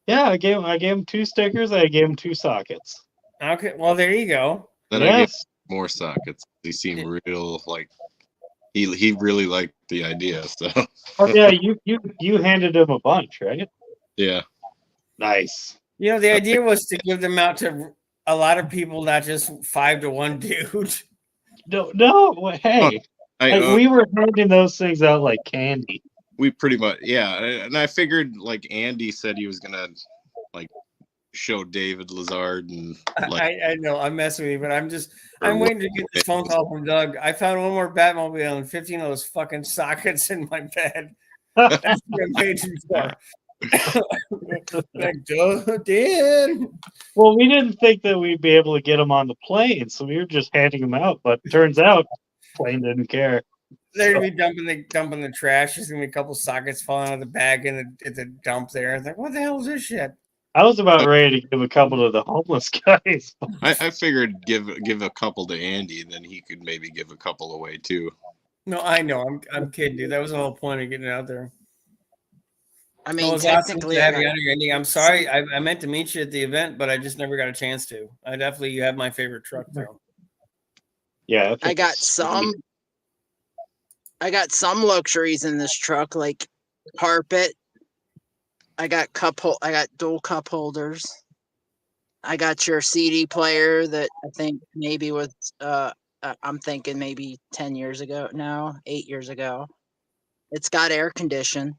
Yeah, I gave him 2 stickers. I gave him 2 sockets. Okay, well there you go. Then I get more sockets. They seem real like he really liked the idea. So Oh yeah, you handed him a bunch, right? yeah, Nice. You know, the idea was to give them out to a lot of people, not just 5 to 1 dude. No, hey, I like, we were handing those things out like candy. we pretty much and I figured like Andy said he was gonna like show David Lazard and like I know I'm messing with you, but I'm Or waiting to get this what- phone call from Doug. I found one more Batmobile and 15 of those fucking sockets in my bed. That's what I'm paging for. Like, Dan. Well, we didn't think that we'd be able to get them on the plane, so we were just handing them out. But turns out, plane didn't care. They're gonna be dumping the trash. There's gonna be a couple sockets falling out of the bag in the dump there. It's like, what the hell is this shit? I was about ready to give a couple to the homeless guys. I figured give a couple to Andy, and then he could maybe give a couple away too. No, I know. I'm kidding, dude. That was the whole point of getting it out there. I It mean, was awesome technically, to I have you got- on here, Andy. I'm sorry. I meant to meet you at the event, but I just never got a chance to. I definitely you have my favorite truck though. Yeah, I got some luxuries in this truck, like carpet. I got dual cup holders. I got your CD player that I think maybe was I'm thinking maybe 10 years ago now, 8 years ago. It's got air condition.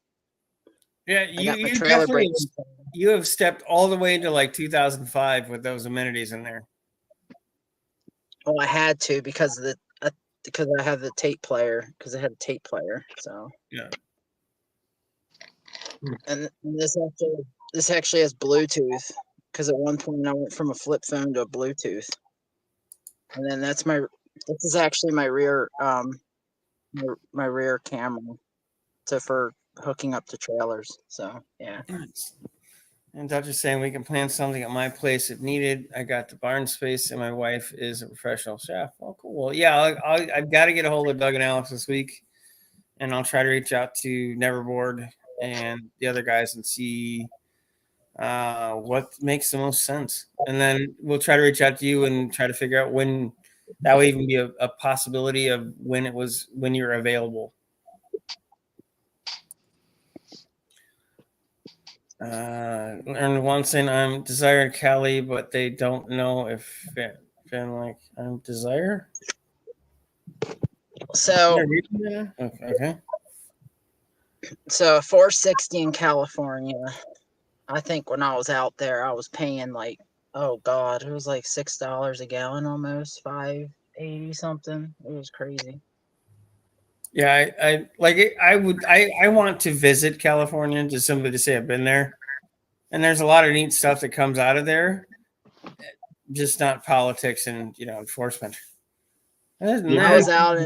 Yeah, I you got my you trailer definitely brakes. you have stepped all the way into like 2005 with those amenities in there. Well, I had to because I have the tape player because I had a tape player. So Yeah. and this actually has Bluetooth because at one point I went from a flip phone to a Bluetooth, and then this is actually my rear my rear camera for hooking up to trailers. So yeah. Nice. And Dutch is saying we can plan something at my place if needed. I got the barn space, and my wife is a professional chef. Oh, cool. Well, yeah, I've got to get a hold of Doug and Alex this week, and I'll try to reach out to Neverboard and the other guys and see what makes the most sense. And then we'll try to reach out to you and try to figure out when that will even be a possibility of when you're available. Learned one saying I'm Desire Cali, but they don't know if Finn like I'm Desire. So Okay. So a 460 in California. I think when I was out there, I was paying like, oh god, it was like $6 a gallon, almost $5.80 something. It was crazy. Yeah, I like it. I want to visit California just simply to say I've been there, and there's a lot of neat stuff that comes out of there. Just not politics and enforcement. Other than Yeah, I that, was out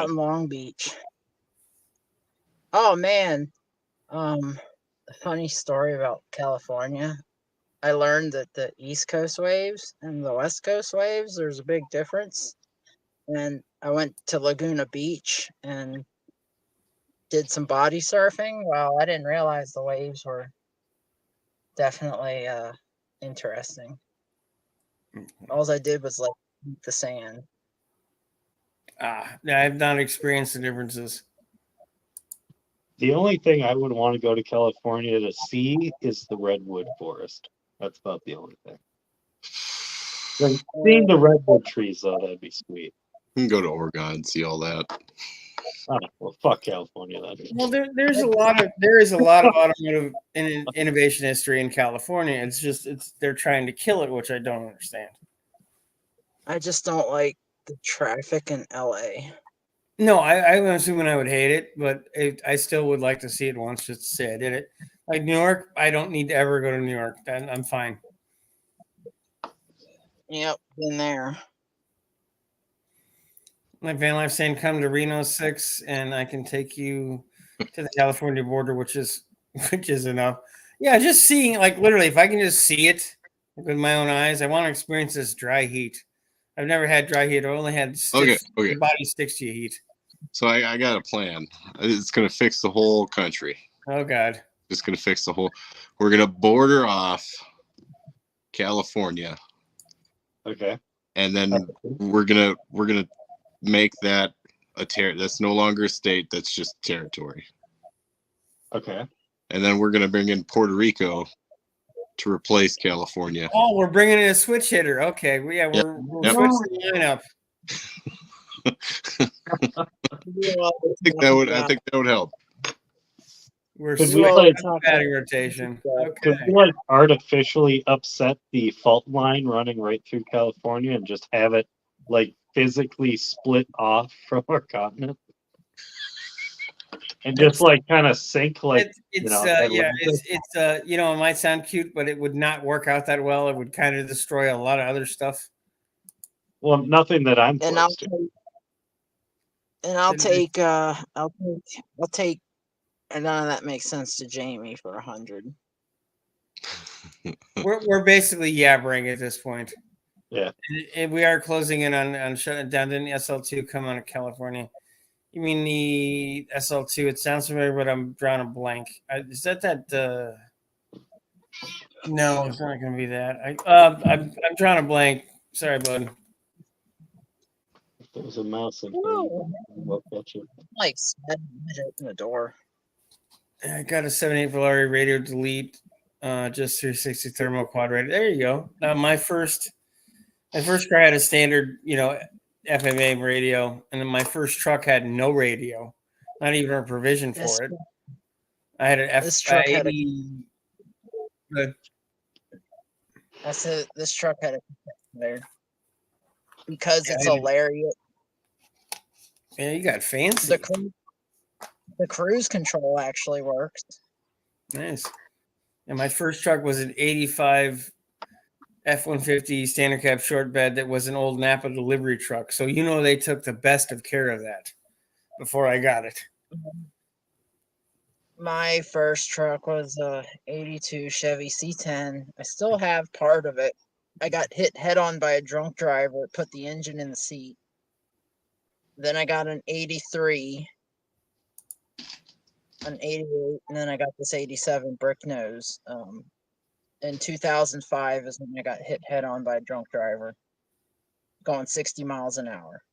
in Long Beach. Oh man, a funny story about California. I learned that the East Coast waves and the West Coast waves, there's a big difference. And I went to Laguna Beach and did some body surfing. Well, I didn't realize the waves were definitely interesting. All I did was like eat the sand. I've not experienced the differences. The only thing I would want to go to California to see is the redwood forest. That's about the only thing. Like, seeing the redwood trees, though, that'd be sweet. You can go to Oregon and see all that. Oh, well, fuck California then. Well, there is a lot of automotive innovation history in California. It's just they're trying to kill it, which I don't understand. I just don't like the traffic in LA. No, I'm assuming I would hate it, but I still would like to see it once just to say I did it. Like New York, I don't need to ever go to New York. Then I'm fine. Yep, been there. Like Van Life saying, come to Reno 6, and I can take you to the California border, which is enough. Yeah, just seeing, like literally, if I can just see it with my own eyes, I want to experience this dry heat. I've never had dry heat. I've only had Okay. Your body sticks to heat. So I got a plan. It's gonna fix the whole country. Oh God. It's gonna fix the whole. We're gonna border off California, Okay. and then we're gonna make that that's no longer a state. That's just territory. Okay. And then we're going to bring in Puerto Rico to replace California. Oh, we're bringing in a switch hitter. Okay, we're Yep. switching the lineup. I think that would help. We're Could we, switching like- the batting rotation. Okay. Could we like artificially upset the fault line running right through California and just have it like physically split off from our continent? And just like kind of sink like It's know, yeah, Atlantis. it's you know, it might sound cute, but it would not work out that well. It would kind of destroy a lot of other stuff. well, nothing that I'm And I'll close to. take, and I'll take I'll take and none of that makes sense to Jamie for 100. We're basically yabbering at this point. Yeah. And we are closing in on shutting down. Didn't SL2 come out of California? You mean the SL2? It sounds familiar, but I'm drawing a blank. Is that? No, it's not going to be that. I'm drawing a blank. Sorry, bud. There was a mouse in Whoa. What got you? Like open the door. I got a 7.8 Valari radio delete, just 360 thermal quad radio. There you go. My first car had a standard, FMA radio, and then my first truck had no radio, not even a provision for it. I had an This truck had F80. I said this truck had a there because Yeah, it's I a had Lariat. Yeah, you got fancy. The cruise control actually works. Nice. And my first truck was an 85 F-150 standard cab short bed that was an old Napa delivery truck. So they took the best of care of that before I got it. My first truck was a 82 Chevy C10. I still have part of it. I got hit head on by a drunk driver, put the engine in the seat. Then I got an 83, an 88, and then I got this 87 brick nose. In 2005 is when I got hit head on by a drunk driver going 60 miles an hour.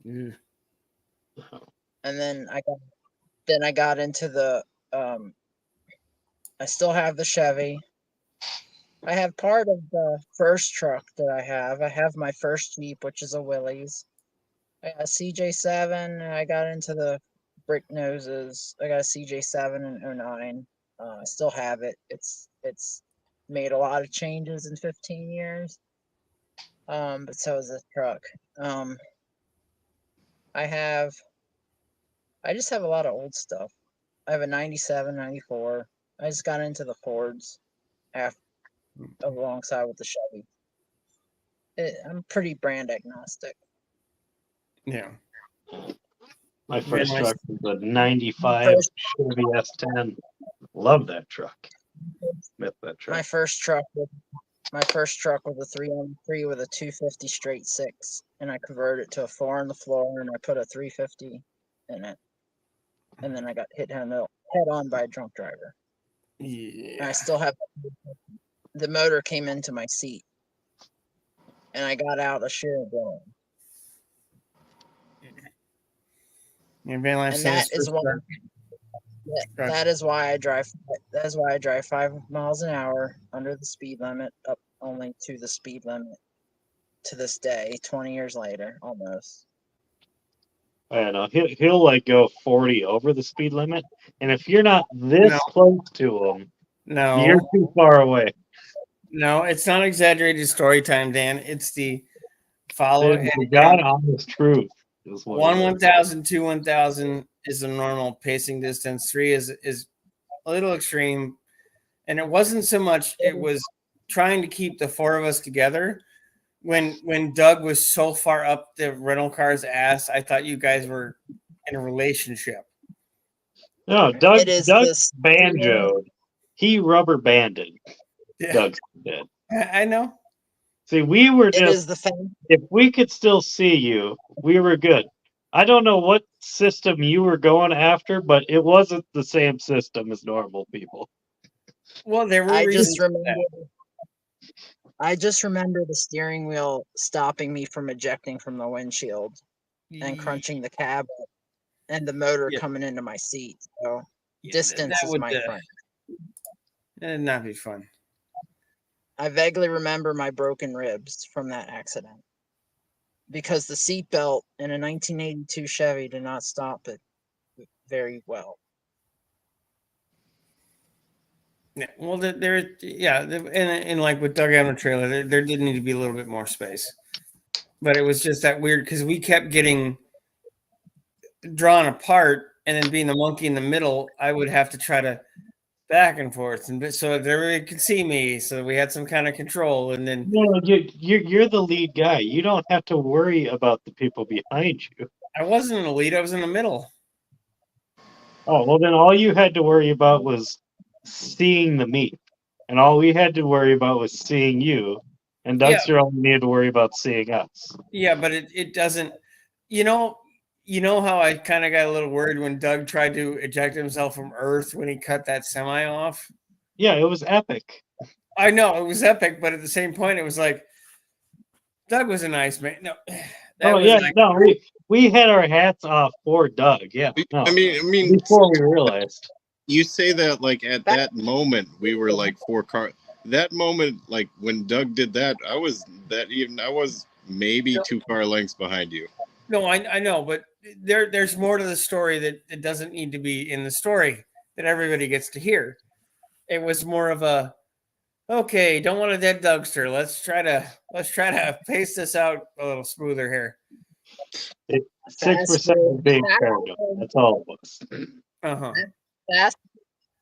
Mm. And then I got into the I still have the Chevy. I have part of the first truck that I have. I have my first Jeep, which is a Willys. I got a CJ7. I got into the brick noses. I got a CJ7 in 09. I still have it. It's made a lot of changes in 15 years. But so is this truck. I just have a lot of old stuff. I have a 97, 94. I just got into the Fords alongside with the Chevy. I'm pretty brand agnostic. Yeah. My first Yeah, truck was a 95 Chevy S10. Love that truck. Miss that truck. My first truck was a 303 with a 250 straight six, and I converted it to a 4 on the floor, and I put a 350 in it, and then I got hit head on by a drunk driver. And I Yeah. still have the motor came into my seat, and I got out a sheer blow. And Van Life And says that is why Right. that is why I drive. That is why I drive 5 miles an hour under the speed limit, up only to the speed limit to this day, 20 years later, almost. I don't know. He'll like go 40 over the speed limit, and if you're not this No. close to him, No, you're too far away. no, it's not exaggerated story time, Dan. It's the following. The God honest truth is what One it is. 1,000, 2 1,000 is the normal pacing distance. 3 is a little extreme, and it wasn't so much. It was trying to keep the 4 of us together. When Doug was so far up the rental car's ass, I thought you guys were in a relationship. No, Doug It is Doug this banjoed. He rubber banded. Yeah, Doug did. I know. See, we were It just is the fan. if we could still see you, we were good. I don't know what system you were going after, but it wasn't the same system as normal people. Well, there were I reasons just for remember. that. I just remember the steering wheel stopping me from ejecting from the windshield. and crunching the cab and the motor Yeah. coming into my seat. So Yeah, distance that is would my friend. that'd not be fun. I vaguely remember my broken ribs from that accident because the seatbelt in a 1982 Chevy did not stop it very well. Yeah, well, and like with Doug on the trailer, there did need to be a little bit more space, but it was just that weird because we kept getting drawn apart, and then being the monkey in the middle, I would have to try to back and forth, and so everybody could see me, so we had some kind of control, and then No, you're the lead guy. You don't have to worry about the people behind you. I wasn't in the lead; I was in the middle. Oh, well, then all you had to worry about was seeing the meat. And all we had to worry about was seeing you. And Doug's only needed to worry about seeing us. Yeah, but it doesn't. You know how I kind of got a little worried when Doug tried to eject himself from Earth when he cut that semi off. Yeah, it was epic. I know it was epic, but at the same point, it was like Doug was a nice man. No, Oh yeah, no, we had our hats off for Doug. Yeah, no, I mean, before we realized. you say that like at that moment we were like 4 car. That moment, like when Doug did that, I was maybe 2 car lengths behind you. No, I know, but there's more to the story that it doesn't need to be in the story that everybody gets to hear. It was more of a okay, don't want a dead Dougster. Let's try to pace this out a little smoother here. 6% was being paranoid. That's all it was.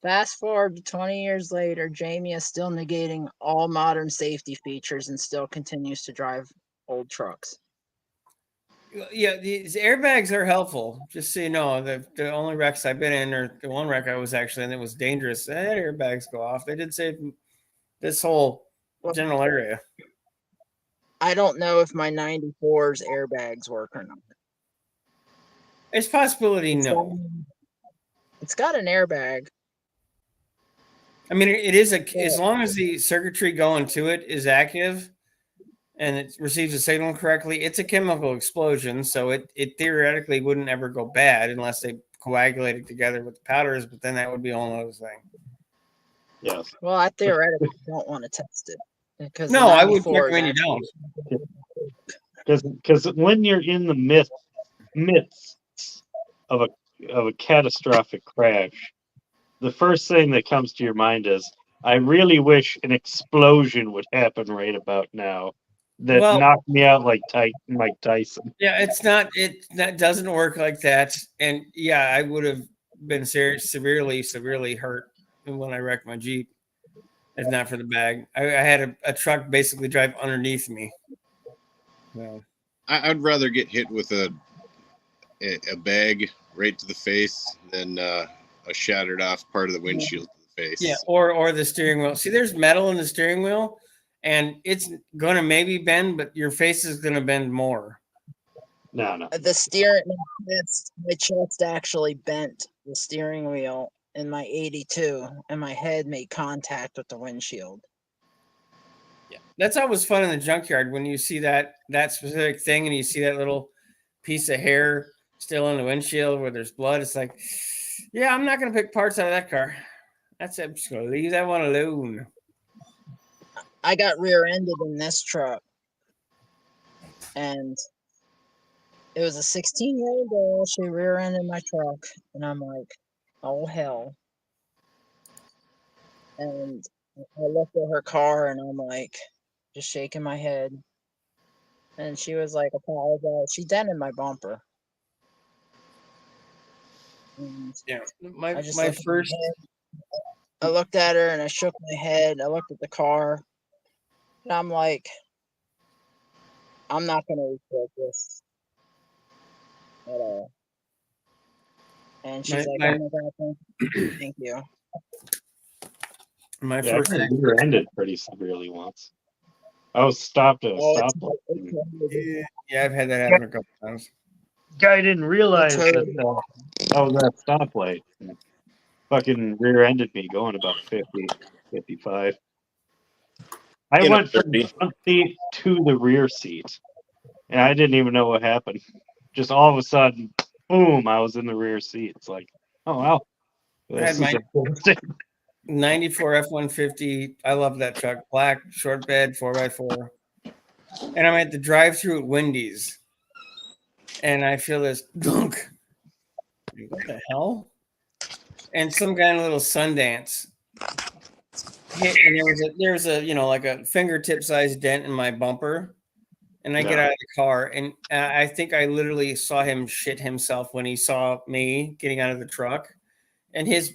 Fast forward to 20 years later, Jamie is still negating all modern safety features and still continues to drive old trucks. Yeah, these airbags are helpful. Just so you know, the only wrecks I've been in, or the one wreck I was actually in, it was dangerous. They had airbags go off. They did save this whole general area. I don't know if my 94's airbags work or not. It's possibility no. It's got an airbag. I mean, it is as long as the circuitry going to it is active and it receives a signal correctly, it's a chemical explosion. So it theoretically wouldn't ever go bad unless they coagulate it together with the powders, but then that would be a whole other thing. Yes. Well, I theoretically don't want to test it. Because no, I would recommend you don't. Because when you're in the midst of a catastrophic crash, the first thing that comes to your mind is, I really wish an explosion would happen right about now that knocked me out like Mike Tyson. Yeah, that doesn't work like that. And yeah, I would have been severely hurt when I wrecked my Jeep. If not for the bag, I had a truck basically drive underneath me. So I'd rather get hit with a bag right to the face than a shattered off part of the windshield to the face. Yeah, or the steering wheel. See, there's metal in the steering wheel, and it's gonna maybe bend, but your face is gonna bend more. No. The steering, my chest actually bent the steering wheel in my 82, and my head made contact with the windshield. Yeah, that's always fun in the junkyard when you see that specific thing, and you see that little piece of hair still in the windshield where there's blood. It's like, yeah, I'm not gonna pick parts out of that car. That's it. I'm just gonna leave that one alone. I got rear-ended in this truck, and it was a 16-year-old girl. She rear-ended my truck, and I'm like, oh hell. And I looked at her car, and I'm like, just shaking my head. And she was like, apologize. She dented my bumper. And yeah, my first. I looked at her and I shook my head. I looked at the car, and I'm like, I'm not gonna report this at all. And she's like, oh my God, thank you. My first rear-ended pretty severely once. I was stopped at a stoplight. Yeah, I've had that happen a couple times. Guy didn't realize that I was at a stoplight. Fucking rear-ended me going about 50, 55. I went from the front seat to the rear seat, and I didn't even know what happened. just all of a sudden, boom! I was in the rear seat. It's like, oh wow, I had this is my interesting. 94 F-150. I love that truck. Black, short bed, 4x4. And I'm at the drive-through at Wendy's. And I feel this gunk. What the hell? And some kind of little Sundance hit, and there was a like a fingertip sized dent in my bumper. And I get Yeah. out of the car, and I think I literally saw him shit himself when he saw me getting out of the truck. And his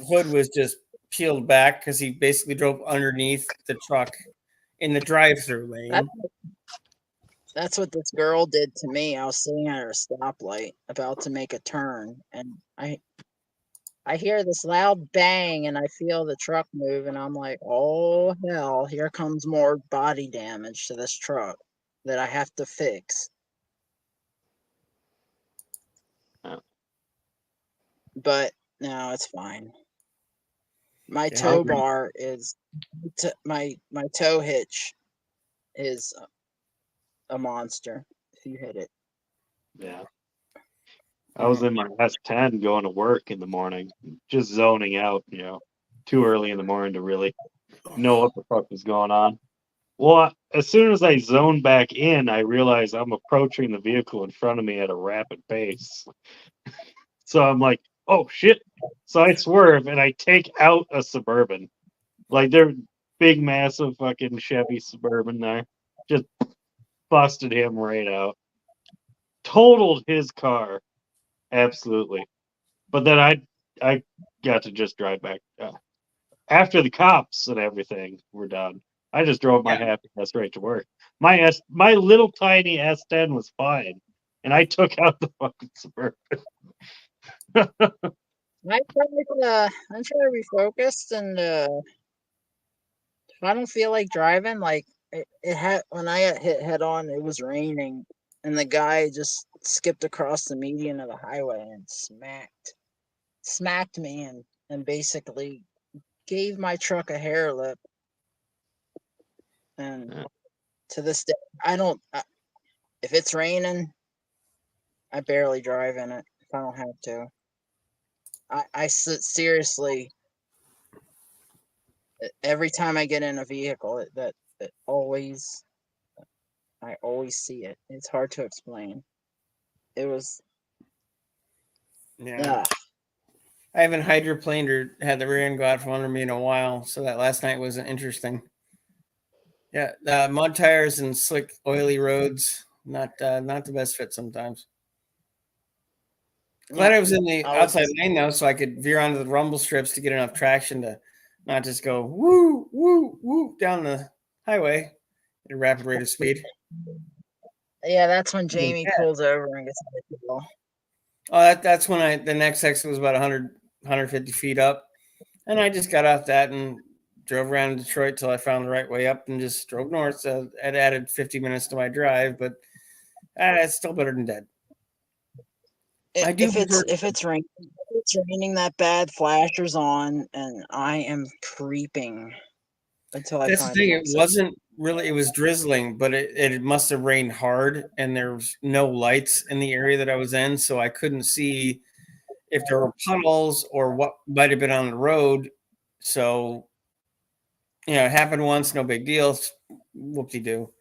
hood was just peeled back because he basically drove underneath the truck in the drive-through lane. That's what this girl did to me. I was sitting at a stoplight about to make a turn, and I hear this loud bang, and I feel the truck move, and I'm like, oh hell, here comes more body damage to this truck that I have to fix. Yeah. But no, it's fine. My Yeah, tow okay. bar is my tow hitch is a monster if you hit it. Yeah. I was in my S10 going to work in the morning, just zoning out, too early in the morning to really know what the fuck was going on. Well, as soon as I zone back in, I realize I'm approaching the vehicle in front of me at a rapid pace. So I'm like, oh shit. So I swerve and I take out a Suburban. Like they're big, massive fucking Chevy Suburban there. Just busted him right out. Totaled his car. Absolutely. But then I got to just drive back. After the cops and everything were done, I just drove my happy ass right to work. My little tiny S10 was fine, and I took out the fucking Suburban. I try to be focused, and if I don't feel like driving, like it had when I got hit head on, it was raining, and the guy just skipped across the median of the highway and smacked me, and basically gave my truck a hair lip. And Yeah. to this day, if it's raining, I barely drive in it if I don't have to. I seriously, every time I get in a vehicle, I always see it. It's hard to explain. It was, Yeah. I haven't hydroplaned or had the rear end go out from under me in a while, so that last night wasn't interesting. Yeah, mud tires and slick, oily roads, not the best fit sometimes. Glad I was in the outside lane now, so I could veer onto the rumble strips to get enough traction to not just go woo, woo, woo down the highway at a rapid rate of speed. Yeah, that's when Jamie pulls over and gets out of the hill. Oh, that's when the next exit was about 100, 150 feet up. And I just got off that and drove around Detroit till I found the right way up and just drove north. So it added 50 minutes to my drive, but it's still better than dead. If it's raining that bad, flashers on, and I am creeping until I That's find the thing. an It exit. wasn't really. It was drizzling, but it must have rained hard, and there was no lights in the area that I was in, so I couldn't see if there were puddles or what might have been on the road. So, it happened once, no big deal. Whoop-de-doo.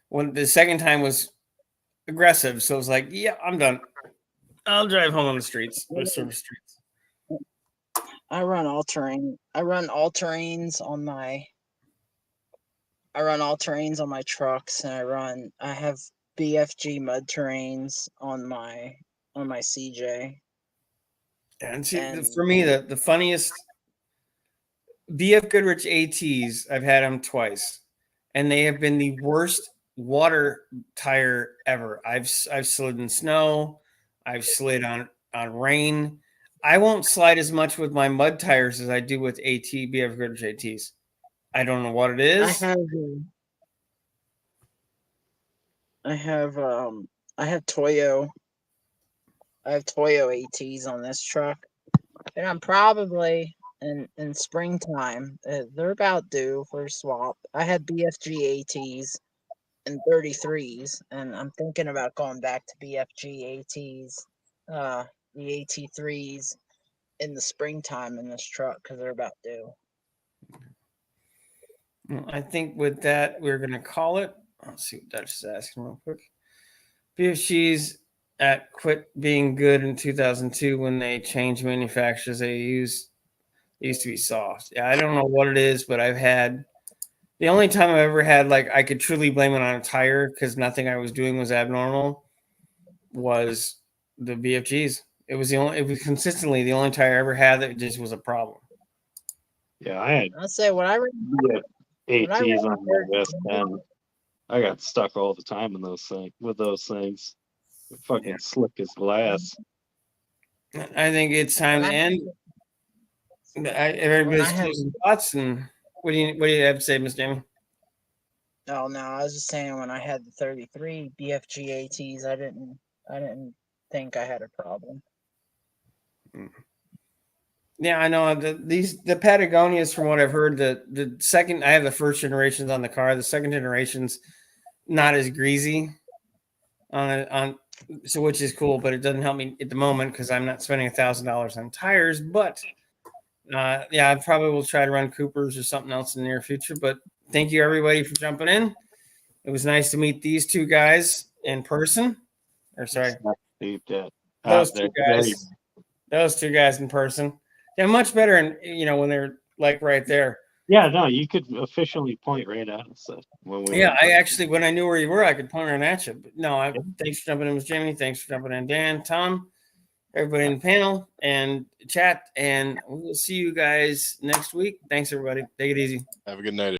When the second time was aggressive, so it was like, yeah, I'm done. I'll drive home on the streets, the service streets. I run all terrain. I run all terrains on my trucks, and I have BFG mud terrains on my CJ. And see, for me, the funniest BF Goodrich ATs, I've had them twice, and they have been the worst water tire ever. I've slid in snow, I've slid on rain. I won't slide as much with my mud tires as I do with BF Goodrich ATs. I don't know what it is. I have Toyo. I have Toyo ATs on this truck, and I'm probably in springtime. They're about due for a swap. I had BFG ATs and 33s, and I'm thinking about going back to BFG ATs, the AT3s in the springtime in this truck because they're about due. I think with that, we're going to call it. Let's see what Dutch is asking real quick. BFG's at quit being good in 2002 when they changed manufacturers. They used to be soft. Yeah, I don't know what it is, but I've had the only time I've ever had like I could truly blame it on a tire because nothing I was doing was abnormal was the BFGs. It was consistently the only tire I ever had that just was a problem. Yeah, I had I'll say when I ran ATs ran on my wrist, 13, and I got stuck all the time in those things. With those things, they're fucking slick as glass. I think it's time to end. Everybody's closing thoughts, and what do you have to say, Miss Jamie? Oh no, I was just saying when I had the 33 BFG ATs, I didn't think I had a problem. Yeah, I know the Patagonias. From what I've heard, the second I have the first generations on the car. The second generation's not as greasy on so which is cool, but it doesn't help me at the moment because I'm not spending $1,000 on tires. But yeah, I probably will try to run Coopers or something else in the near future. But thank you everybody for jumping in. It was nice to meet these two guys in person. Or sorry, those two guys. Those two guys in person. They're much better, and when they're like right there. Yeah, no, you could officially point right at us. I actually, when I knew where you were, I could point right at you. But no, thanks for jumping in, Ms. Jamie. Thanks for jumping in, Dan, Tom, everybody in the panel and chat. And we will see you guys next week. Thanks, everybody. Take it easy. Have a good night.